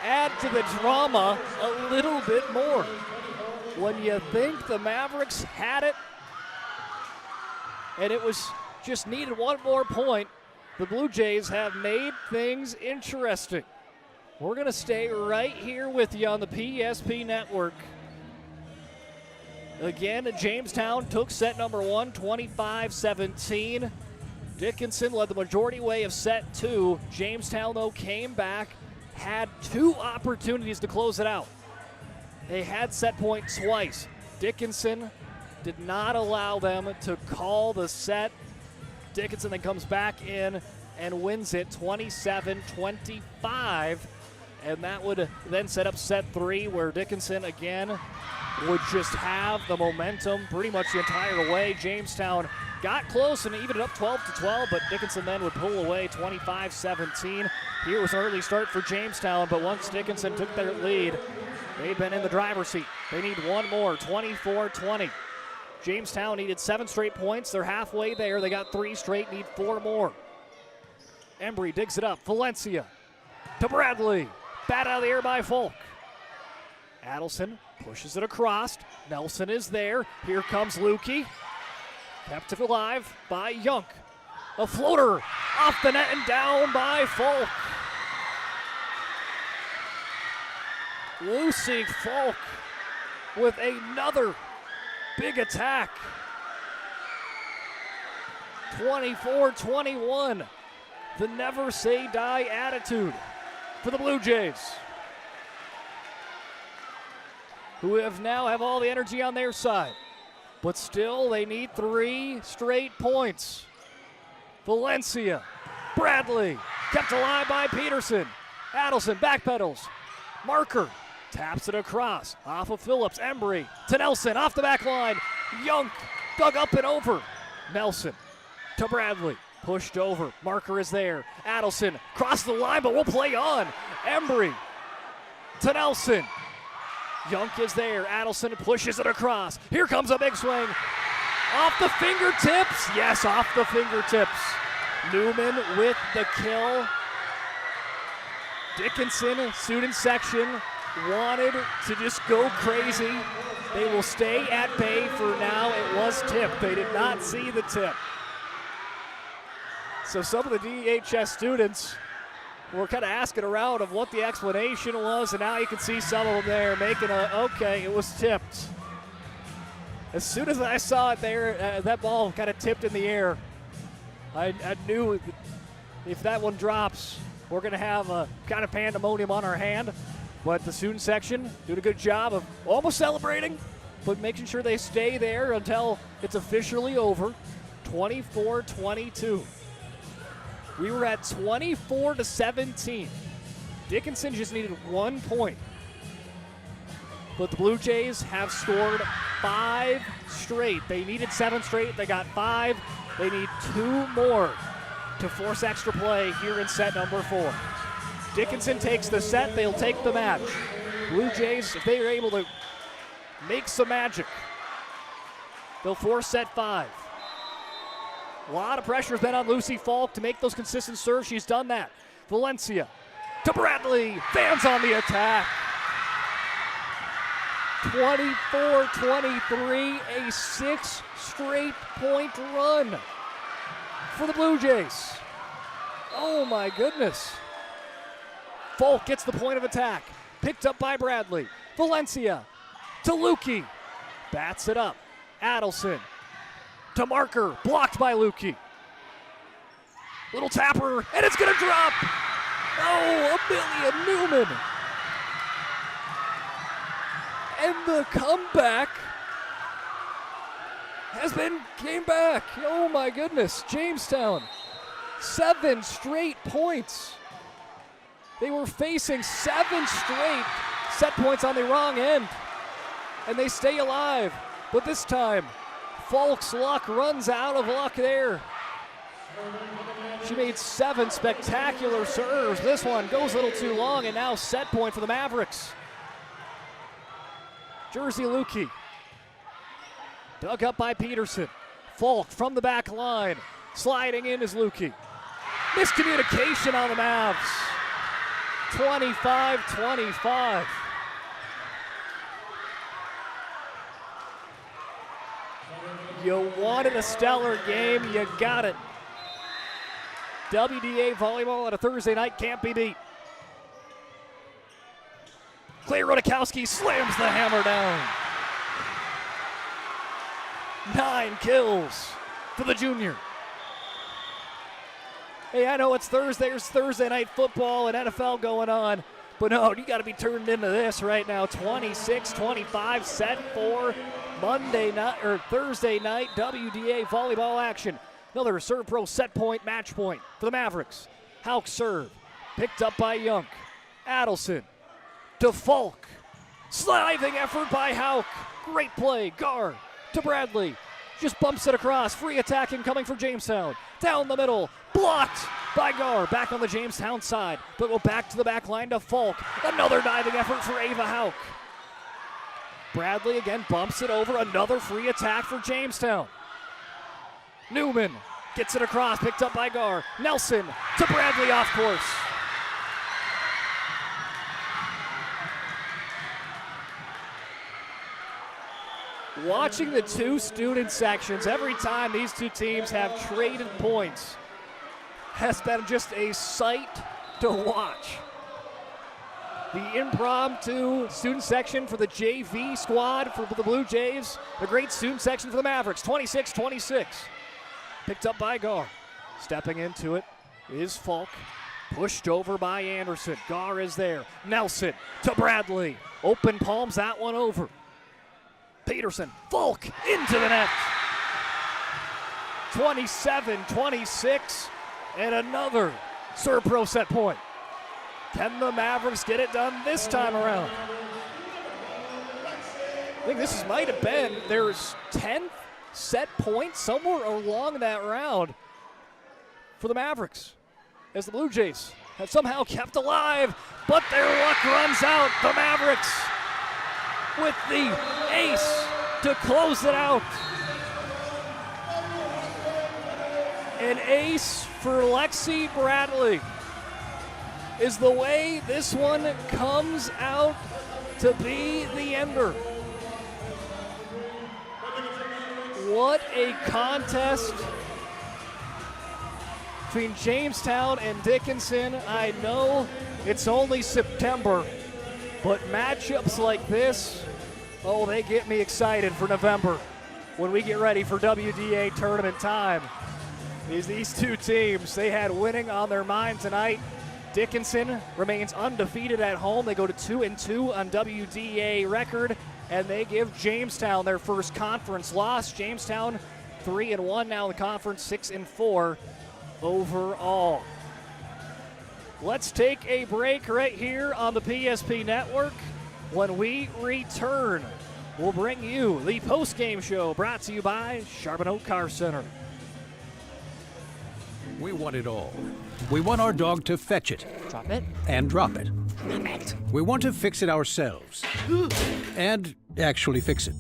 Speaker 10: Add to the drama a little bit more. When you think the Mavericks had it, and it was just needed 1 more point, the Blue Jays have made things interesting. We're going to stay right here with you on the PSP Network. Again, Jamestown took set number 1, 25-17. Dickinson led the majority way of set 2. Jamestown, though, came back, had 2 opportunities to close it out. They had set point twice. Dickinson did not allow them to call the set. Dickinson then comes back in and wins it 27-25. And that would then set up set 3, where Dickinson again would just have the momentum pretty much the entire way. Jamestown got close and evened it up 12-12, but Dickinson then would pull away 25-17. Here was an early start for Jamestown, but once Dickinson took their lead, they've been in the driver's seat. They need 1 more, 24-20. Jamestown needed 7 straight points. They're halfway there. They got 3 straight, need 4 more. Embry digs it up. Valencia to Bradley. Bat out of the air by Falk. Adelson pushes it across. Nelson is there. Here comes Lukey. Kept it alive by Young. A floater off the net and down by Falk. Lucy Falk with another big attack. 24-21. The never say die attitude for the Blue Jays, who now have all the energy on their side. But still, they need 3 straight points. Valencia, Bradley, kept alive by Peterson. Adelson backpedals. Marker taps it across. Off of Phillips. Embry to Nelson. Off the back line. Young dug up and over. Nelson to Bradley. Pushed over. Marker is there. Adelson crossed the line, but will play on. Embry to Nelson. Young is there. Adelson pushes it across. Here comes a big swing. Off the fingertips. Yes, off the fingertips. Newman with the kill. Dickinson, student section, wanted to just go crazy. They will stay at bay for now. It was tipped. They did not see the tip. So some of the DHS students were kind of asking around of what the explanation was, and now you can see some of them there making okay, it was tipped. As soon as I saw it there, that ball kind of tipped in the air, I knew if that one drops, we're going to have a kind of pandemonium on our hand. But the student section doing a good job of almost celebrating, but making sure they stay there until it's officially over. 24-22. We were at 24-17. Dickinson just needed 1 point. But the Blue Jays have scored 5 straight. They needed 7 straight. They got 5. They need 2 more to force extra play here in set number 4. Dickinson takes the set. They'll take the match. Blue Jays, if they are able to make some magic, they'll force set 5. A lot of pressure has been on Lucy Falk to make those consistent serves. She's done that. Valencia to Bradley. Fans on the attack. 24-23, a 6 straight point run for the Blue Jays. Oh my goodness. Falk gets the point of attack. Picked up by Bradley. Valencia to Lukey. Bats it up. Adelson to Marker, blocked by Lukey. Little tapper, and it's going to drop. Oh, Amelia Newman. And the comeback came back. Oh my goodness, Jamestown, 7 straight points. They were facing 7 straight set points on the wrong end, and they stay alive. But this time, Falk's luck runs out of luck there. She made 7 spectacular serves. This one goes a little too long, and now set point for the Mavericks. Jersey Lukey, dug up by Peterson. Falk from the back line, sliding in is Lukey. Miscommunication on the Mavs. 25-25. You wanted a stellar game, you got it. WDA volleyball on a Thursday night can't be beat. Clay Rodakowski slams the hammer down. 9 kills for the junior. Hey, I know it's Thursday. There's Thursday night football and NFL going on, but no, you got to be turned into this right now. 26-25, set for Monday night or Thursday night WDA volleyball action. Another serve pro set point, match point for the Mavericks. Hauk serve, picked up by Young. Adelson to Falk. Sliding effort by Hauk. Great play. Gar to Bradley. Just bumps it across. Free attacking coming for Jamestown. Down the middle. Blocked by Gar. Back on the Jamestown side. But go back to the back line to Falk. Another diving effort for Ava Hauk. Bradley again bumps it over. Another free attack for Jamestown. Newman gets it across. Picked up by Gar. Nelson to Bradley off course. Watching the two student sections, every time these two teams have traded points, has been just a sight to watch. The impromptu student section for the JV squad for the Blue Jays. The great student section for the Mavericks, 26-26. Picked up by Gar. Stepping into it is Falk. Pushed over by Anderson. Gar is there. Nelson to Bradley. Open palms that one over. Peterson, Falk into the net. 27-26, and another serve pro set point. Can the Mavericks get it done this time around? I think this might have been their 10th set point somewhere along that round for the Mavericks, as the Blue Jays have somehow kept alive, but their luck runs out. The Mavericks with the ace to close it out. An ace for Lexi Bradley is the way this one comes out to be the ender. What a contest between Jamestown and Dickinson. I know it's only September, but matchups like this, oh, they get me excited for November when we get ready for WDA tournament time. These two teams, they had winning on their mind tonight. Dickinson remains undefeated at home. They go to 2-2 on WDA record, and they give Jamestown their first conference loss. Jamestown 3-1 now in the conference, 6-4 overall. Let's take a break right here on the PSP Network. When we return, we'll bring you the postgame show brought to you by Charbonneau Car Center.
Speaker 5: We want it all. We want our dog to fetch it.
Speaker 9: Drop it.
Speaker 5: And drop it.
Speaker 9: Name it.
Speaker 5: We want to fix it ourselves. And actually fix it.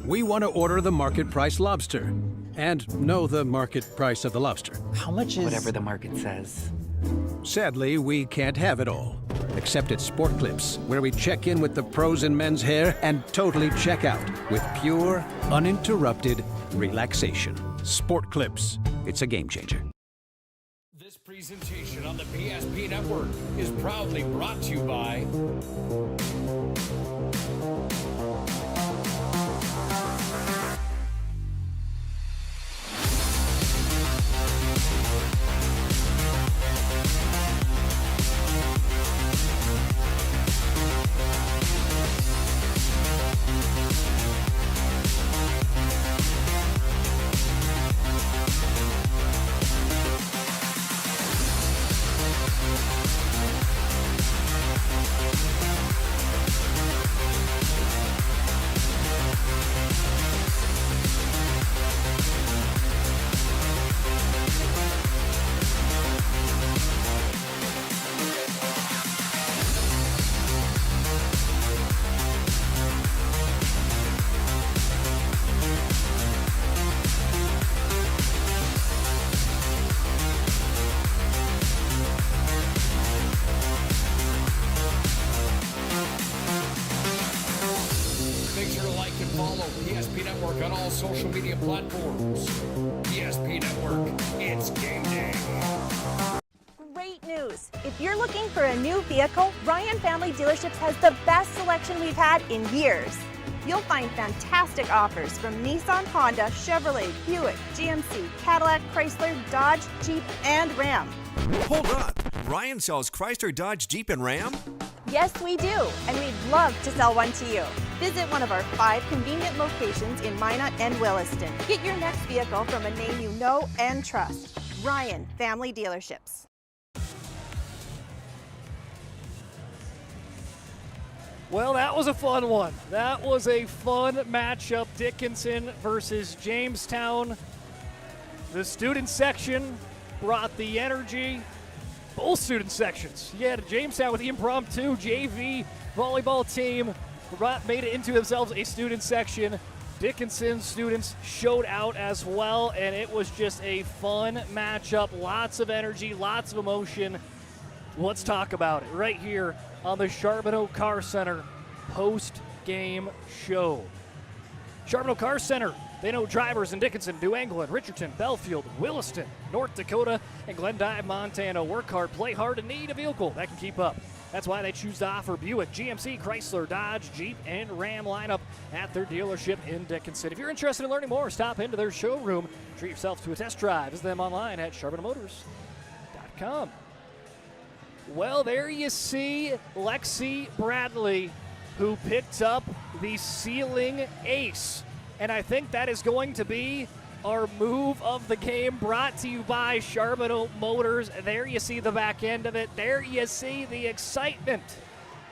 Speaker 5: We want to order the market price lobster. And know the market price of the lobster.
Speaker 9: How much is... Whatever the market says.
Speaker 5: Sadly, we can't have it all. Except at Sport Clips, where we check in with the pros in men's hair and totally check out with pure, uninterrupted relaxation. Sport Clips. It's a game changer.
Speaker 1: This presentation on the PSP Network is proudly brought to you by social media platforms. ESP Network, it's game day.
Speaker 6: Great news! If you're looking for a new vehicle, Ryan Family Dealerships has the best selection we've had in years. You'll find fantastic offers from Nissan, Honda, Chevrolet, Buick, GMC, Cadillac, Chrysler, Dodge, Jeep, and Ram.
Speaker 7: Hold up. Ryan sells Chrysler, Dodge, Jeep, and Ram?
Speaker 6: Yes, we do, and we'd love to sell one to you. Visit one of our 5 convenient locations in Minot and Williston. Get your next vehicle from a name you know and trust. Ryan Family Dealerships.
Speaker 10: Well, that was a fun one. That was a fun matchup. Dickinson versus Jamestown. The student section brought the energy. Both student sections. You had Jamestown with the impromptu JV volleyball team. Made it into themselves a student section. Dickinson students showed out as well, and it was just a fun matchup. Lots of energy, lots of emotion. Let's talk about it right here on the Charbonneau Car Center post-game show. Charbonneau Car Center, they know drivers in Dickinson, New England, Richardson, Belfield, Williston, North Dakota, and Glendive, Montana. Work hard, play hard, and need a vehicle that can keep up. That's why they choose to offer Buick, GMC, Chrysler, Dodge, Jeep, and Ram lineup at their dealership in Dickinson. If you're interested in learning more, stop into their showroom. Treat yourself to a test drive. Visit them online at charbonneaumotors.com. Well, there you see Lexi Bradley, who picked up the ceiling ace. And I think that is going to be our move of the game, brought to you by Charbonneau Motors. There you see the back end of it. There you see the excitement.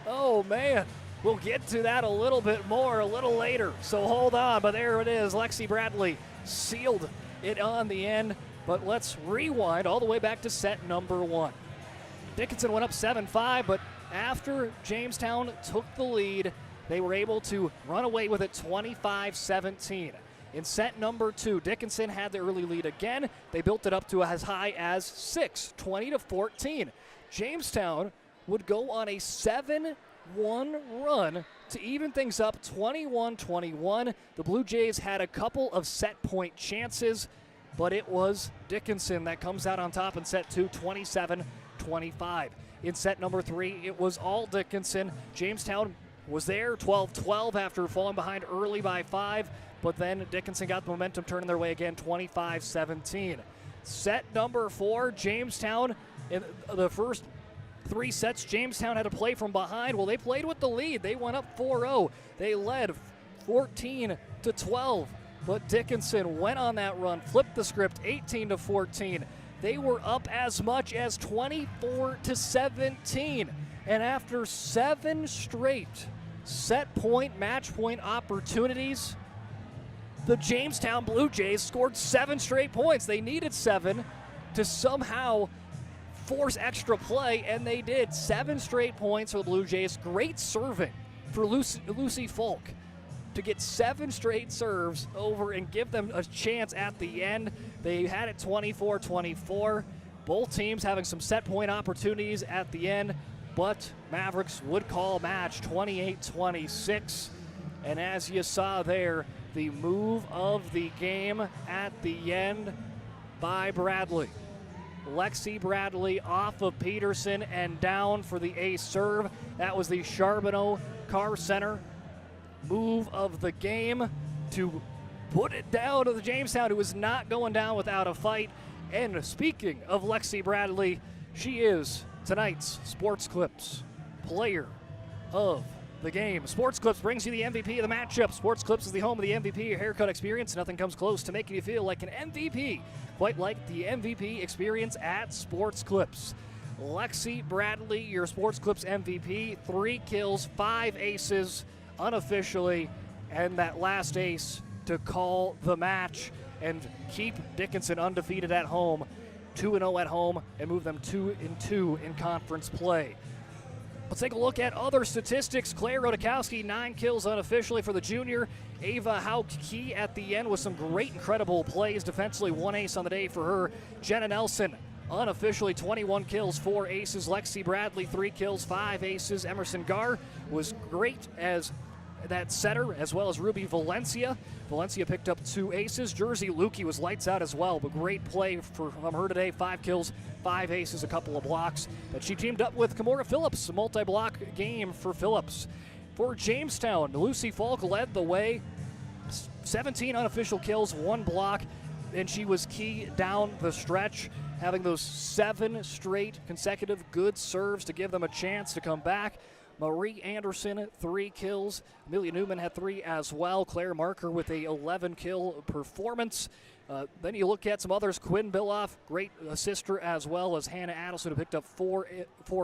Speaker 10: Oh, man. We'll get to that a little bit more a little later, so hold on. But there it is. Lexi Bradley sealed it on the end. But let's rewind all the way back to set number 1. Dickinson went up 7-5, but after Jamestown took the lead, they were able to run away with it 25-17. In set number 2, Dickinson had the early lead again. They built it up to as high as 6, 20-14. Jamestown would go on a 7-1 run to even things up 21-21. The Blue Jays had a couple of set point chances, but it was Dickinson that comes out on top in set 2, 27-25. In set number 3, it was all Dickinson. Jamestown was there 12-12 after falling behind early by 5, but then Dickinson got the momentum turning their way again, 25-17. Set number 4, Jamestown, in the first 3 sets, Jamestown had to play from behind. Well, they played with the lead. They went up 4-0. They led 14-12, but Dickinson went on that run, flipped the script, 18-14. They were up as much as 24-17. And after 7 straight set point, match point opportunities, the Jamestown Blue Jays scored 7 straight points. They needed 7 to somehow force extra play, and they did. 7 straight points for the Blue Jays. Great serving for Lucy Folk to get 7 straight serves over and give them a chance at the end. They had it 24-24. Both teams having some set point opportunities at the end, but Mavericks would call match 28-26. And as you saw there, the move of the game at the end by Bradley. Lexi Bradley off of Peterson and down for the ace serve. That was the Charbonneau Car Center move of the game to put it down to the Jamestown, who is not going down without a fight. And speaking of Lexi Bradley, she is tonight's Sports Clips Player of the Game. Sports Clips brings you the MVP of the matchup. Sports Clips is the home of the MVP haircut experience. Nothing comes close to making you feel like an MVP, quite like the MVP experience at Sports Clips. Lexi Bradley, your Sports Clips MVP, 3 kills, 5 aces unofficially, and that last ace to call the match and keep Dickinson undefeated at home, 2-0 at home, and move them 2-2 in conference play. Let's take a look at other statistics. Claire Rodakowski, 9 kills unofficially for the junior. Ava Hauk-Key at the end with some great, incredible plays defensively. 1 ace on the day for her. Jenna Nelson, unofficially 21 kills, 4 aces. Lexi Bradley, 3 kills, 5 aces. Emerson Garr was great as that setter, as well as Ruby Valencia. Valencia picked up 2 aces. Jersey Lukey was lights out as well, but great play from her today. 5 kills, 5 aces, a couple of blocks. But she teamed up with Kimora Phillips, a multi-block game for Phillips. For Jamestown, Lucy Falk led the way. 17 unofficial kills, 1 block, and she was key down the stretch, having those 7 straight consecutive good serves to give them a chance to come back. Marie Anderson, 3 kills. Amelia Newman had 3 as well. Claire Marker with a 11-kill performance. Then you look at some others. Quinn Billoff, great assister, as well as Hannah Adelson, who picked up 4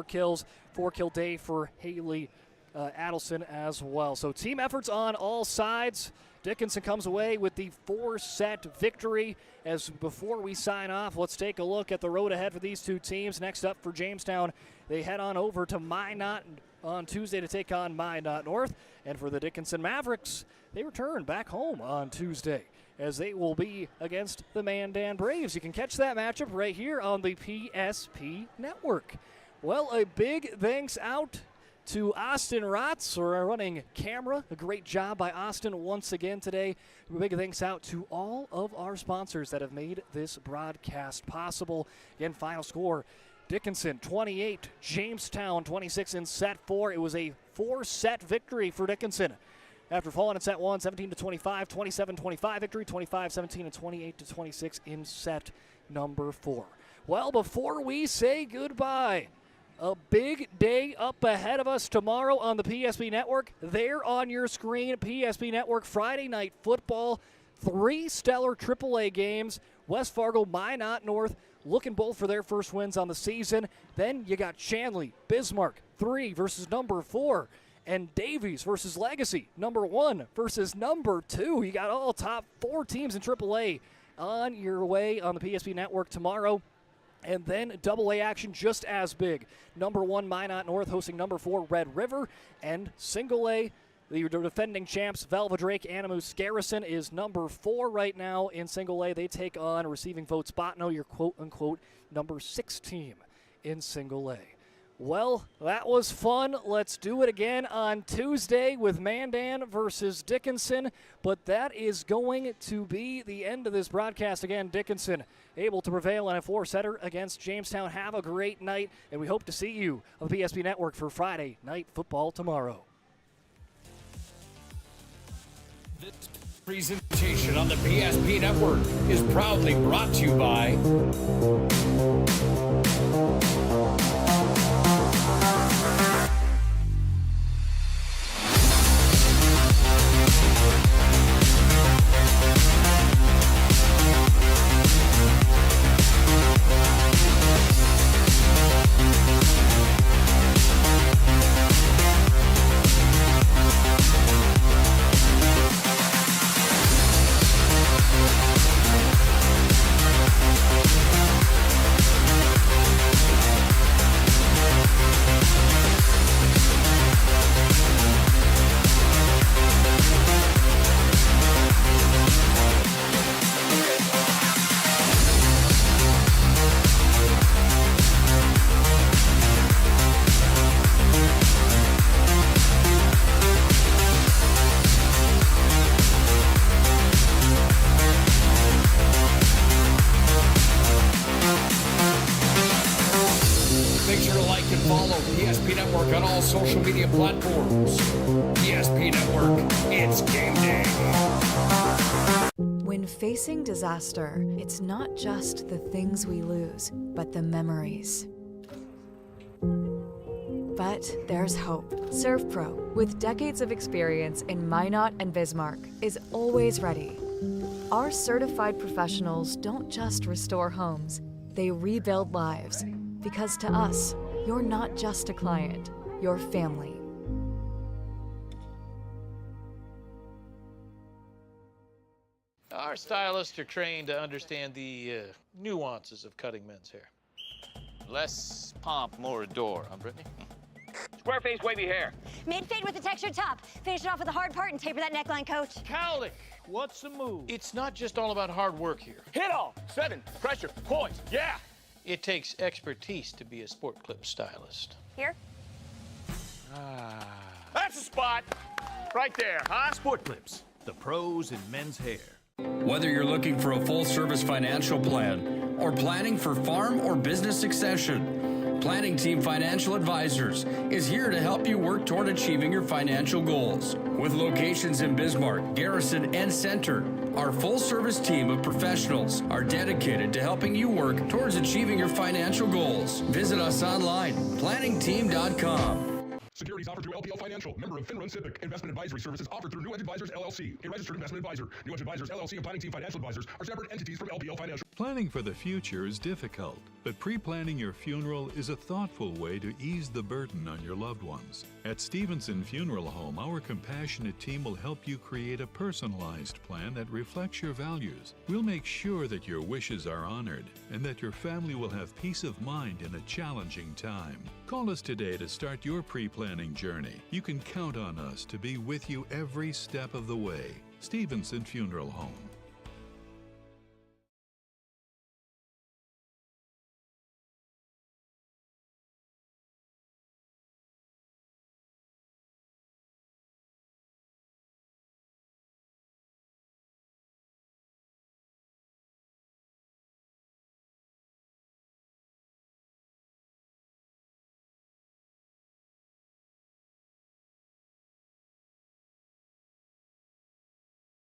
Speaker 10: kills. 4-kill day for Haley Adelson as well. So team efforts on all sides. Dickinson comes away with the 4-set victory. As before we sign off, let's take a look at the road ahead for these 2 teams. Next up for Jamestown, they head on over to Minot on Tuesday to take on Minot North. And for the Dickinson Mavericks, they return back home on Tuesday as they will be against the Mandan Braves. You can catch that matchup right here on the PSP Network. Well, a big thanks out to Austin Rotz, our running camera. A great job by Austin once again today. A big thanks out to all of our sponsors that have made this broadcast possible. Again, final score, Dickinson 28, Jamestown 26 in set 4. It was a 4-set victory for Dickinson. After falling in set 1, 17-25, 27-25 victory, 25-17, and 28-26 in set number 4. Well, before we say goodbye, a big day up ahead of us tomorrow on the PSP Network. There on your screen, PSP Network Friday Night Football. 3 stellar AAA games. West Fargo, Minot North, looking both for their first wins on the season. Then you got Shanley, Bismarck, 3 versus number 4. And Davies versus Legacy, number 1 versus number 2. You got all top 4 teams in AAA on your way on the PSP Network tomorrow. And then AA action just as big. Number 1, Minot North hosting number 4, Red River. And single A, the defending champs, Velva Drake Animus Garrison is number 4 right now in single A. They take on receiving votes Botno, your quote-unquote number 6 team in single A. Well, that was fun. Let's do it again on Tuesday with Mandan versus Dickinson. But that is going to be the end of this broadcast. Again, Dickinson able to prevail on a 4-setter against Jamestown. Have a great night, and we hope to see you on the PSP Network for Friday Night Football tomorrow.
Speaker 1: This presentation on the PSP Network is proudly brought to you by social media platforms. PSP Network, it's game day.
Speaker 4: When facing disaster, it's not just the things we lose, but the memories. But there's hope. ServPro, with decades of experience in Minot and Bismarck, is always ready. Our certified professionals don't just restore homes, they rebuild lives. Because to us, you're not just a client, you're family.
Speaker 8: Our stylists are trained to understand the nuances of cutting men's hair. Less pomp, more adore, huh, Brittany?
Speaker 11: Square face, wavy hair.
Speaker 12: Mid-fade with a textured top. Finish it off with a hard part and taper that neckline, coach.
Speaker 8: Cowlick, what's the move? It's not just all about hard work here.
Speaker 11: Hit all. 7, pressure, poise, yeah.
Speaker 8: It takes expertise to be a sport clip stylist.
Speaker 12: Here?
Speaker 11: That's the spot. Right there, huh?
Speaker 13: Sport Clips, the pros in men's hair.
Speaker 1: Whether you're looking for a full-service financial plan or planning for farm or business succession, Planning Team Financial Advisors is here to help you work toward achieving your financial goals. With locations in Bismarck, Garrison, and Center, our full-service team of professionals are dedicated to helping you work towards achieving your financial goals. Visit us online, planningteam.com.
Speaker 14: Securities offered through LPL Financial, member of FINRA Civic. Investment advisory services offered through New Edge Advisors, LLC, a registered investment advisor. New Edge Advisors, LLC, and Planning Team Financial Advisors are separate entities from LPL Financial.
Speaker 19: Planning for the future is difficult, but pre-planning your funeral is a thoughtful way to ease the burden on your loved ones. At Stevenson Funeral Home, our compassionate team will help you create a personalized plan that reflects your values. We'll make sure that your wishes are honored and that your family will have peace of mind in a challenging time. Call us today to start your pre-planning journey. You can count on us to be with you every step of the way. Stevenson Funeral Home.